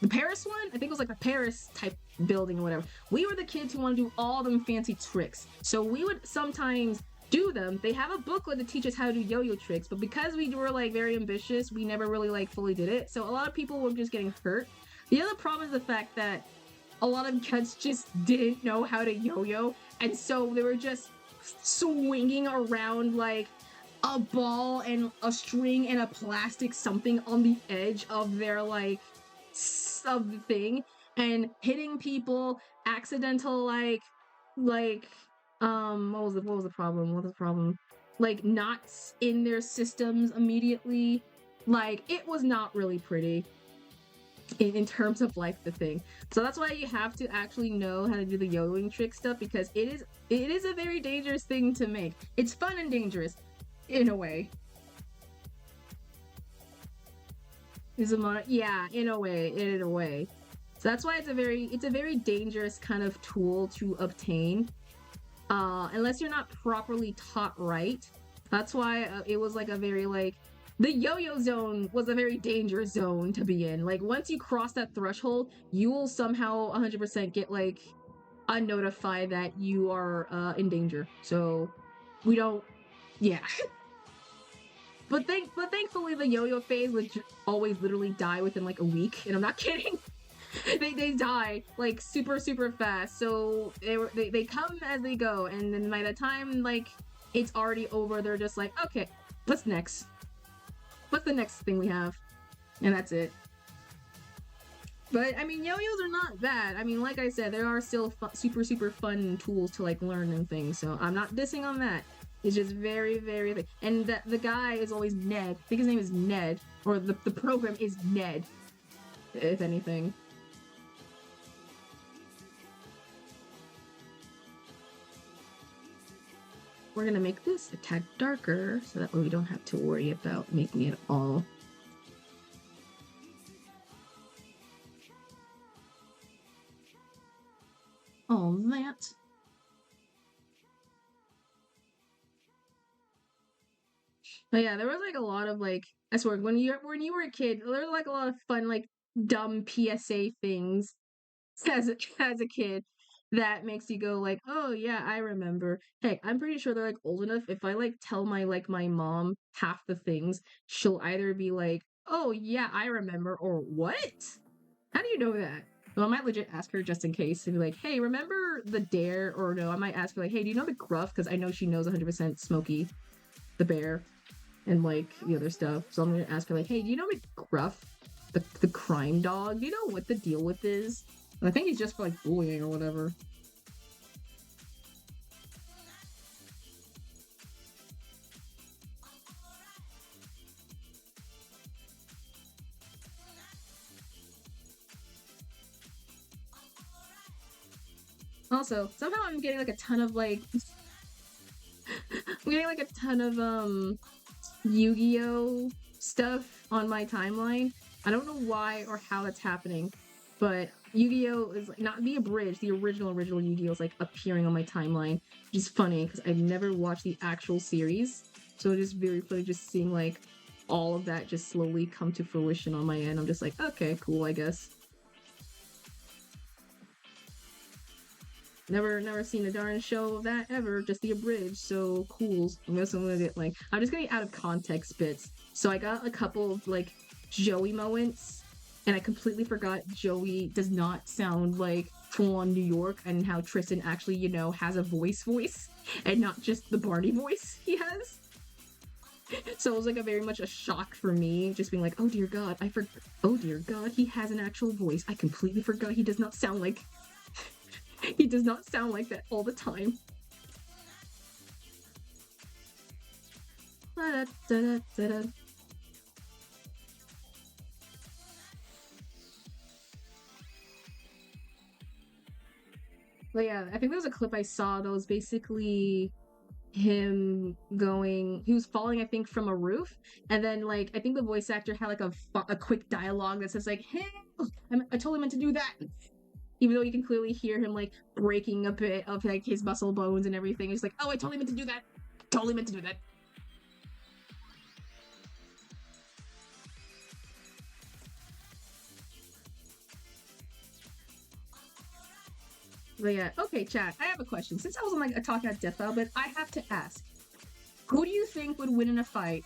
the Paris one? I think it was like a Paris type building or whatever. We were the kids who want to do all them fancy tricks. So we would sometimes do them. They have a booklet that teaches how to do yo-yo tricks, but because we were like very ambitious, we never really like fully did it. So a lot of people were just getting hurt. The other problem is the fact that a lot of kids just didn't know how to yo-yo, and so they were just swinging around like a ball and a string and a plastic something on the edge of their like of the thing and hitting people, accidental like what was the problem? Like knots in their systems immediately. Like it was not really pretty. in terms of like the thing. So that's why you have to actually know how to do the yo-yoing trick stuff, because it is a very dangerous thing to make. It's fun and dangerous in a way. Yeah, in a way, in a way. So that's why it's a very dangerous kind of tool to obtain, unless you're not properly taught right. That's why it was like a very like the yo-yo zone was a very dangerous zone to be in. Like once you cross that threshold, you will somehow 100% get like unnotified that you are in danger. So we don't, yeah. But thankfully the yo-yo phase would always literally die within like a week, and I'm not kidding. they die like super fast. So they come as they go, and then by the time like it's already over, they're just like, okay, what's next? What's the next thing we have? And that's it. But I mean, yo-yos are not bad. I mean, like I said, there are still super fun tools to like learn and things. So I'm not dissing on that. It's just very. And the guy is always Ned. I think his name is Ned, or the program is Ned, if anything. We're gonna make this a tad darker so that way we don't have to worry about making it all. All that. But yeah, there was like a lot of like, I swear, when you were a kid, there was like a lot of fun like dumb PSA things as a kid that makes you go like, oh yeah, I remember. Heck, I'm pretty sure they're like old enough. If I like tell my mom half the things, she'll either be like, oh yeah, I remember, or what? How do you know that? Well, I might legit ask her just in case and be like, hey, remember the dare? Or no, I might ask her like, hey, do you know the gruff? Because I know she knows 100% Smokey the bear and like the other stuff. So I'm gonna ask her like, hey, do you know McGruff, the crime dog? Do you know what the deal with is? And I think he's just for like bullying or whatever. Also, somehow I'm getting like a ton of like I'm getting like a ton of Yu-Gi-Oh stuff on my timeline. I don't know why or how that's happening, but Yu-Gi-Oh is like, not the abridged, the original Yu-Gi-Oh is like appearing on my timeline, which is funny because I've never watched the actual series. So it's just very funny just seeing like all of that just slowly come to fruition on my end. I'm just like, okay, cool, I guess. Never seen a darn show of that ever, just the abridged, so cool. I'm gonna get like, I'm just getting out of context bits. So I got a couple of like Joey moments, and I completely forgot Joey does not sound like full on New York, and how Tristan actually, has a voice, and not just the Barney voice he has. So it was like a very much a shock for me, just being like, oh dear god, oh dear god, he has an actual voice. I completely forgot he does not sound like he does not sound like that all the time. But yeah, I think there was a clip I saw that was basically him going, he was falling, I think, from a roof, and then like I think the voice actor had like a quick dialogue that says like, hey, I totally meant to do that, even though you can clearly hear him like breaking a bit of like his muscle bones and everything. He's like, oh, I totally meant to do that, totally meant to do that. But yeah, okay, chat, I have a question. Since I was on like a talking about Death Battle, but I have to ask, who do you think would win in a fight?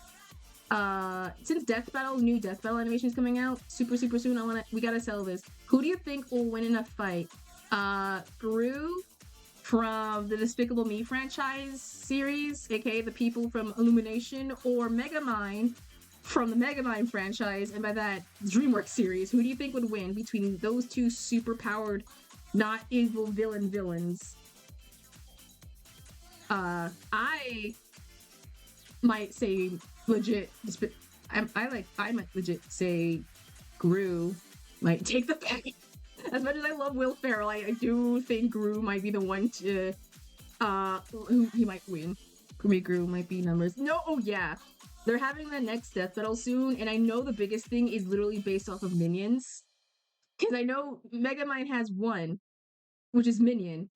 Since new Death Battle animation is coming out super soon, we gotta sell this. Who do you think will win in a fight? Gru from the Despicable Me franchise series, aka the people from Illumination, or Megamind from the Megamind franchise, and by that, DreamWorks series. Who do you think would win between those two super powered, not evil villains? I might say legit. I might legit say Gru, might take the bag. As much as I love Will Ferrell, I do think Gru might be the one to who he might win. Gru might be numbers. No, oh yeah. They're having the next death battle soon, and I know the biggest thing is literally based off of minions. Because I know Megamind has one, which is Minion,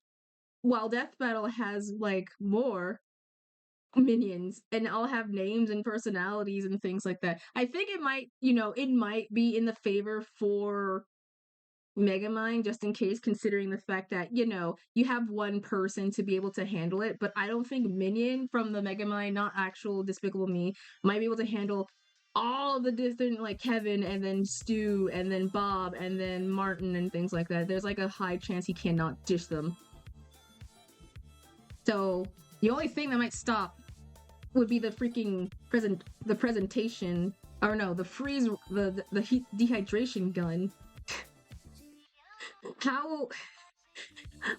while Death Battle has like more minions, and all have names and personalities and things like that. I think it might, it might be in the favor for Megamind, just in case, considering the fact that, you have one person to be able to handle it, but I don't think Minion from the Megamind, not actual Despicable Me, might be able to handle all of the different, like, Kevin, and then Stu, and then Bob, and then Martin, and things like that. There's, like, a high chance he cannot dish them. So, the only thing that might stop would be the freaking presentation, or no, the freeze, the heat dehydration gun. How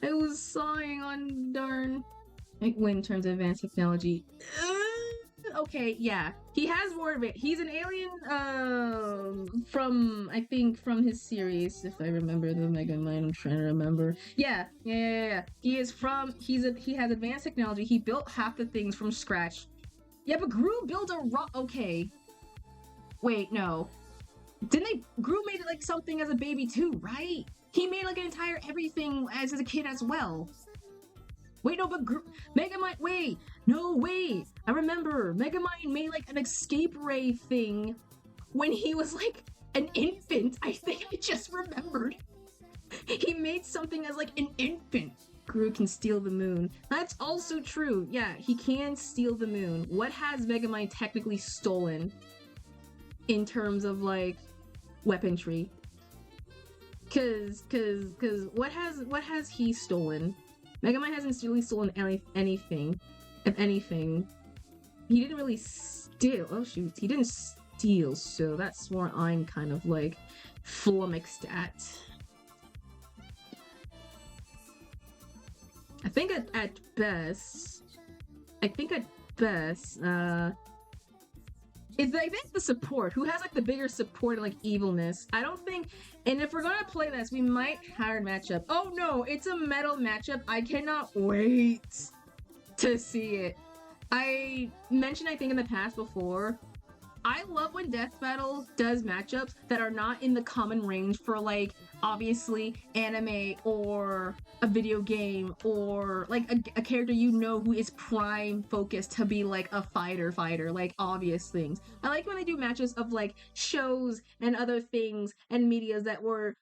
I was sawing on darn in terms of advanced technology. Okay, yeah, he has more of it. He's an alien from, I think, from his series, if I remember the Megamind. I'm trying to remember. Yeah. He has advanced technology. He built half the things from scratch. Yeah, but Gru built a rock. Okay, wait, no, Gru made it like something as a baby too, right? He made like an entire everything as a kid as well. Wait, no, but Megamind, wait, I remember, Megamind made like an escape ray thing when he was like an infant. I think I just remembered. He made something as like an infant. Gru can steal the moon. That's also true. Yeah, he can steal the moon. What has Megamind technically stolen in terms of like weaponry? Cause what has he stolen? Megamind hasn't really stolen anything. If anything, he didn't really steal. Oh shoot, he didn't steal. So that's where I'm kind of like flummoxed at. I think at best, it's I think the support, who has like the bigger support and like evilness. I don't think, and if we're gonna play this, we might hard matchup. Oh no, it's a metal matchup. I cannot wait to see it. I mentioned, I think in the past before, I love when Death Battle does matchups that are not in the common range for like obviously anime or a video game or like a character who is prime focused to be like a fighter, like obvious things. I like when they do matchups of like shows and other things and medias that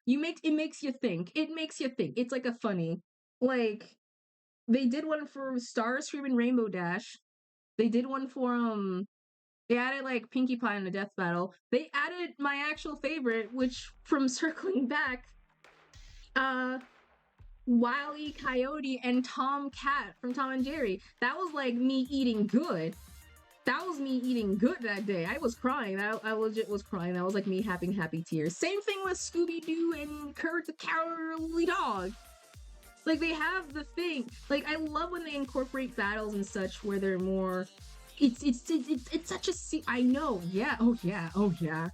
it makes you think. It's like a funny, like they did one for Starscream and Rainbow Dash. They did one for they added like Pinkie Pie in the Death Battle. They added my actual favorite, which from circling back, Wile E. Coyote and Tom Cat from Tom and Jerry. That was like me eating good. That was me eating good that day. I was crying. I legit was crying. That was like me having happy tears. Same thing with Scooby-Doo and Kurt the Cowardly Dog. Like they have the thing. Like I love when they incorporate battles and such where they're more. It's such a I know. Yeah. Oh yeah.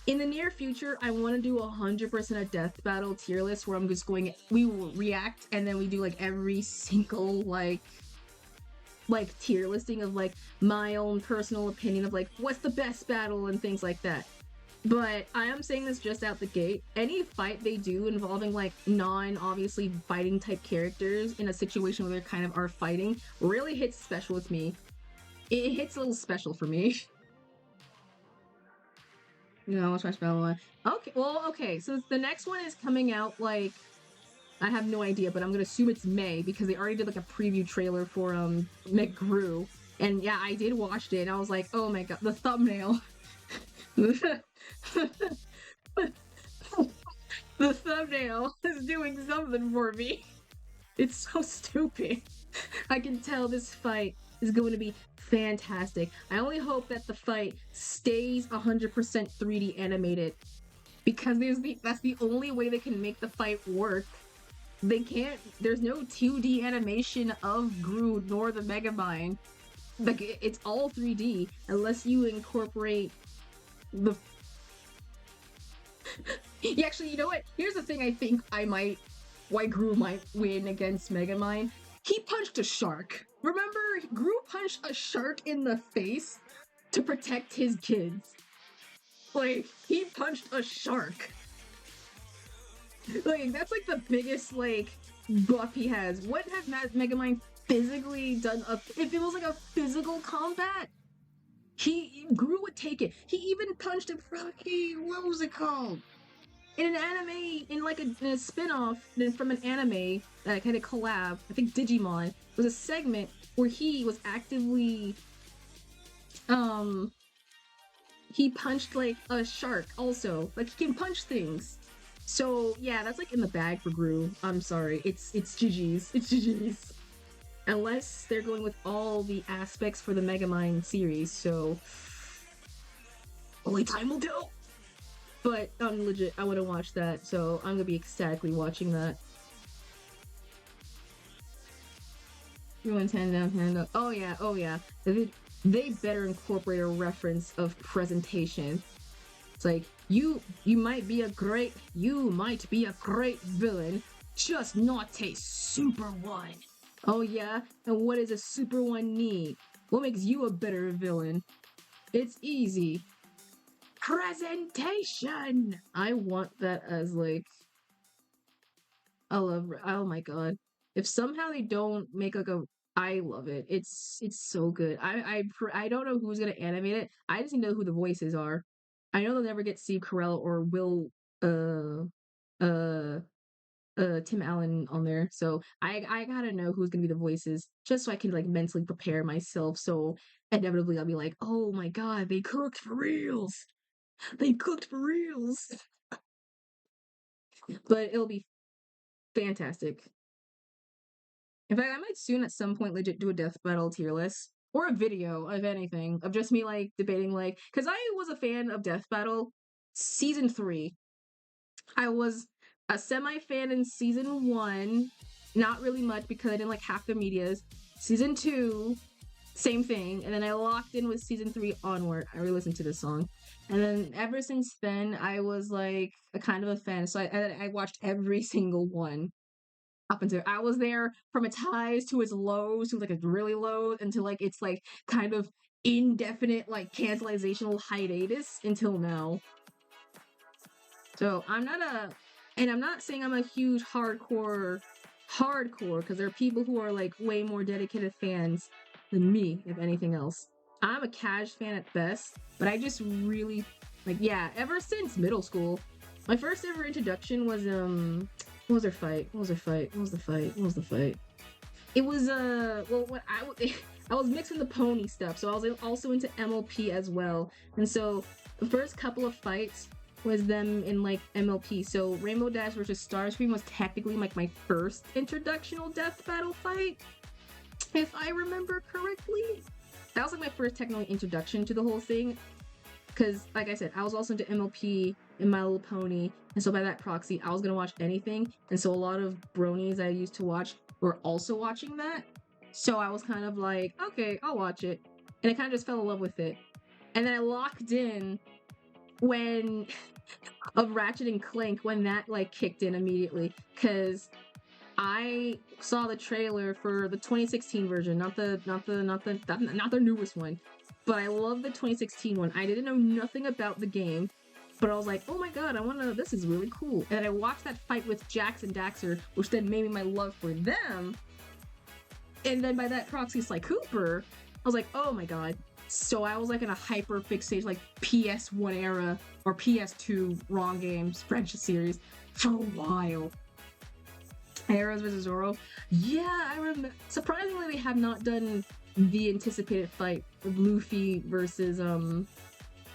In the near future, I want to do 100% a Death Battle tier list where I'm just we will react and then we do like every single like tier listing of like my own personal opinion of like what's the best battle and things like that. But I am saying this just out the gate. Any fight they do involving like non-obviously fighting type characters in a situation where they kind of are fighting really hits special with me. It hits a little special for me. I'll try spell one. Okay, so the next one is coming out like I have no idea, but I'm gonna assume it's May because they already did like a preview trailer for McGrew. And yeah, I did watch it and I was like, oh my god, the thumbnail. The thumbnail is doing something for me. It's so stupid. I can tell this fight is going to be fantastic. I only hope that the fight stays 100% 3D animated because that's the only way they can make the fight work. There's no 2D animation of Gru nor the Megamind. Like it's all 3D unless you incorporate Yeah, actually, you know what? Here's the thing I think why Gru might win against Megamind. He punched a shark. Remember, Gru punched a shark in the face to protect his kids. Like, he punched a shark. Like, that's like the biggest, like, buff he has. What has Megamind physically done? If it was like a physical combat, Gru would take it. He even punched a what was it called? In an anime, in a spin-off from an anime that kind of collab, I think Digimon, was a segment where he was actively, he punched like a shark also. Like he can punch things. So yeah, that's like in the bag for Gru. I'm sorry, it's GG's. It's GG's. Unless they're going with all the aspects for the Megamind series, so only time will tell. But legit, I want to watch that, so I'm gonna be ecstatically watching that. Everyone's hand up. Oh yeah. They better incorporate a reference of presentation. It's like you might be a great villain, just not a super one. Oh yeah, and what does a super one need? What makes you a better villain? It's easy. Presentation! I want that as like oh my god. If somehow they don't make like I love it. It's so good. I don't know who's gonna animate it. I just need to know who the voices are. I know they'll never get Steve Carell or Will uh uh Tim Allen on there. So I gotta know who's gonna be the voices just so I can like mentally prepare myself. So inevitably I'll be like, oh my god, they cooked for reals. They cooked for reals. But it'll be fantastic. In fact, I might soon at some point legit do a death battle tier list or a video of anything of just me like debating like because I was a fan of Death Battle season 3. I was a semi fan in season 1, not really much because I didn't like half the medias. Season 2, same thing, and then I locked in with season 3 onward. I re-listened to this song, and then ever since then I was like a kind of a fan. So I watched every single one up until I was there from its highs to its lows to like its really low until like it's like kind of indefinite like cancelizational hiatus until now. So I'm not saying I'm a huge hardcore because there are people who are like way more dedicated fans than me, if anything else. I'm a cash fan at best, but I just really like ever since middle school. My first ever introduction was what was their fight? What was their fight? What was the fight? What was the fight? It was well what I was mixing the pony stuff, so I was also into MLP as well. And so the first couple of fights was them in like MLP. So Rainbow Dash versus Starscream was technically like my first introductional death battle fight, if I remember correctly. That was like my first technical introduction to the whole thing. Because, like I said, I was also into MLP and My Little Pony, and so by that proxy, I was gonna watch anything. And so a lot of bronies I used to watch were also watching that. So I was kind of like, okay, I'll watch it. And I kind of just fell in love with it. And then I locked in when of Ratchet and Clank when that like kicked in immediately, because I saw the trailer for the 2016 version, not the newest one, but I love the 2016 one. I didn't know nothing about the game, but I was like, oh my god, this is really cool. And I watched that fight with Jax and Daxter, which then made me my love for them. And then by that proxy, Sly Cooper, I was like, oh my god. So I was like in a hyper fixation, like PS1 era or PS2 wrong games, French series for a while. Arrows vs. Zoro. Yeah, I remember. Surprisingly, they have not done the anticipated fight of Luffy versus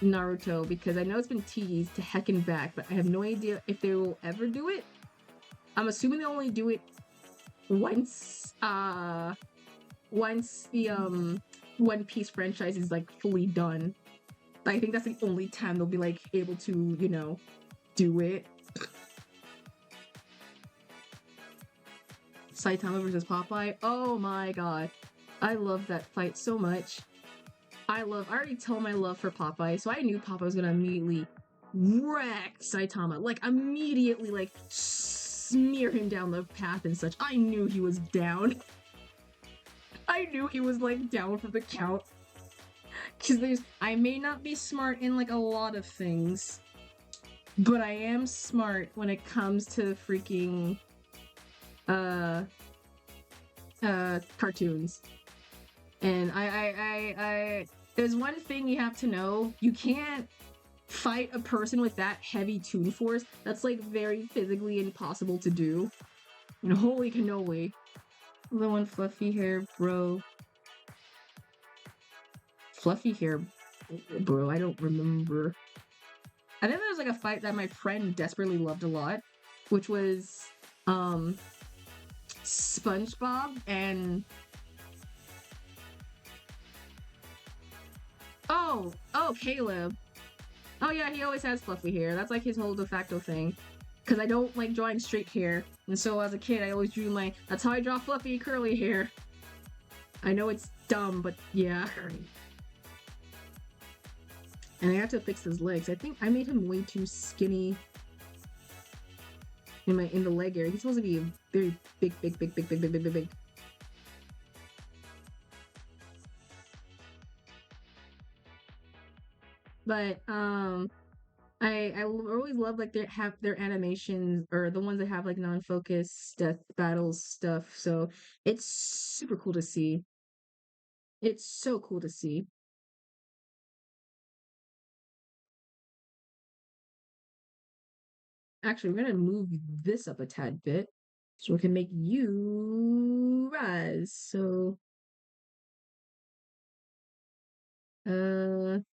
Naruto, because I know it's been teased to heck and back, but I have no idea if they will ever do it. I'm assuming they only do it once the One Piece franchise is like fully done. I think that's the only time they'll be like able to, do it. Saitama versus Popeye. Oh my god. I love that fight so much. I already told my love for Popeye, so I knew Popeye was gonna immediately wreck Saitama. Like, immediately, like, smear him down the path and such. I knew he was down. I knew he was, like, down for the count. Because I may not be smart in, like, a lot of things, but I am smart when it comes to freaking, cartoons. And there's one thing you have to know. You can't fight a person with that heavy toon force. That's, like, very physically impossible to do. And holy cannoli. The one fluffy hair, bro. Fluffy hair, bro, I don't remember. I think there was, like, a fight that my friend desperately loved a lot, which was, SpongeBob and... Oh, Caleb. Oh yeah, he always has fluffy hair. That's, like, his whole de facto thing. Because I don't like drawing straight hair. And so as a kid, I always drew that's how I draw fluffy curly hair. I know it's dumb, but yeah. And I have to fix his legs. I think I made him way too skinny in the leg area. He's supposed to be a very big. But I always love, like, their animations, or the ones that have, like, non-focus death battles stuff. So it's super cool to see. It's so cool to see. Actually, we're gonna move this up a tad bit so we can make you rise. So, we're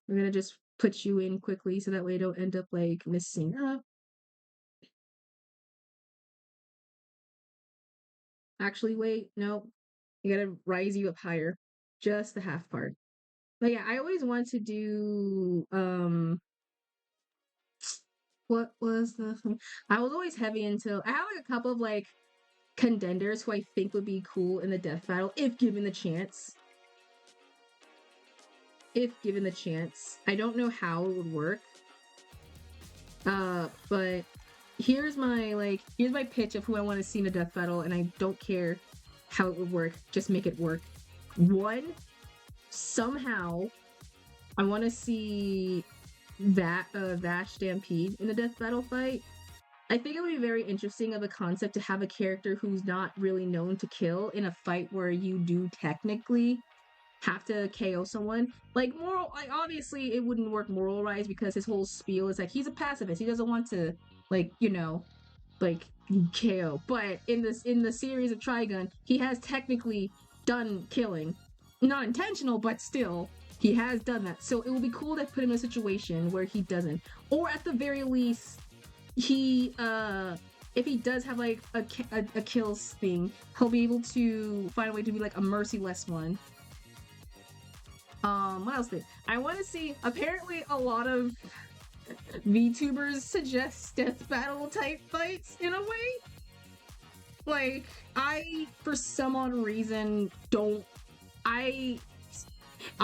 gonna just put you in quickly so that way you don't end up, like, missing up. Actually, wait, no. You gotta rise you up higher. Just the half part. But yeah, I always want to do, what was the thing? I was always heavy into, I have, like, a couple of, like, contenders who I think would be cool in the death battle if given the chance. If given the chance. I don't know how it would work. But here's my pitch of who I want to see in a death battle, and I don't care how it would work. Just make it work. One, somehow, I want to see Vash Stampede in a death battle fight. I think it would be very interesting of a concept to have a character who's not really known to kill in a fight where you do technically have to KO someone. Like, obviously it wouldn't work moral-wise because his whole spiel is like he's a pacifist. He doesn't want to, like, KO. But in the series of Trigun, he has technically done killing. Not intentional, but still, he has done that. So it would be cool to put him in a situation where he doesn't. Or at the very least, he if he does have, like, a kills thing, he'll be able to find a way to be, like, a merciless one. What else I want to see? Apparently a lot of VTubers suggest death battle type fights in a way. Like, I, for some odd reason, I'm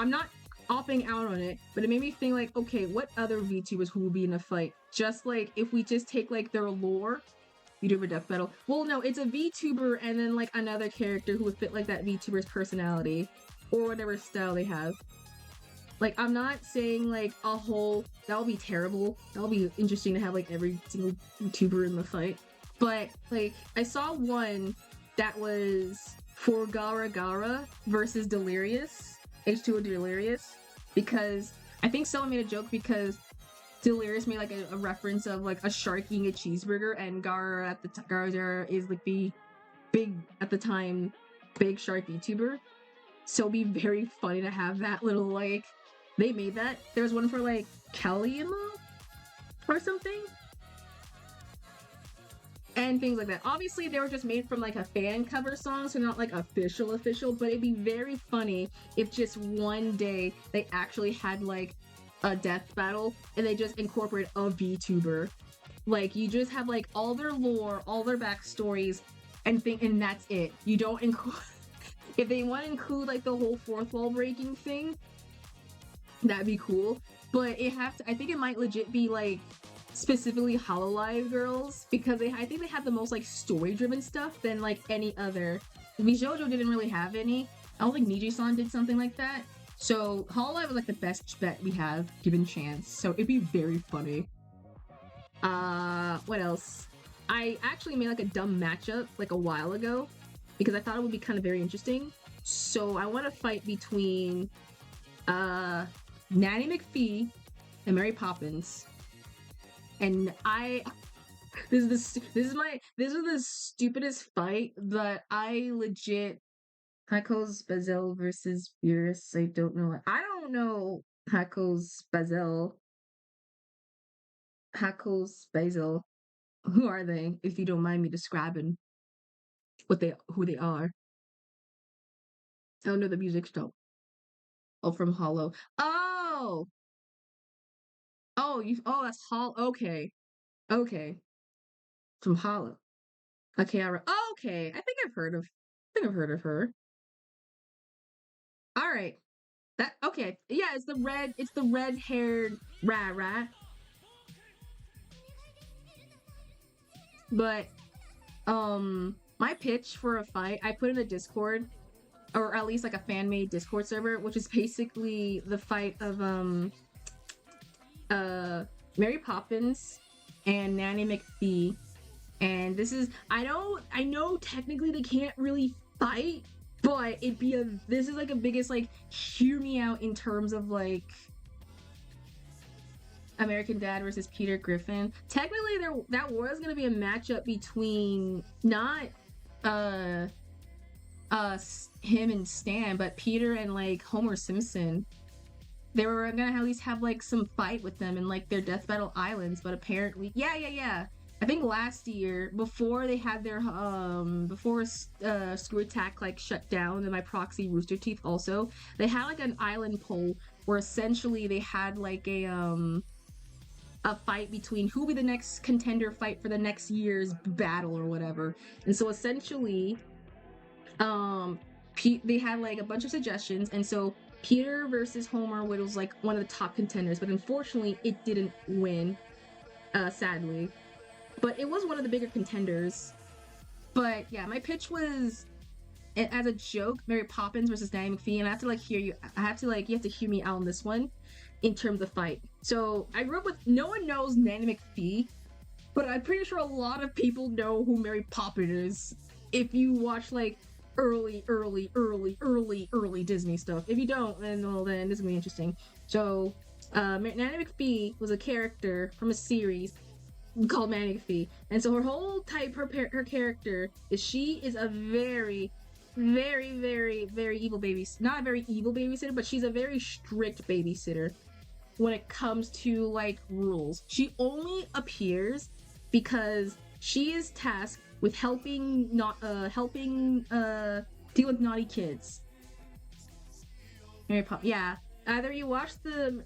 not opping out on it, but it made me think, like, okay, what other VTubers who will be in a fight? Just, like, if we just take, like, their lore, VTuber death battle. Well, no, it's a VTuber and then, like, another character who would fit, like, that VTuber's personality or whatever style they have. Like, I'm not saying, like, that would be terrible. That would be interesting to have, like, every single VTuber in the fight. But, like, I saw one that was for Gara versus Delirious, H2O Delirious, because I think someone made a joke because Delirious made, like, a reference of, like, a shark eating a cheeseburger, and Gara is, like, the big, at the time, big shark VTuber. So it'd be very funny to have that little, like, they made that. There was one for, like, Kalima or something. And things like that. Obviously, they were just made from, like, a fan cover song, so not, like, official, but it'd be very funny if just one day they actually had, like, a death battle and they just incorporate a VTuber. Like, you just have, like, all their lore, all their backstories, and that's it. You don't include... If they want to include, like, the whole fourth wall breaking thing, That'd be cool. But I think it might legit be like specifically Hololive girls because I think they have the most like story driven stuff than like any other. Mijojo didn't really have any. I don't think Niji-san did something like that. So Hololive was like the best bet we have given chance. So it'd be very funny. What else? I actually made like a dumb matchup like a while ago because I thought it would be kind of very interesting. So I want to fight between Nanny McPhee and Mary Poppins. And this is the stupidest fight, but I legit Hako's Bazel versus Beerus. I don't know Hako's Bazel. Hako's Basil. Who are they? If you don't mind me describing who they are. I don't know the music stuff. Oh, from Hollow. That's Hollow. Okay. Okay. From Hollow. Akiara. Okay. I think I've heard of her. All right. That okay. Yeah, it's the red-haired rat. But my pitch for a fight, I put in a Discord or at least like a fan-made Discord server, which is basically the fight of Mary Poppins and Nanny McPhee. And this is I know technically they can't really fight, but this is like a biggest like hear me out in terms of like American Dad versus Peter Griffin. Technically that was gonna be a matchup between not him and Stan, but Peter and like Homer Simpson. They were gonna at least have like some fight with them in like their Death Battle Islands, but apparently yeah. I think last year before they had their before Screw Attack like shut down and my proxy Rooster Teeth also, they had like an island poll where essentially they had like a fight between who will be the next contender fight for the next year's battle or whatever. And so essentially they had like a bunch of suggestions, and so Peter versus Homer was like one of the top contenders, but unfortunately it didn't win, sadly. But it was one of the bigger contenders. But yeah, my pitch was as a joke, Mary Poppins versus Nanny McPhee, and I have to like you have to hear me out on this one in terms of fight. So I grew up with no one knows Nanny McPhee, but I'm pretty sure a lot of people know who Mary Poppins is if you watch like early Disney stuff. If you don't, then this is gonna be interesting. So Nanny McPhee was a character from a series called Nanny McPhee, and so her character is she is a very evil not a very evil babysitter, but she's a very strict babysitter when it comes to like rules. She only appears because she is tasked with helping deal with naughty kids. Yeah, either you watch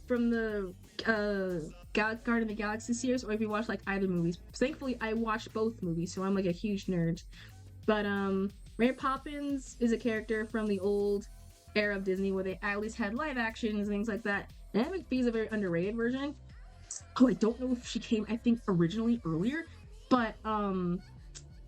from the Guardian of the Galaxy series, or if you watch like either movies. Thankfully, I watched both movies, so I'm like a huge nerd. But Mary Poppins is a character from the old era of Disney where they at least had live actions and things like that. Nanny McPhee is a very underrated version. Oh, I don't know if she came, I think, originally earlier, but Nanny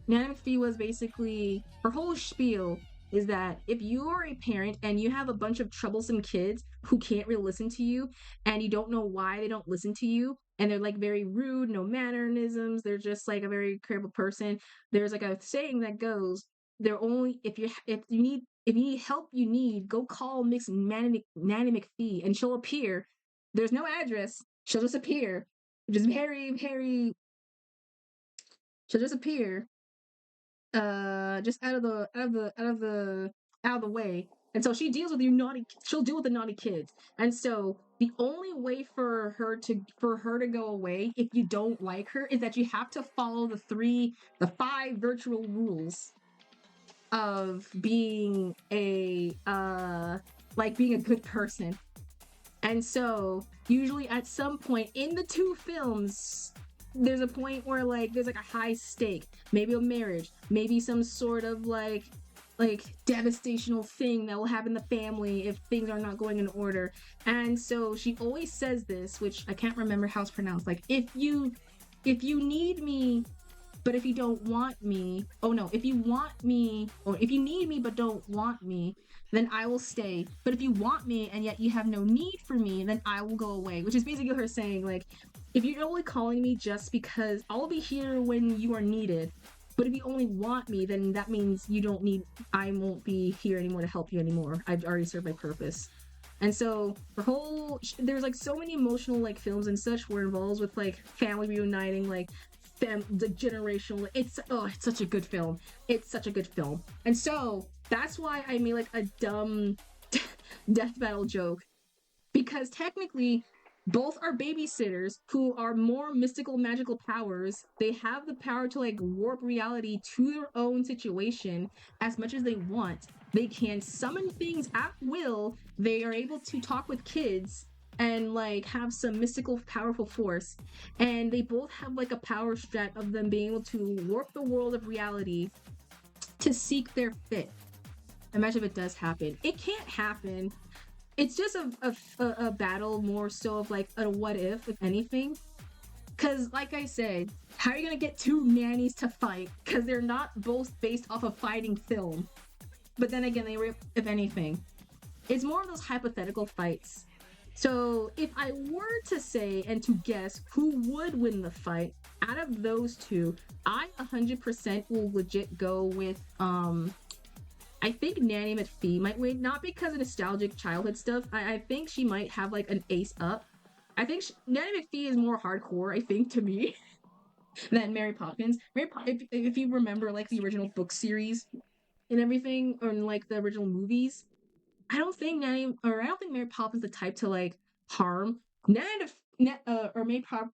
McPhee was basically, her whole spiel is that if you are a parent and you have a bunch of troublesome kids who can't really listen to you and you don't know why they don't listen to you, and they're like very rude, no mannerisms, they're just like a very terrible person, there's like a saying that goes, they're only if you need help, go call Nanny McPhee and she'll appear. There's no address, she'll just appear, which is very she'll just appear just out of the way. And so she'll deal with the naughty kids. And so the only way for her to go away if you don't like her is that you have to follow the 5 virtual rules of being a good person. And so usually at some point in the 2 films, there's a point where like there's like a high stake, maybe a marriage, maybe some sort of like like devastational thing that will happen in the family if things are not going in order. And so she always says this, which I can't remember how it's pronounced, like if you need me but if you don't want me, oh no, if you want me, or if you need me but don't want me, then I will stay. But if you want me and yet you have no need for me, then I will go away. Which is basically her saying, like, if you're only calling me just because I'll be here when you are needed, but if you only want me, then that means you don't need, I won't be here anymore to help you anymore. I've already served my purpose. And so her whole, there's like so many emotional like films and such were involved with like family reuniting, like the generational, it's such a good film. It's such a good film. And so that's why I made like a dumb death battle joke, because technically both are babysitters who are more mystical magical powers. They have the power to like warp reality to their own situation as much as they want. They can summon things at will. They are able to talk with kids and like have some mystical powerful force, and they both have like a power strat of them being able to warp the world of reality to seek their fit. Imagine if it does happen. It can't happen. It's just a battle more so of like a what if anything. Because like I said, how are you gonna get two nannies to fight? Because they're not both based off of fighting film. But then again, they were, if anything, it's more of those hypothetical fights. So if I were to say and to guess who would win the fight out of those two, I 100% will legit go with I think Nanny McPhee might win, not because of nostalgic childhood stuff. I think she might have like an ace up. I think Nanny McPhee is more hardcore, I think, to me, than Mary Poppins. If you remember like the original book series and everything, or like the original movies, I don't think Mary Poppins the type to like harm.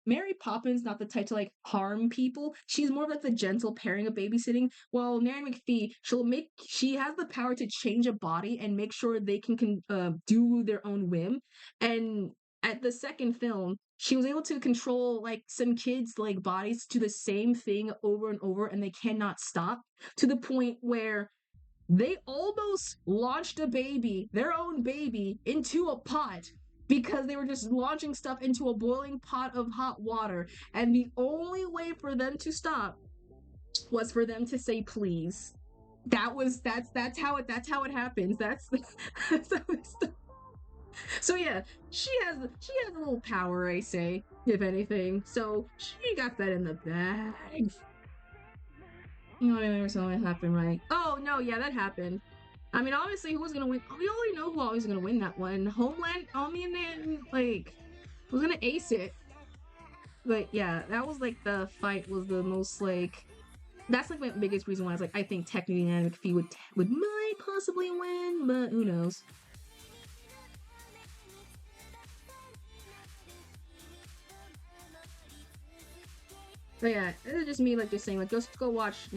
Mary Poppins not the type to like harm people. She's more of like the gentle pairing of babysitting. Well, Nanny McPhee, she has the power to change a body and make sure they can do their own whim. And at the second film, she was able to control like some kids like bodies to the same thing over and over, and they cannot stop, to the point where they almost launched their own baby, into a pot because they were just launching stuff into a boiling pot of hot water. And the only way for them to stop was for them to say please. That's how it happens. That's how it starts. So yeah, she has a little power, I say, if anything. So she got that in the bag. You know, I remember something happened, right? Oh no, yeah, that happened. I mean, obviously, who was gonna win? We already know who always gonna win that one. Homeland. I mean, then like, who's gonna ace it? But yeah, that was like the fight was the most like. That's like my biggest reason why I was like, I think technically Nanny McPhee would might possibly win, but who knows? But yeah, it's just me like just saying like just go watch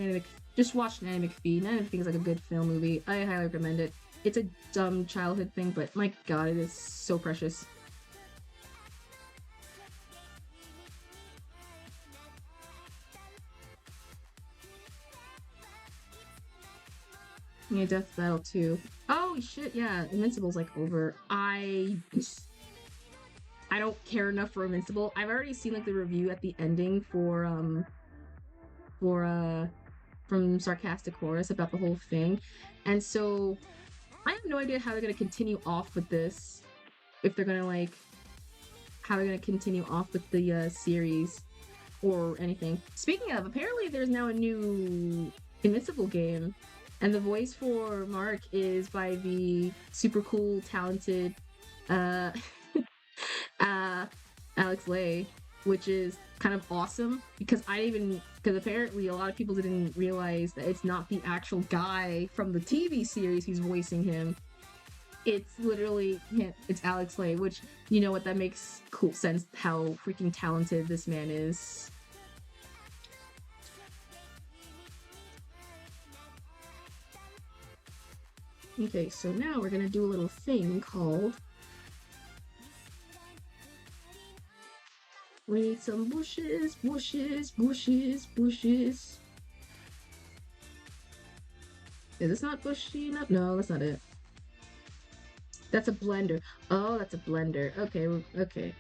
just watch Nanny McPhee. Nanny McPhee is like a good film movie. I highly recommend it. It's a dumb childhood thing, but my god, it is so precious. Yeah, Death Battle 2. Oh shit, yeah, Invincible's like over. I don't care enough for Invincible. I've already seen like the review at the ending for from Sarcastic Horus about the whole thing. And so I have no idea how they're gonna continue off with this. If they're gonna like how they're gonna continue off with the series or anything. Speaking of, apparently there's now a new Invincible game, and the voice for Mark is by the super cool, talented uh Alex Lay, which is kind of awesome because because apparently a lot of people didn't realize that it's not the actual guy from the TV series who's voicing him. It's literally him. It's Alex Lay, which, you know what, that makes cool sense how freaking talented this man is. Okay, so now we're gonna do a little thing called we need some bushes, bushes, bushes, bushes. Is this not bushy enough? No, that's not it. That's a blender. Oh, that's a blender. Okay, okay.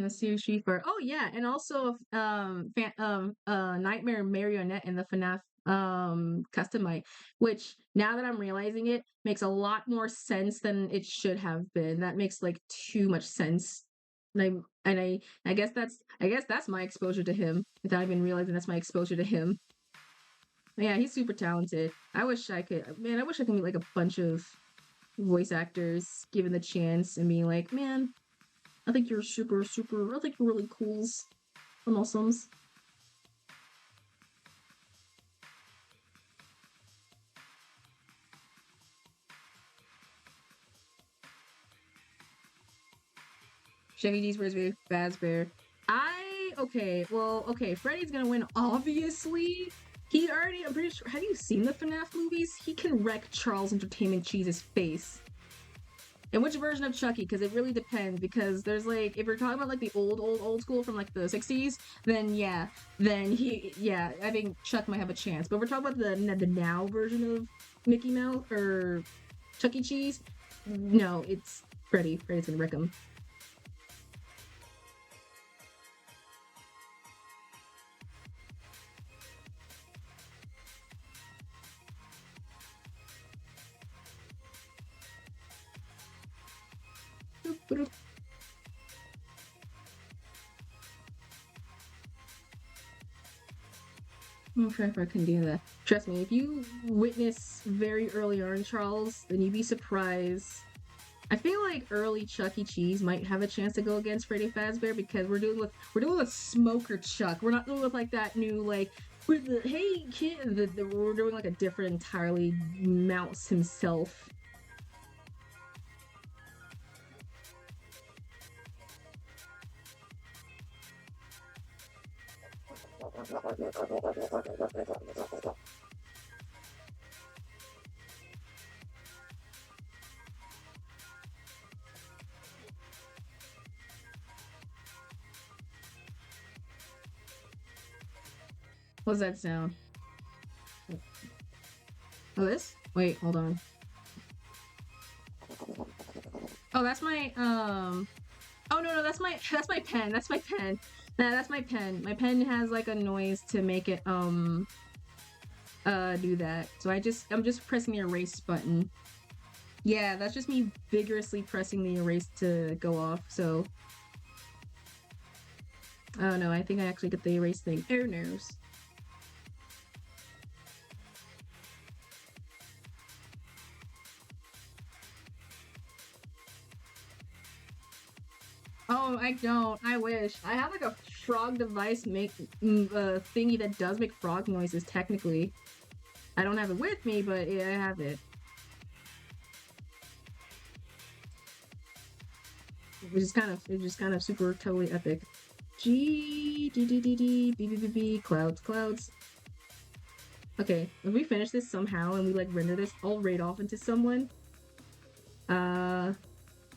Sushi for oh yeah, and also Nightmare Marionette in the FNAF customite, which now that I'm realizing it makes a lot more sense than it should have been. That makes like too much sense. And I guess that's my exposure to him without even realizing that's my exposure to him. But yeah, he's super talented. I wish I could meet like a bunch of voice actors given the chance and being like, man, I think you're I think you're really cools and awesomes. Chevy D's versus Fazbear. Okay, Freddy's gonna win, obviously. I'm pretty sure, have you seen the FNAF movies? He can wreck Charles Entertainment Cheese's face. And which version of Chucky? Because it really depends. Because there's like, if we're talking about like the old school from like the 60s, then yeah, I think Chuck might have a chance. But if we're talking about the now version of Mickey Mouse or Chuck E. Cheese, no, it's Freddy. Freddy's gonna wreck him. I'm sure if I can do that. Trust me, if you witness very early on Charles, then you'd be surprised. I feel like early Chuck E. Cheese might have a chance to go against Freddy Fazbear because we're doing with Smoker Chuck. We're not doing with like that new like with the hey kid. We're doing like a different entirely mouse himself. What's that sound? Oh, this? Wait, hold on. Oh, that's my Oh no, that's my pen. That's my pen. Nah, that's my pen. My pen has like a noise to make it do that. So I'm just pressing the erase button. Yeah, that's just me vigorously pressing the erase to go off. So oh no, I think I actually get the erase thing. Oh no. Oh, I don't. I wish. I have like a frog device thingy that does make frog noises technically. I don't have it with me, but yeah, I have it. Which is kind of super totally epic. G D D D D B B B B clouds. Okay, if we finish this somehow and we like render this all raid off into someone,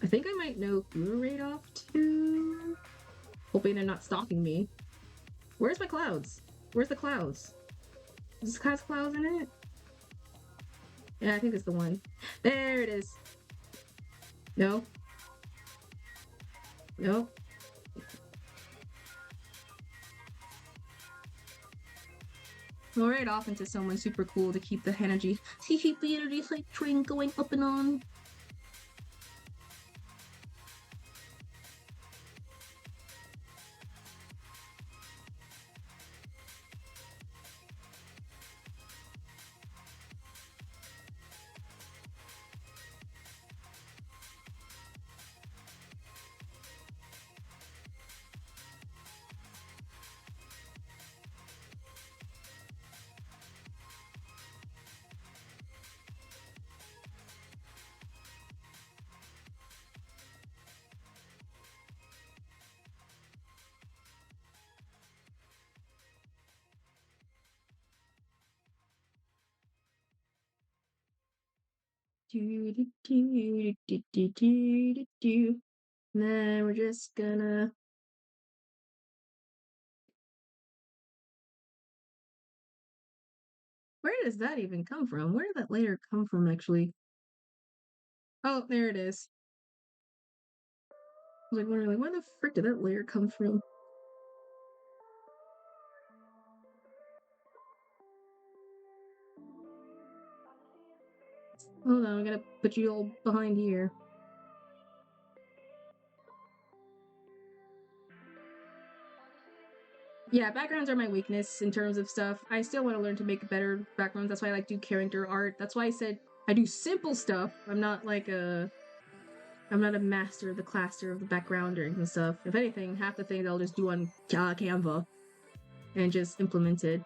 I think I might know who to raid off to. Hoping they're not stalking me. Where's my clouds? Where's the clouds? Does this has clouds in it? Yeah, I think it's the one. There it is. No. No. We'll raid off into someone super cool to keep the energy. Keep the energy like train going up and on. And then we're just gonna. Where does that even come from? Where did that layer come from, actually? Oh, there it is. I was like wondering, like, where the frick did that layer come from? Hold on, I gotta put you all behind here. Yeah, backgrounds are my weakness in terms of stuff. I still want to learn to make better backgrounds. That's why I like do character art. That's why I said I do simple stuff. I'm not a master of the cluster of the backgrounding and stuff. If anything, half the things I'll just do on Canva and just implement it.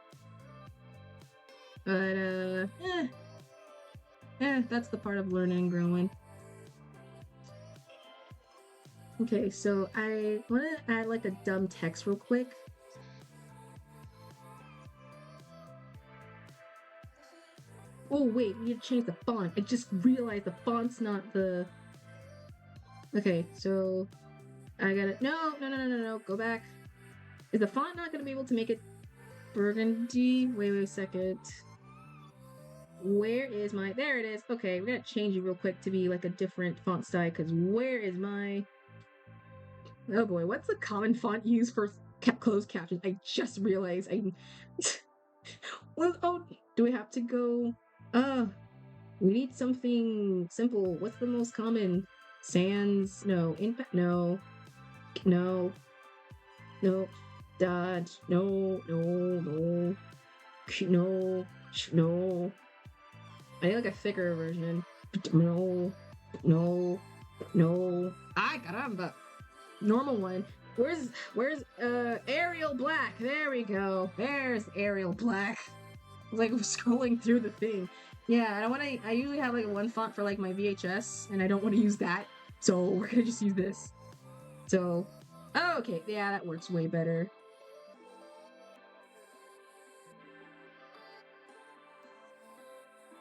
But that's the part of learning and growing. Okay, so I want to add like a dumb text real quick. Oh wait, we need to change the font. I just realized the font's not the. Okay, so I gotta no, go back. Is the font not gonna be able to make it burgundy? Wait a second. Where is my? There it is. Okay, we're gonna change it real quick to be like a different font style. Cause where is my? Oh boy, what's the common font used for closed captions? I just realized I. Well, oh, do we have to go? We need something simple. What's the most common? Sans? No. Impact? No. No. No. Dodge. No. No. No. No. No. I need like a thicker version. No. No. No. Ay, caramba. Normal one. Where's Arial Black? There we go. There's Arial Black. I was like scrolling through the thing. Yeah, I usually have like one font for like my VHS, and I don't want to use that, so we're gonna just use this. So, oh, okay, yeah, that works way better.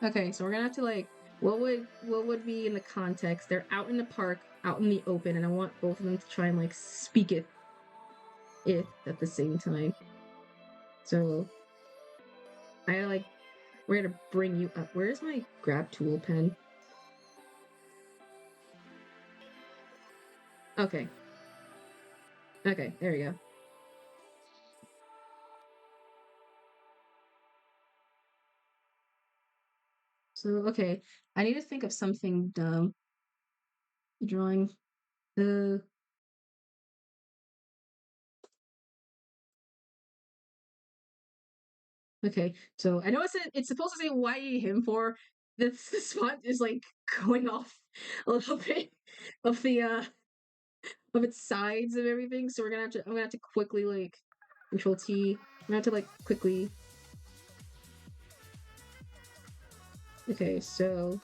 Okay, so we're gonna have to like, what would be in the context? They're out in the park, out in the open, and I want both of them to try and like speak it at the same time. So, I like, we're gonna bring you up. Where's my grab tool pen? Okay. Okay, there we go. So, okay, I need to think of something dumb. Drawing. Uh, okay, so I know it's supposed to say why him for. This font is like going off a little bit of the of its sides and everything. So I'm gonna have to quickly like Control T. I'm gonna have to like quickly. Okay, so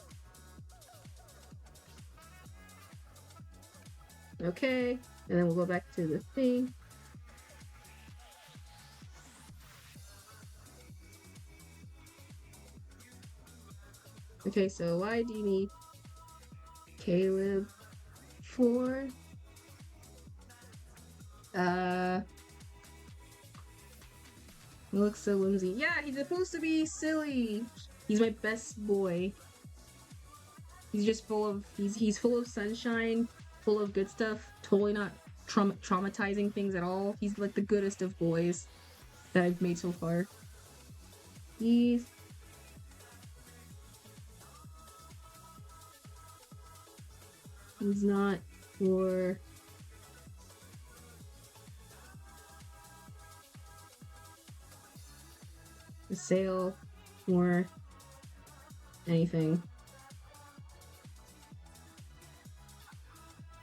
okay, and then we'll go back to the thing. Okay, so why do you need Caleb for? He looks so whimsy. Yeah, he's supposed to be silly. He's my best boy. He's just he's full of sunshine, full of good stuff. Totally not traumatizing things at all. He's like the goodest of boys that I've made so far. He's not for the sale or anything.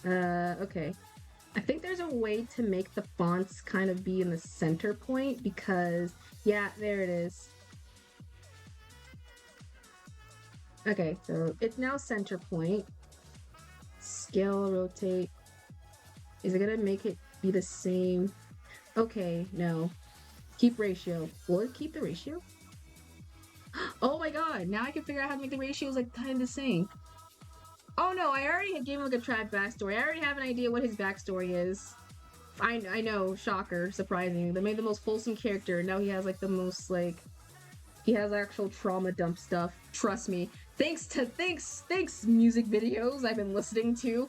Okay. I think there's a way to make the fonts kind of be in the center point because, yeah, there it is. Okay, so it's now center point. Scale, rotate. Is it gonna make it be the same? Okay, no. Keep ratio. Will it keep the ratio? Oh my god, now I can figure out how to make the ratios like kind of the same. Oh no, I already gave him like a track backstory. I already have an idea what his backstory is. I know, shocker, surprising. They made the most wholesome character. Now he has like the most like he has actual trauma dump stuff. Trust me. Thanks music videos I've been listening to.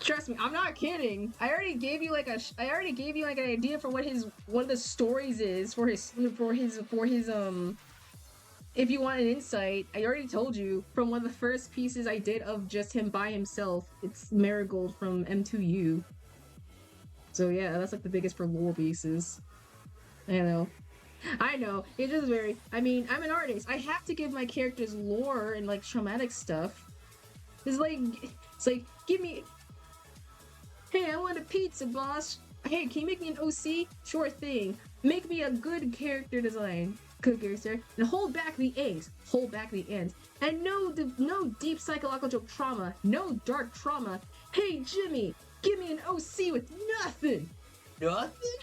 Trust me, I'm not kidding. I already gave you like an idea for what his one of the stories is for his if you want an insight, I already told you from one of the first pieces I did of just him by himself. It's Marigold from M2U. So yeah, that's like the biggest for lore pieces. I know. I know. It's just very. I mean, I'm an artist. I have to give my characters lore and like traumatic stuff. It's like, give me. Hey, I want a pizza, boss. Hey, can you make me an OC? Sure thing. Make me a good character design. Good character. And hold back the ends. Hold back the ends. And no deep psychological trauma. No dark trauma. Hey, Jimmy, give me an OC with nothing. Nothing?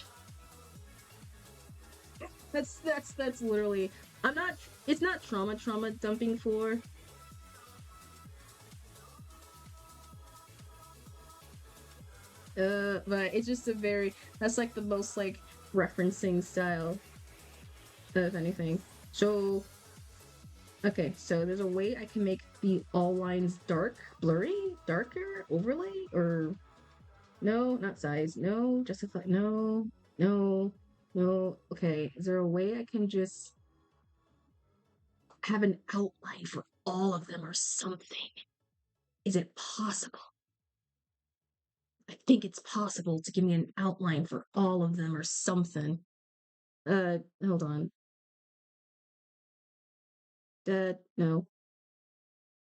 That's literally. I'm not. It's not trauma dumping for. But it's just a very. That's like the most like referencing style, if anything. So. Okay, so there's a way I can make the all lines dark, blurry, darker, overlay, or no, not size. No, justify. No, no, no. Okay, is there a way I can just have an outline for all of them or something? Is it possible? I think it's possible to give me an outline for all of them or something. Hold on. No.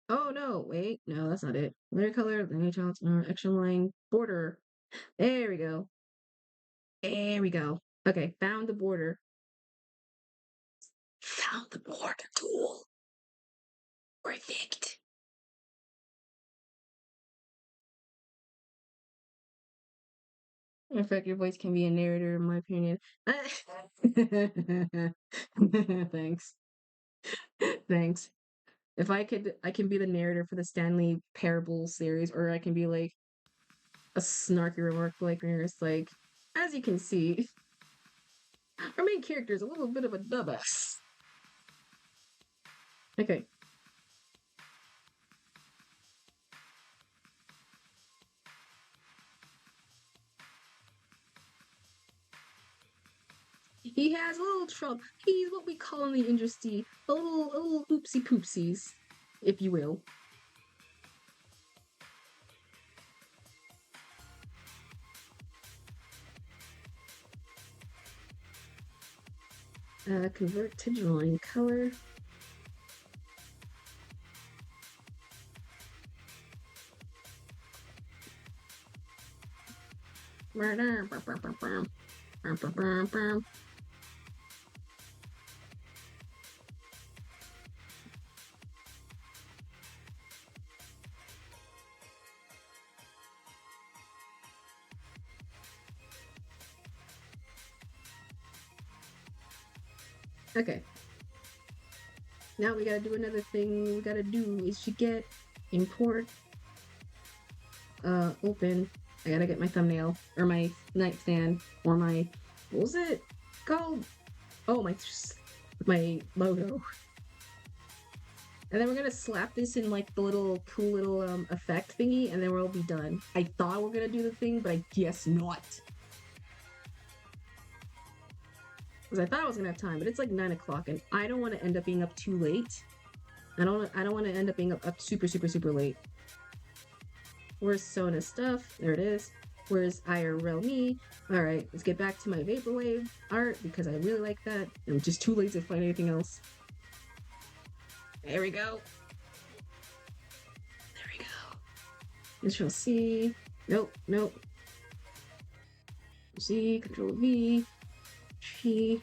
Oh no, wait, no, that's not it. Layer color, linear challenge, action line, border. There we go. There we go. Okay, found the border. Found the border tool. Perfect. In fact, your voice can be a narrator, in my opinion. Thanks. Thanks. If I could, I can be the narrator for the Stanley Parable series, or I can be like a snarky remark like it's like, as you can see, our main character is a little bit of a dumbass. Okay. He has a little trouble. He's what we call in the industry a little oopsie poopsies, if you will. Convert to drawing color. Okay. Now we gotta do another thing we gotta do is to get import open. I gotta get my thumbnail or my nightstand or my what was it called? Oh, my logo. And then we're gonna slap this in like the little cool little effect thingy, and then we'll be done. I thought we were gonna do the thing, but I guess not. Because I thought I was gonna have time, but it's like 9 o'clock, and I don't want to end up being up too late. I don't want to end up being up super late. Where's Sona's stuff? There it is. Where's IRL me? Alright, let's get back to my Vaporwave art because I really like that. I'm just too lazy to find anything else. There we go. There we go. Control C. Nope. C, Control V. G.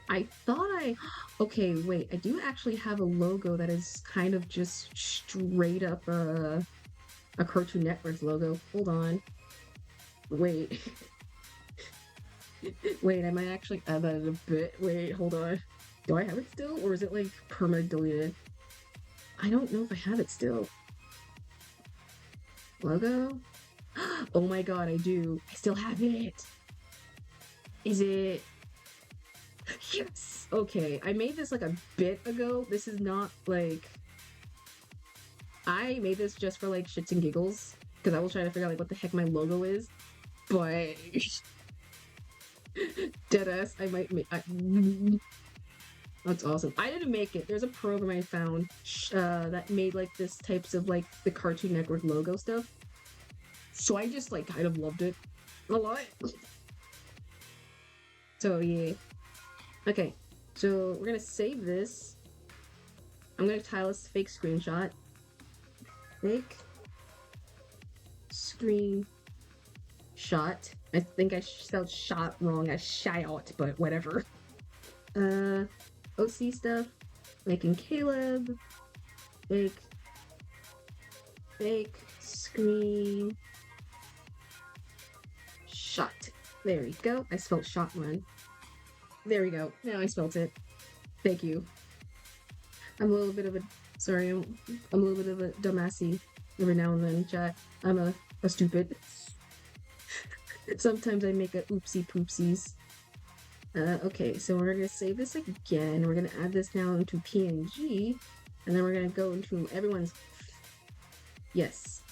I thought okay, wait. I do actually have a logo that is kind of just straight up a Cartoon Network's logo. Hold on. Wait. Wait, I might actually add that in a bit. Wait, hold on. Do I have it still? Or is it like permanent deleted? I don't know if I have it still. logo? Oh my god, I do. I still have it. Is it? Yes! Okay, I made this like a bit ago. This is not like... I made this just for like shits and giggles because I was trying to figure out like what the heck my logo is. But deadass, I might make... That's awesome. I didn't make it. There's a program I found that made like this types of like the Cartoon Network logo stuff. So I just like kind of loved it a lot. So yeah. Okay, so we're gonna save this. I'm gonna tile this fake screenshot. Fake screenshot. I think I spelled shot wrong as shot, but whatever. OC stuff. Making Caleb. Fake screen shot. There we go. I spelled shot one. There we go. Now I spelled it. Thank you. I'm a little bit of a sorry. I'm a little bit of a dumbassy every now and then. Chat. I'm a stupid. Sometimes I make a oopsie poopsies. Okay, so we're gonna save this again. We're gonna add this now into PNG, and then we're gonna go into everyone's yes.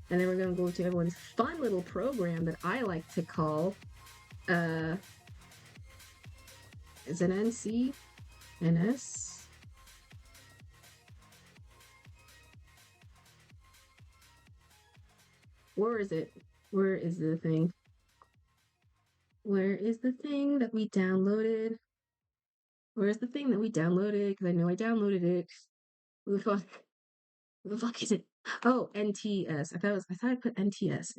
And then we're gonna go to everyone's fun little program that I like to call is it NC? NS? Where is it? Where is the thing? Where is the thing that we downloaded? Where's the thing that we downloaded? Because I know I downloaded it. Who the fuck? Who the fuck is it? Oh, NTS. I thought I put NTS.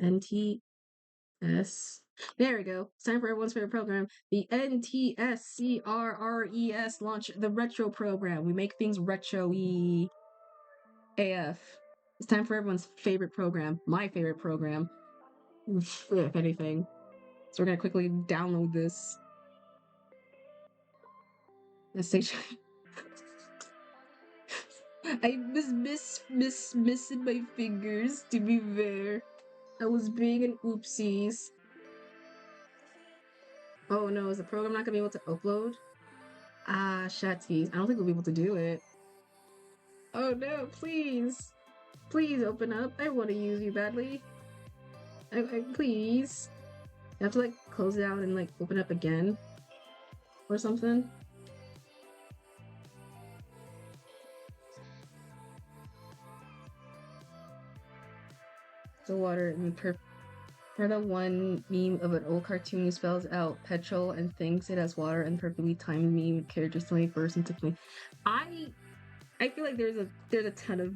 NTS. There we go. It's time for everyone's favorite program, the NTSCRRES launch the retro program. We make things retro-y AF. It's time for everyone's favorite program, my favorite program, if anything. So we're gonna quickly download this. Let's say I was missing my fingers, to be fair. I was being an oopsies. Oh no, is the program not gonna be able to upload? Ah, shatsies. I don't think we'll be able to do it. Oh no, please. Please open up. I want to use you badly. Please. You have to like close it out and like open up again. Or something. The water and or the one meme of an old cartoon who spells out petrol and thinks it has water and perfectly timed meme characters 21st and took me. I feel like there's a ton of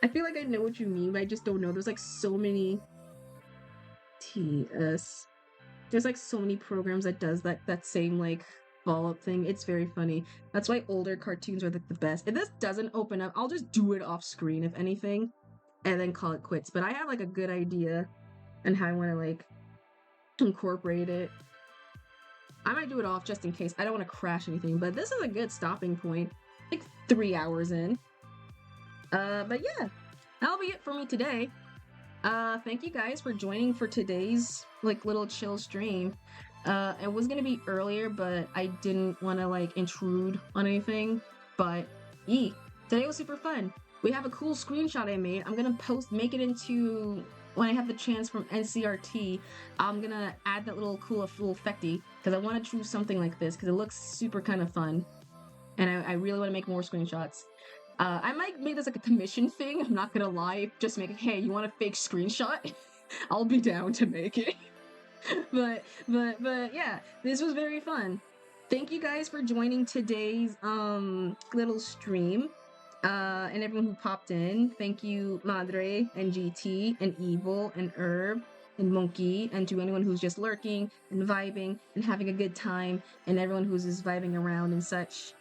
I feel like I know what you mean, but I just don't know. There's like so many TS. There's like so many programs that does that same like follow-up thing. It's very funny. That's why older cartoons are like the best. If this doesn't open up, I'll just do it off screen if anything, and then call it quits. But I have like a good idea and how I want to like incorporate it. I might do it off just in case. I don't want to crash anything, but this is a good stopping point. Like 3 hours in. But yeah, that'll be it for me today. Thank you guys for joining for today's like little chill stream. It was gonna be earlier, but I didn't want to like intrude on anything. But today was super fun. We have a cool screenshot I made. I'm gonna make it into when I have the chance from NCRT. I'm gonna add that little cool little effecty because I want to choose something like this because it looks super kind of fun, and I really want to make more screenshots. I might make this like a commission thing. I'm not gonna lie. Just make it, hey, you want a fake screenshot? I'll be down to make it. but yeah, this was very fun. Thank you guys for joining today's little stream. And everyone who popped in. Thank you, Madre and GT and Evil and Herb and Monkey, and to anyone who's just lurking and vibing and having a good time, and everyone who's just vibing around and such.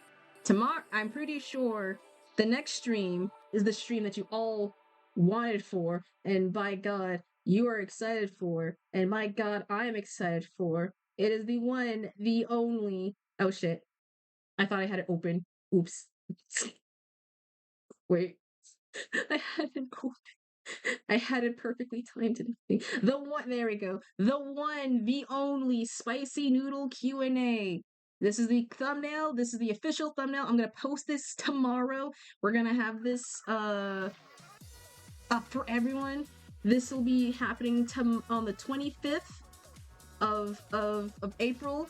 Tomorrow, I'm pretty sure the next stream is the stream that you all wanted for, and by God, you are excited for, and my God, I am excited for. It is the one, the only. Oh shit. I thought I had it open. Oops. Wait. I had it open. I had it perfectly timed. The one, there we go. The one, the only spicy noodle Q&A. This is the thumbnail. This is the official thumbnail. I'm gonna post this tomorrow. We're gonna have this up for everyone. This will be happening on the 25th of April,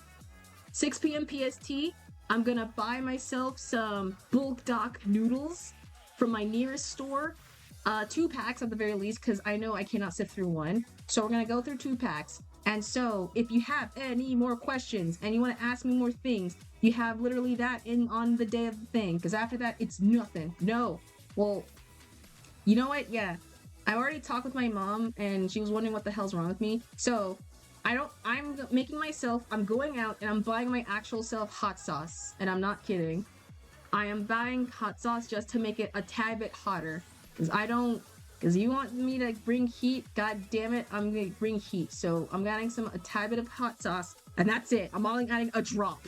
6 p.m. PST. I'm gonna buy myself some bulk dock noodles from my nearest store. 2 packs at the very least, because I know I cannot sift through one. So we're gonna go through 2 packs. And so if you have any more questions and you want to ask me more things, you have literally that in on the day of the thing. Because after that, it's nothing. No. Well, you know what? Yeah. I already talked with my mom and she was wondering what the hell's wrong with me. So I'm making myself, I'm going out and I'm buying my actual self hot sauce. And I'm not kidding. I am buying hot sauce just to make it a tad bit hotter. Because you want me to bring heat, god damn it, I'm gonna bring heat. So I'm adding a tad bit of hot sauce, and that's it. I'm only adding a drop.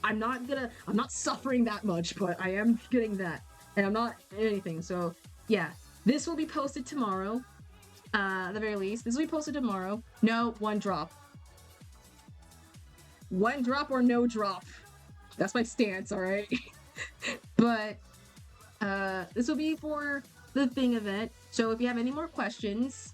I'm not suffering that much, but I am getting that. And I'm not anything, so yeah. This will be posted tomorrow, at the very least. This will be posted tomorrow. No, 1 drop. 1 drop or no drop. That's my stance, alright? But this will be for the thing event. So if you have any more questions,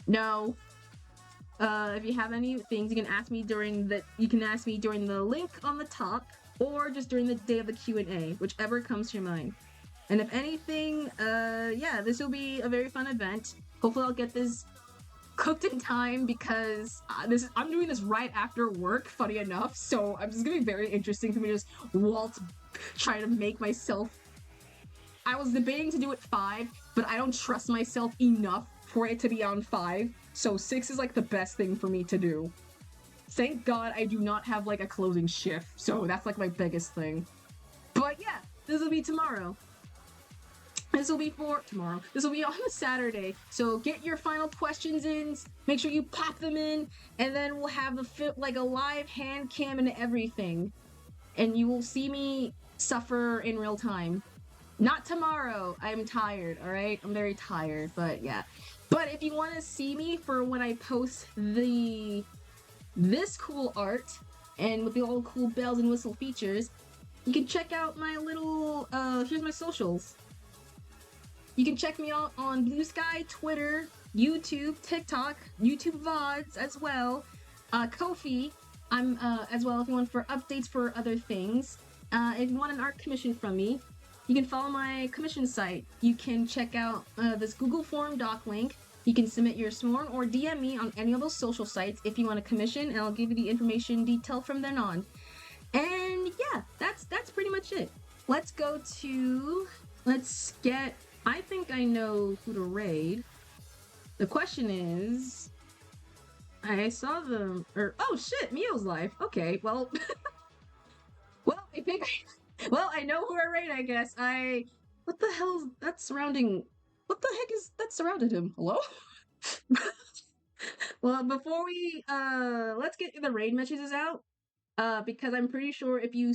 if you have any things, you can ask me during the link on the top, or just during the day of the Q&A, whichever comes to your mind. And if anything, yeah, this will be a very fun event. Hopefully I'll get this cooked in time, because I'm doing this right after work, funny enough. So it's gonna be very interesting for me to just try to make myself. I was debating to do it 5, but I don't trust myself enough for it to be on 5. So 6 is like the best thing for me to do. Thank God I do not have like a closing shift. So that's like my biggest thing. But yeah, this will be tomorrow. This will be for tomorrow. This will be on a Saturday. So get your final questions in. Make sure you pop them in. And then we'll have like a live hand cam and everything. And you will see me suffer in real time. Not tomorrow. I'm tired, alright? I'm very tired, but yeah. But if you want to see me for when I post this cool art, and with the all cool bells and whistle features, you can check out my little, here's my socials. You can check me out on Blue Sky, Twitter, YouTube, TikTok, YouTube VODs as well, Ko-fi, I'm, as well if you want for updates for other things. If you want an art commission from me, you can follow my commission site. You can check out this Google Form doc link. You can submit your sworn or DM me on any of those social sites if you want a commission, and I'll give you the information detailed from then on. And yeah, that's pretty much it. Let's get, I think I know who to raid. The question is, I saw them, oh shit, Mio's live. Okay, well, I know who I raid, I guess. What the hell is that surrounding? What the heck is that surrounded him? Hello? Well, before we, let's get the raid messages out. Because I'm pretty sure if you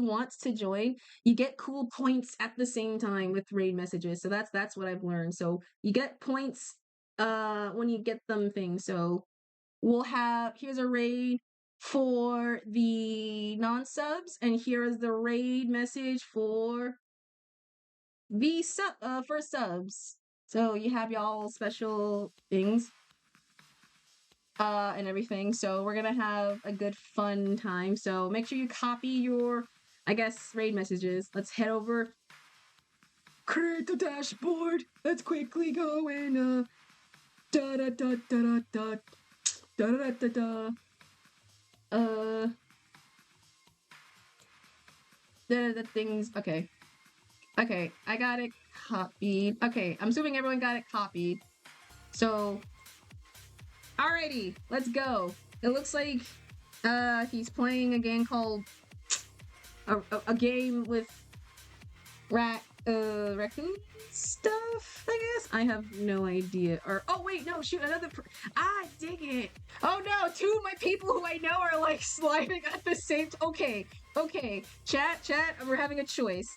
want to join, you get cool points at the same time with raid messages. So that's what I've learned. So you get points, when you get them things. So here's a raid for the non-subs, and here is the raid message for the for subs. So you have y'all special things and everything. So we're gonna have a good fun time. So make sure you copy your, I guess, raid messages. Let's head over. Create the dashboard. Let's quickly go and da da da da da da da da da. The things. Okay, I got it copied. Okay, I'm assuming everyone got it copied. So, alrighty, let's go. It looks like he's playing a game called a game with raccoon stuff, I guess. I have no idea. Or oh wait, no, shoot, dig it. Oh no, 2 of my people who I know are like sliding at the same okay, chat, we're having a choice.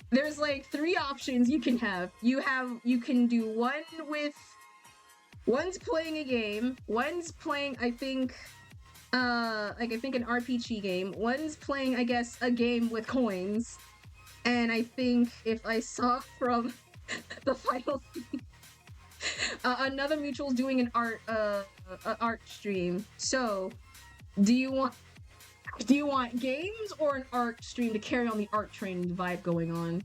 there's like 3 options you can have. You can do one with one's playing a game, one's playing I think an RPG game, one's playing I guess a game with coins, and I think if I saw from the final another mutual's doing an art stream. So, do you want games or an art stream to carry on the art train vibe going on?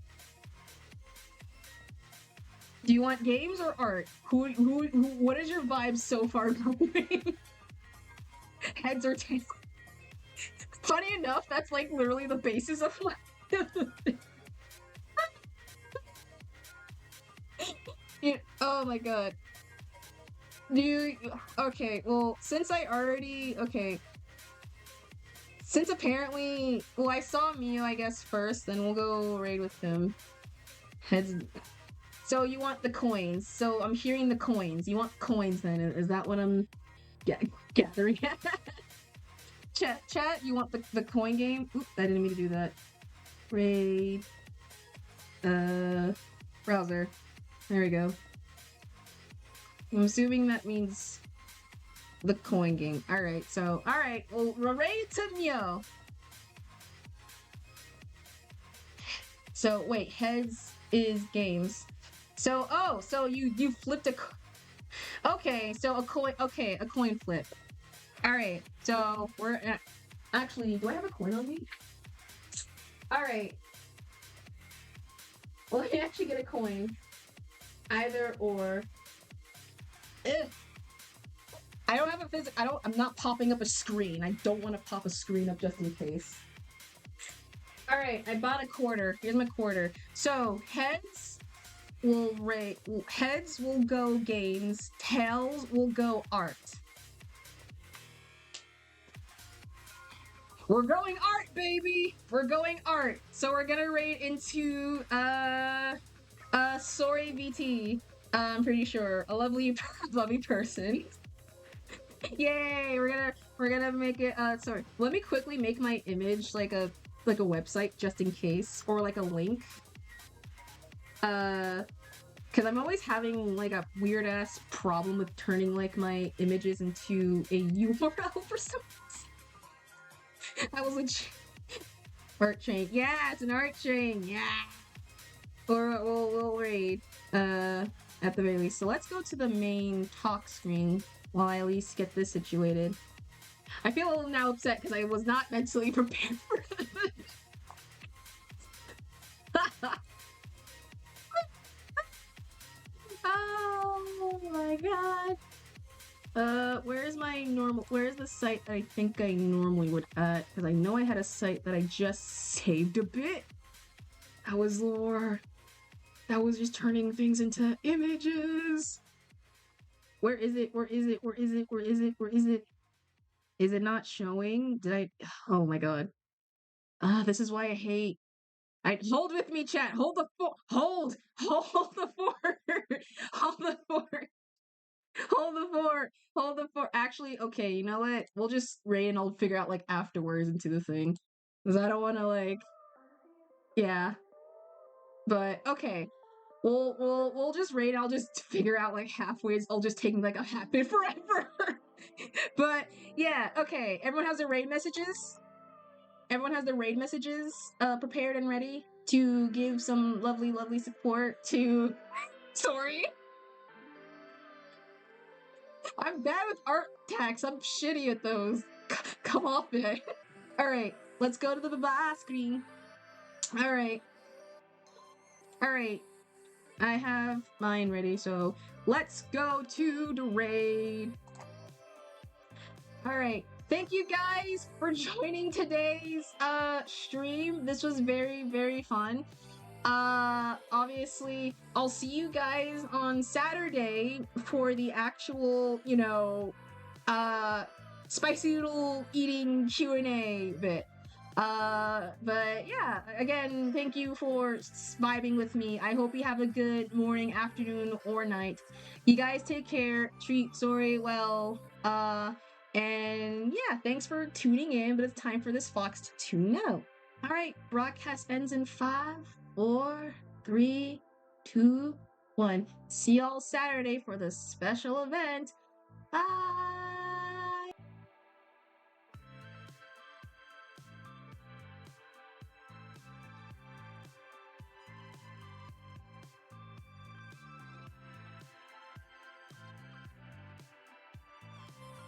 Do you want games or art? Who what is your vibe so far going? Heads or tails? Funny enough, that's like literally the basis of my oh my god. Okay, well, since apparently, well, I saw Mio, I guess, first, then we'll go raid with him. Heads. So you want the coins. So I'm hearing the coins. You want coins then. Is that what I'm gathering at? Chat, you want the coin game? Oop, I didn't mean to do that. Raid. Browser. There we go. I'm assuming that means the coin game. Alright, well, raid to Mio. So, wait, heads is games. So, so you flipped a... Okay, so a coin flip. Alright, so we're... Actually, do I have a coin on me? Alright. Well, I actually get a coin. Either or... I don't have a I'm not popping up a screen. I don't want to pop a screen up just in case. Alright, I bought a quarter. Here's my quarter. So, heads will go games, tails will go art. We're going art, baby! We're going art. So we're gonna raid into Sorry VT. I'm pretty sure. A lovely person. Yay! We're gonna make it sorry. Let me quickly make my image like a website just in case, or like a link. Because I'm always having like a weird ass problem with turning like my images into a URL for some reason. I was like, art train. Yeah, it's an art train. Yeah. Or we'll raid at the very least. So let's go to the main talk screen while I at least get this situated. I feel a little now upset because I was not mentally prepared for this. Oh my god. Where's the site that I think I normally would at? Because I know I had a site that I just saved a bit. That was lore. That was just turning things into images. Where is it? Is it not showing? Oh my god. This is why I hate... hold with me, chat. Hold the fort. Hold the fort. Hold the fort. Hold the fort. Actually, okay, you know what? We'll just raid and I'll figure out like afterwards into the thing. Because I don't want to like... Yeah. But, okay. We'll just raid. I'll just figure out like halfway. I'll just take like a half bit forever. But yeah, okay. Everyone has their raid messages. Everyone has their raid messages prepared and ready to give some lovely support to. Sorry. I'm bad with art tags. I'm shitty at those. Come off it. All right, let's go to the bye screen. All right. I have mine ready, so let's go to the raid. All right. Thank you guys for joining today's stream. This was very fun. Obviously, I'll see you guys on Saturday for the actual, you know, spicy noodle eating Q&A bit. But yeah, again, thank you for vibing with me. I hope you have a good morning, afternoon, or night. You guys take care, treat Sorry well, and yeah, thanks for tuning in, but it's time for this fox to tune out. Alright, broadcast ends in 5, 4, 3, 2, 1. See y'all Saturday for the special event. Bye.